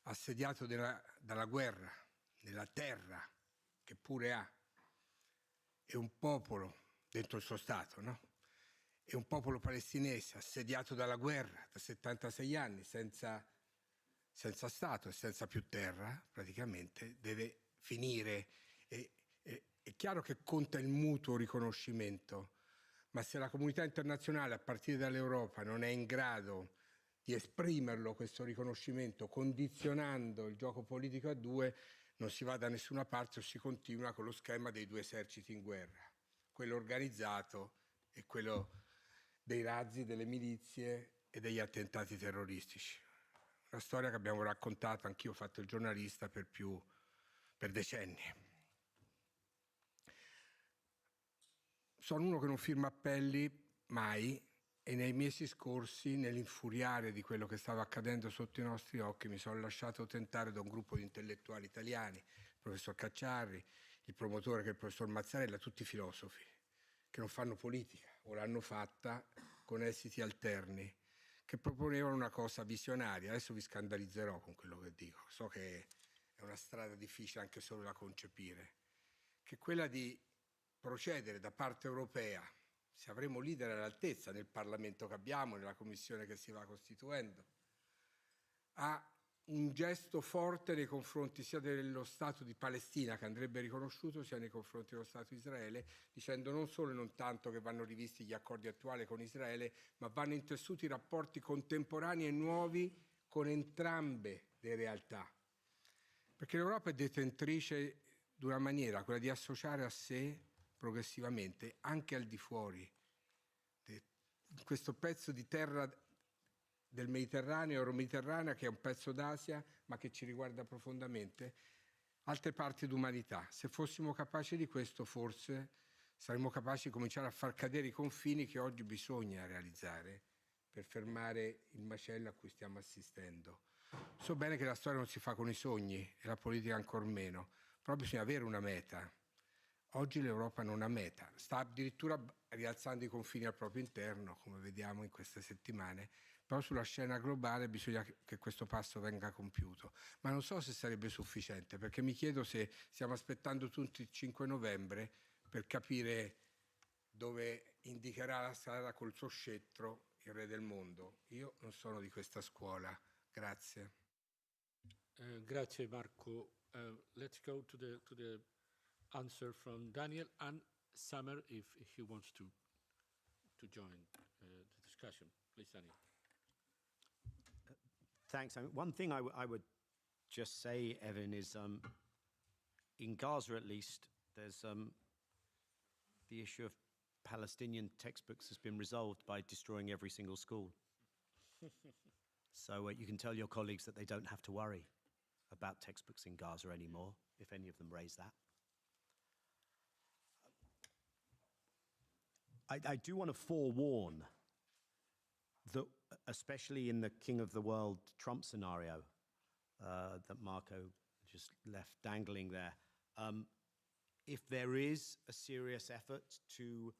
assediato dalla guerra, nella terra che pure ha, e un popolo dentro il suo Stato, no? E un popolo palestinese assediato dalla guerra da 76 anni, senza Stato e senza più terra, praticamente, deve finire. È chiaro che conta il mutuo riconoscimento, ma se la comunità internazionale, a partire dall'Europa, non è in grado di esprimerlo, questo riconoscimento, condizionando il gioco politico a due, non si va da nessuna parte o si continua con lo schema dei due eserciti in guerra, quello organizzato e quello dei razzi, delle milizie e degli attentati terroristici. Una storia che abbiamo raccontato, anch'io ho fatto il giornalista per decenni. Sono uno che non firma appelli mai e nei mesi scorsi, nell'infuriare di quello che stava accadendo sotto i nostri occhi, mi sono lasciato tentare da un gruppo di intellettuali italiani, il professor Cacciarri, il promotore che è il professor Mazzarella, tutti filosofi, che non fanno politica o l'hanno fatta con esiti alterni, che proponevano una cosa visionaria. Adesso vi scandalizzerò con quello che dico, so che è una strada difficile anche solo da concepire, che è quella di procedere da parte europea, se avremo leader all'altezza nel Parlamento che abbiamo, nella Commissione che si va costituendo, a un gesto forte nei confronti sia dello Stato di Palestina, che andrebbe riconosciuto, sia nei confronti dello Stato di Israele, dicendo non solo e non tanto che vanno rivisti gli accordi attuali con Israele, ma vanno intessuti rapporti contemporanei e nuovi con entrambe le realtà. Perché l'Europa è detentrice di una maniera, quella di associare a sé progressivamente, anche al di fuori di questo pezzo di terra del Mediterraneo, euromediterranea, che è un pezzo d'Asia, ma che ci riguarda profondamente, altre parti d'umanità. Se fossimo capaci di questo, forse saremmo capaci di cominciare a far cadere i confini che oggi bisogna realizzare per fermare il macello a cui stiamo assistendo. So bene che la storia non si fa con i sogni e la politica ancor meno, però bisogna avere una meta. Oggi l'Europa non ha meta, sta addirittura rialzando i confini al proprio interno, come vediamo in queste settimane, però sulla scena globale bisogna che questo passo venga compiuto. Ma non so se sarebbe sufficiente, perché mi chiedo se stiamo aspettando tutti il 5 novembre per capire dove indicherà la strada col suo scettro il re del mondo. Io non sono di questa scuola. Grazie. Grazie Marco. Let's go to the answer from Daniel and Samer if he wants to join the discussion. Please, Daniel. Thanks. I mean, one thing I would just say, Evan, is in Gaza at least, there's the issue of Palestinian textbooks has been resolved by destroying every single school. So you can tell your colleagues that they don't have to worry about textbooks in Gaza anymore, if any of them raise that. I do want to forewarn that, especially in the King of the World Trump scenario that Marco just left dangling there, if there is a serious effort to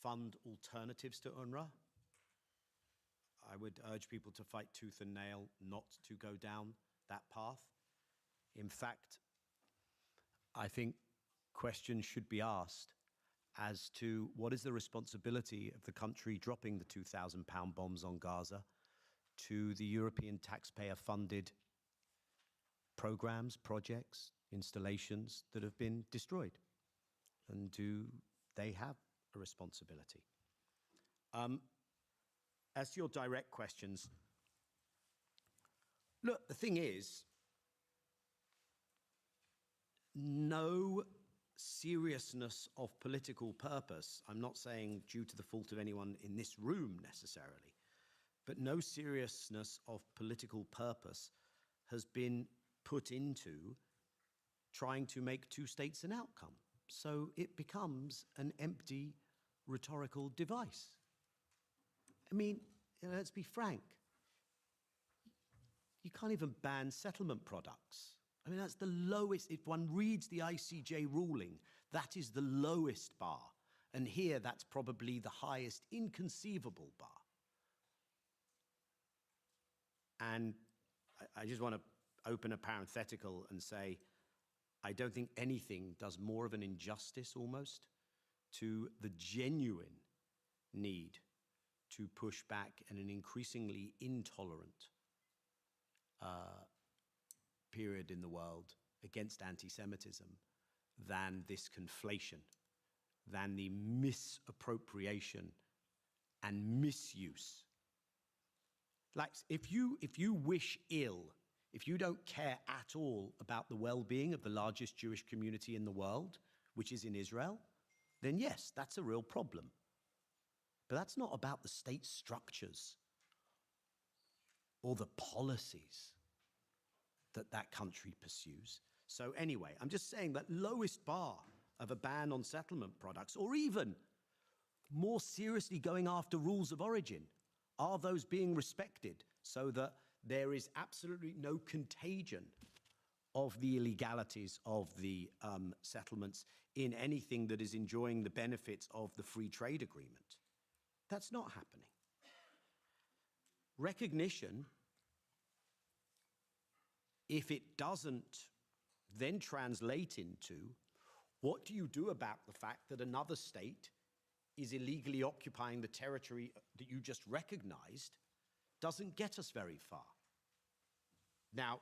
fund alternatives to UNRWA, I would urge people to fight tooth and nail not to go down that path. In fact, I think questions should be asked as to what is the responsibility of the country dropping the 2,000 pound bombs on Gaza to the European taxpayer-funded programs, projects, installations that have been destroyed? And do they have a responsibility? As to your direct questions, look, the thing is, no seriousness of political purpose, I'm not saying due to the fault of anyone in this room necessarily, but no seriousness of political purpose has been put into trying to make two states an outcome. So it becomes an empty rhetorical device. I mean, let's be frank. You can't even ban settlement products. I mean, that's the lowest. If one reads the ICJ ruling, that is the lowest bar. And here, that's probably the highest inconceivable bar. And I just want to open a parenthetical and say, I don't think anything does more of an injustice almost to the genuine need to push back in an increasingly intolerant period in the world against anti-Semitism than this conflation, than the misappropriation and misuse. Like, if you wish ill, if you don't care at all about the well-being of the largest Jewish community in the world, which is in Israel, then yes, that's a real problem. But that's not about the state structures or the policies that that country pursues. So anyway, I'm just saying that lowest bar of a ban on settlement products, or even more seriously going after rules of origin, are those being respected so that there is absolutely no contagion of the illegalities of the settlements in anything that is enjoying the benefits of the free trade agreement? That's not happening. Recognition, if it doesn't then translate into what do you do about the fact that another state is illegally occupying the territory that you just recognized, doesn't get us very far. Now,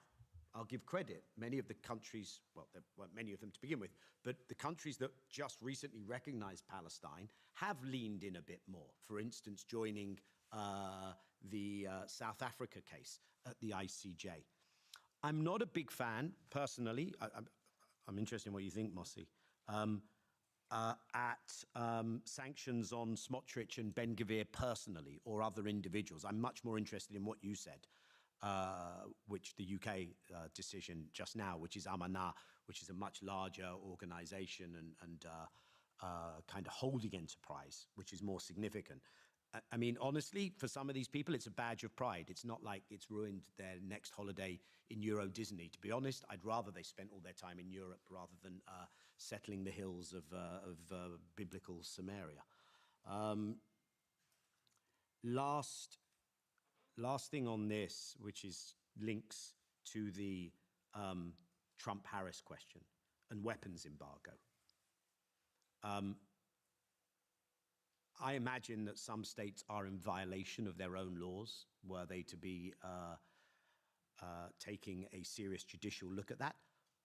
I'll give credit. Many of the countries, well, there weren't many of them to begin with, but the countries that just recently recognized Palestine have leaned in a bit more. For instance, joining the South Africa case at the ICJ. I'm not a big fan, personally. I'm interested in what you think, Mossi. Sanctions on Smotrich and Ben-Gvir personally, or other individuals. I'm much more interested in what you said, which the UK decision just now, which is Amanah, which is a much larger organization and kind of holding enterprise, which is more significant. I mean, honestly, for some of these people, it's a badge of pride. It's not like it's ruined their next holiday in Euro Disney. To be honest, I'd rather they spent all their time in Europe rather than settling the hills of biblical Samaria. Last thing on this, which is links to the Trump-Harris question and weapons embargo. I imagine that some states are in violation of their own laws, were they to be taking a serious judicial look at that.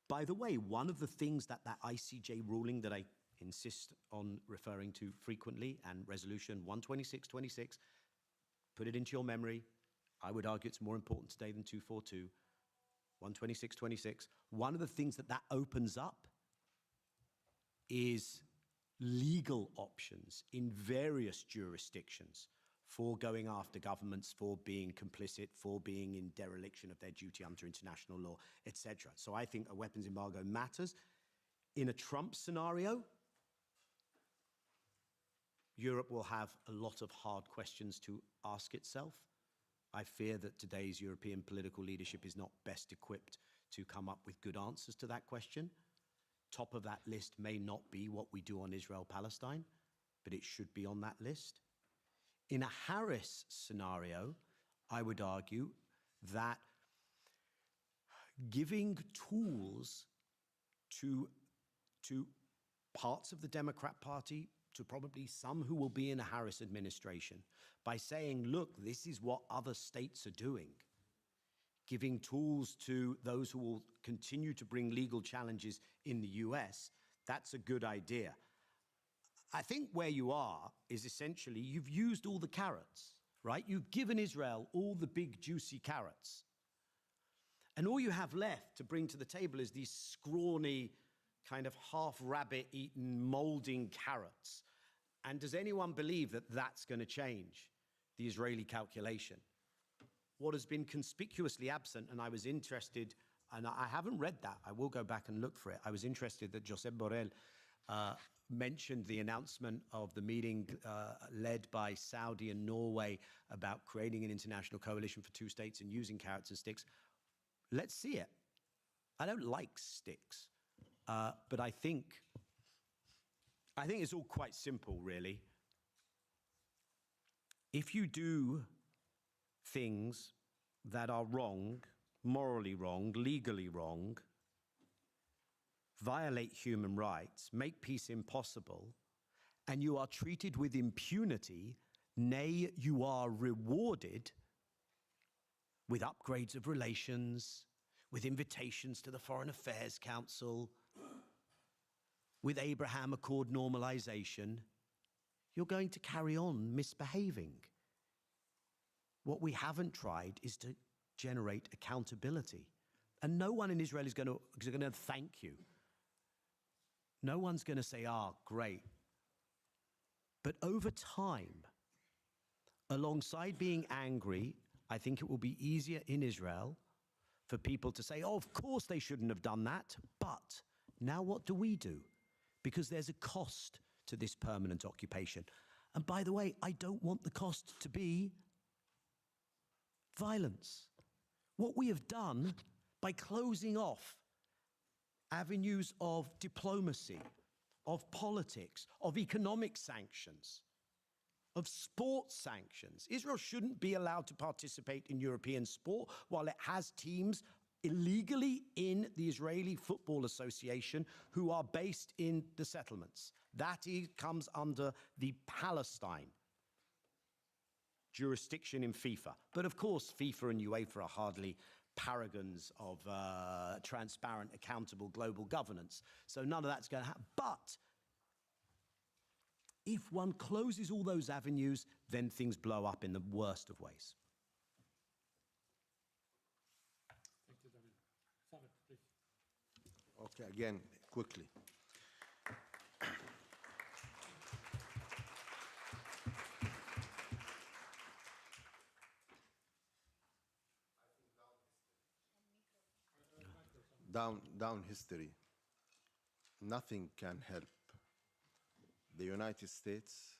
By the way, one of the things that ICJ ruling that I insist on referring to frequently, and resolution 12626, put it into your memory. I would argue it's more important today than 242, 12626. One of the things that opens up is legal options in various jurisdictions for going after governments, for being complicit, for being in dereliction of their duty under international law, etc. So I think a weapons embargo matters. In a Trump scenario, Europe will have a lot of hard questions to ask itself. I fear that today's European political leadership is not best equipped to come up with good answers to that question. Top of that list may not be what we do on Israel-Palestine, but it should be on that list. In a Harris scenario, I would argue that giving tools to parts of the Democrat Party, to probably some who will be in a Harris administration, by saying, look, this is what other states are doing, giving tools to those who will continue to bring legal challenges in the US, that's a good idea. I think where you are is essentially you've used all the carrots, right? You've given Israel all the big juicy carrots. And all you have left to bring to the table is these scrawny kind of half rabbit-eaten, molding carrots. And does anyone believe that that's going to change the Israeli calculation? What has been conspicuously absent, and I was interested, and I haven't read that, I will go back and look for it. I was interested that Josep Borrell mentioned the announcement of the meeting led by Saudi and Norway about creating an international coalition for two states and using carrots and sticks. Let's see it. I don't like sticks, but I think it's all quite simple, really. If you do things that are wrong, morally wrong, legally wrong, violate human rights, make peace impossible, and you are treated with impunity, nay, you are rewarded with upgrades of relations, with invitations to the Foreign Affairs Council, with Abraham Accord normalization, you're going to carry on misbehaving. What we haven't tried is to generate accountability. And no one in Israel is going to thank you. No one's going to say, great. But over time, alongside being angry, I think it will be easier in Israel for people to say, of course they shouldn't have done that, but now what do we do? Because there's a cost to this permanent occupation. And by the way, I don't want the cost to be violence. What we have done by closing off avenues of diplomacy, of politics, of economic sanctions, of sports sanctions. Israel shouldn't be allowed to participate in European sport while it has teams illegally in the Israeli Football Association who are based in the settlements. That comes under the Palestine jurisdiction in FIFA. But of course, FIFA and UEFA are hardly paragons of transparent, accountable global governance. So none of that's going to happen. But if one closes all those avenues, then things blow up in the worst of ways. Thank you, David. Samer, please. Okay, again, quickly. Down history, nothing can help the United States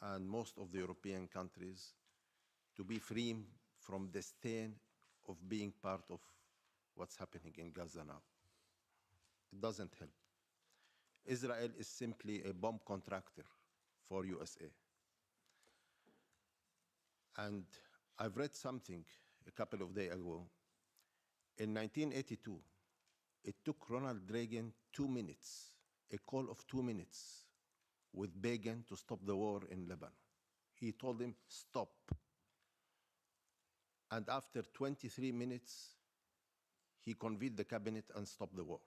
and most of the European countries to be free from the stain of being part of what's happening in Gaza now. It doesn't help. Israel is simply a bomb contractor for USA. And I've read something a couple of days ago. In 1982, it took Ronald Reagan 2 minutes, a call of 2 minutes with Begin to stop the war in Lebanon. He told him, stop. And after 23 minutes, he convened the cabinet and stopped the war.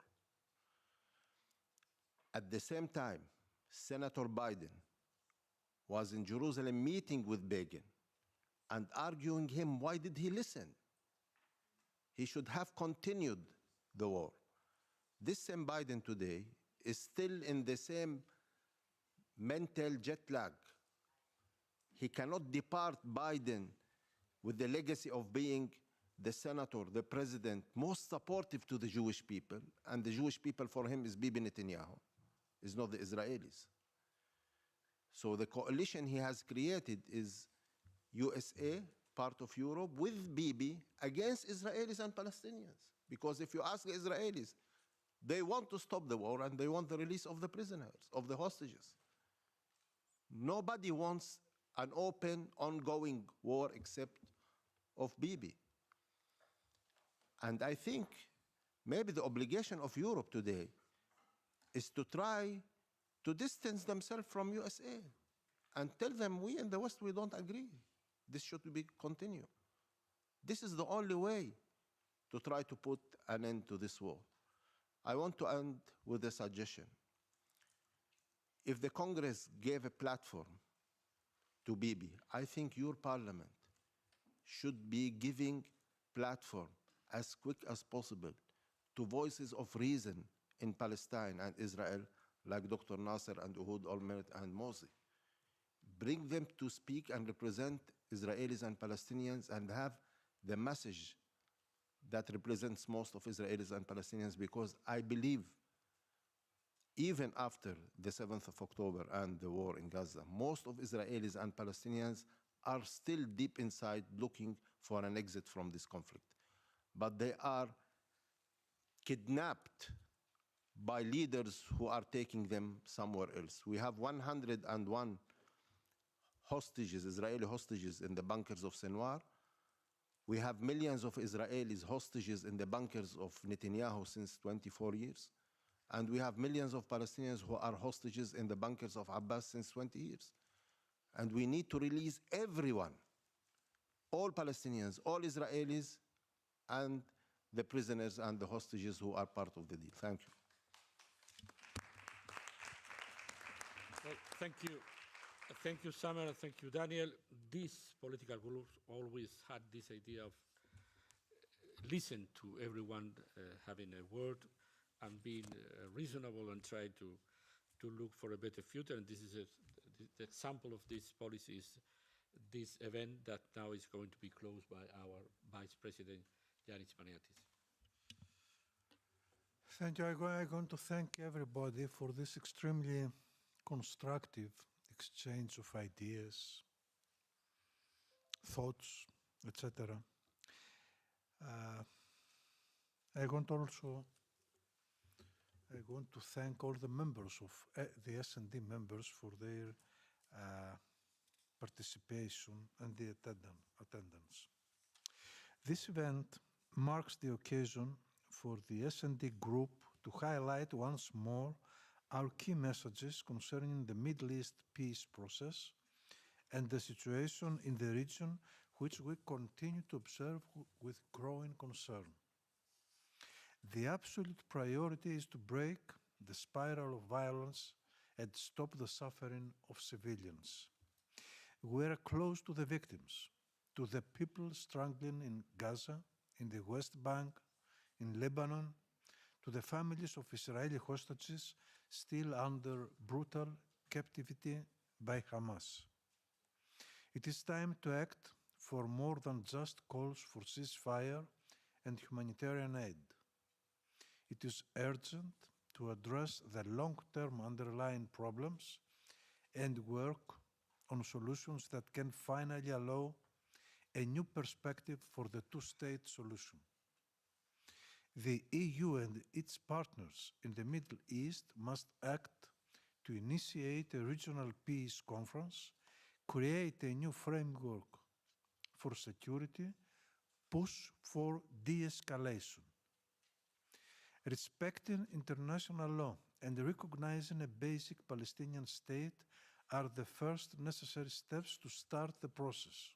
At the same time, Senator Biden was in Jerusalem meeting with Begin and arguing him, why did he listen? He should have continued the war. This same Biden today is still in the same mental jet lag. He cannot depart Biden with the legacy of being the senator, the president, most supportive to the Jewish people, and the Jewish people for him is Bibi Netanyahu, is not the Israelis. So the coalition he has created is USA, part of Europe, with Bibi against Israelis and Palestinians. Because if you ask the Israelis, they want to stop the war and they want the release of the prisoners, of the hostages. Nobody wants an open, ongoing war except of Bibi. And I think maybe the obligation of Europe today is to try to distance themselves from USA and tell them we in the West, we don't agree. This should be continued. This is the only way to try to put an end to this war. I want to end with a suggestion. If the Congress gave a platform to Bibi, I think your parliament should be giving platform as quick as possible to voices of reason in Palestine and Israel, like Dr. Nasser and Uhud Olmert and Mosi. Bring them to speak and represent Israelis and Palestinians and have the message that represents most of Israelis and Palestinians, because I believe even after the 7th of October and the war in Gaza, most of Israelis and Palestinians are still deep inside looking for an exit from this conflict. But they are kidnapped by leaders who are taking them somewhere else. We have 101 hostages, Israeli hostages, in the bunkers of Sinwar. We have millions of Israelis hostages in the bunkers of Netanyahu since 24 years. And we have millions of Palestinians who are hostages in the bunkers of Abbas since 20 years. And we need to release everyone, all Palestinians, all Israelis, and the prisoners and the hostages who are part of the deal. Thank you. Well, thank you. Thank you, Samer. Thank you, Daniel. These political groups always had this idea of listen to everyone having a word and being reasonable and try to look for a better future. And this is the example of this policy is this event that now is going to be closed by our Vice President, Yanis Maniatis. Thank you. I'm going to thank everybody for this extremely constructive exchange of ideas, thoughts, etc. I want to thank all the members of the S&D members for their participation and the attendance. This event marks the occasion for the S&D group to highlight once more our key messages concerning the Middle East peace process and the situation in the region, which we continue to observe with growing concern. The absolute priority is to break the spiral of violence and stop the suffering of civilians. We are close to the victims, to the people struggling in Gaza, in the West Bank, in Lebanon, to the families of Israeli hostages still under brutal captivity by Hamas. It is time to act for more than just calls for ceasefire and humanitarian aid. It is urgent to address the long-term underlying problems and work on solutions that can finally allow a new perspective for the two-state solution. The EU and its partners in the Middle East must act to initiate a regional peace conference, create a new framework for security, push for de-escalation. Respecting international law and recognizing a basic Palestinian state are the first necessary steps to start the process.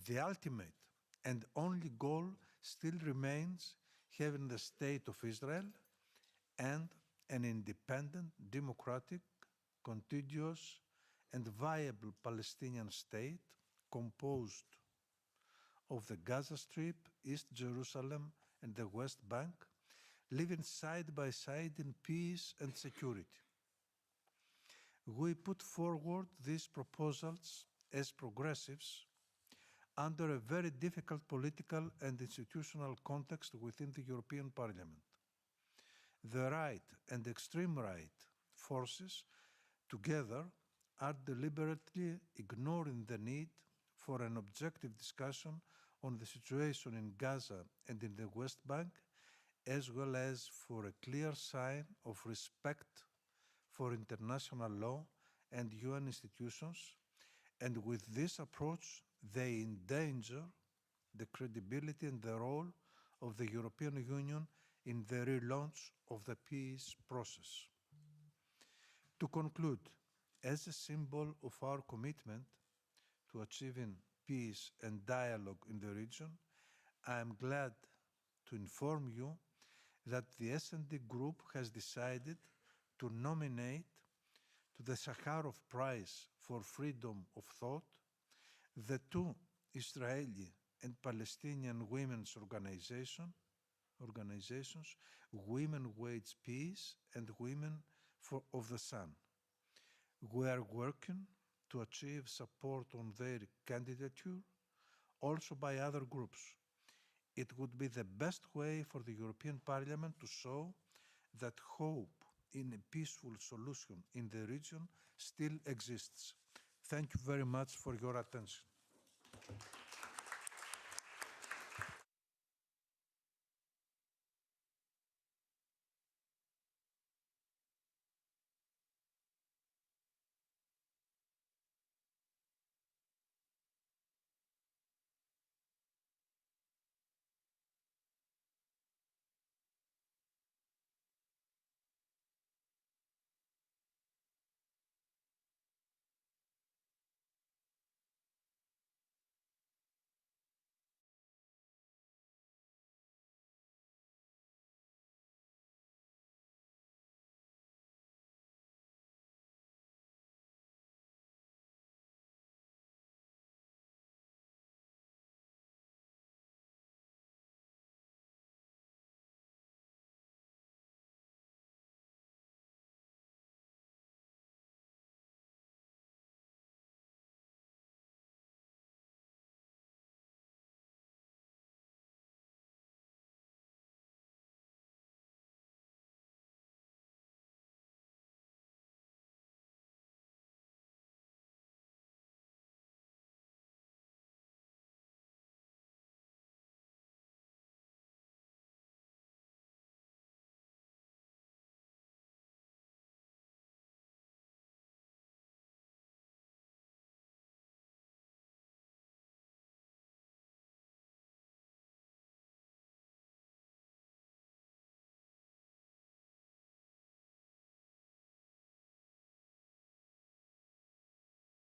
The ultimate and only goal still remains having the state of Israel and an independent, democratic, contiguous, and viable Palestinian state composed of the Gaza Strip, East Jerusalem, and the West Bank, living side by side in peace and security. We put forward these proposals as progressives under a very difficult political and institutional context within the European Parliament. The right and extreme right forces together are deliberately ignoring the need for an objective discussion on the situation in Gaza and in the West Bank, as well as for a clear sign of respect for international law and UN institutions, and with this approach they endanger the credibility and the role of the European Union in the relaunch of the peace process. To conclude, as a symbol of our commitment to achieving peace and dialogue in the region, I am glad to inform you that the S&D Group has decided to nominate to the Sakharov Prize for Freedom of Thought the two Israeli and Palestinian women's organizations, organizations, Women Wage Peace and Women of the Sun. We are working to achieve support on their candidature, also by other groups. It would be the best way for the European Parliament to show that hope in a peaceful solution in the region still exists. Thank you very much for your attention.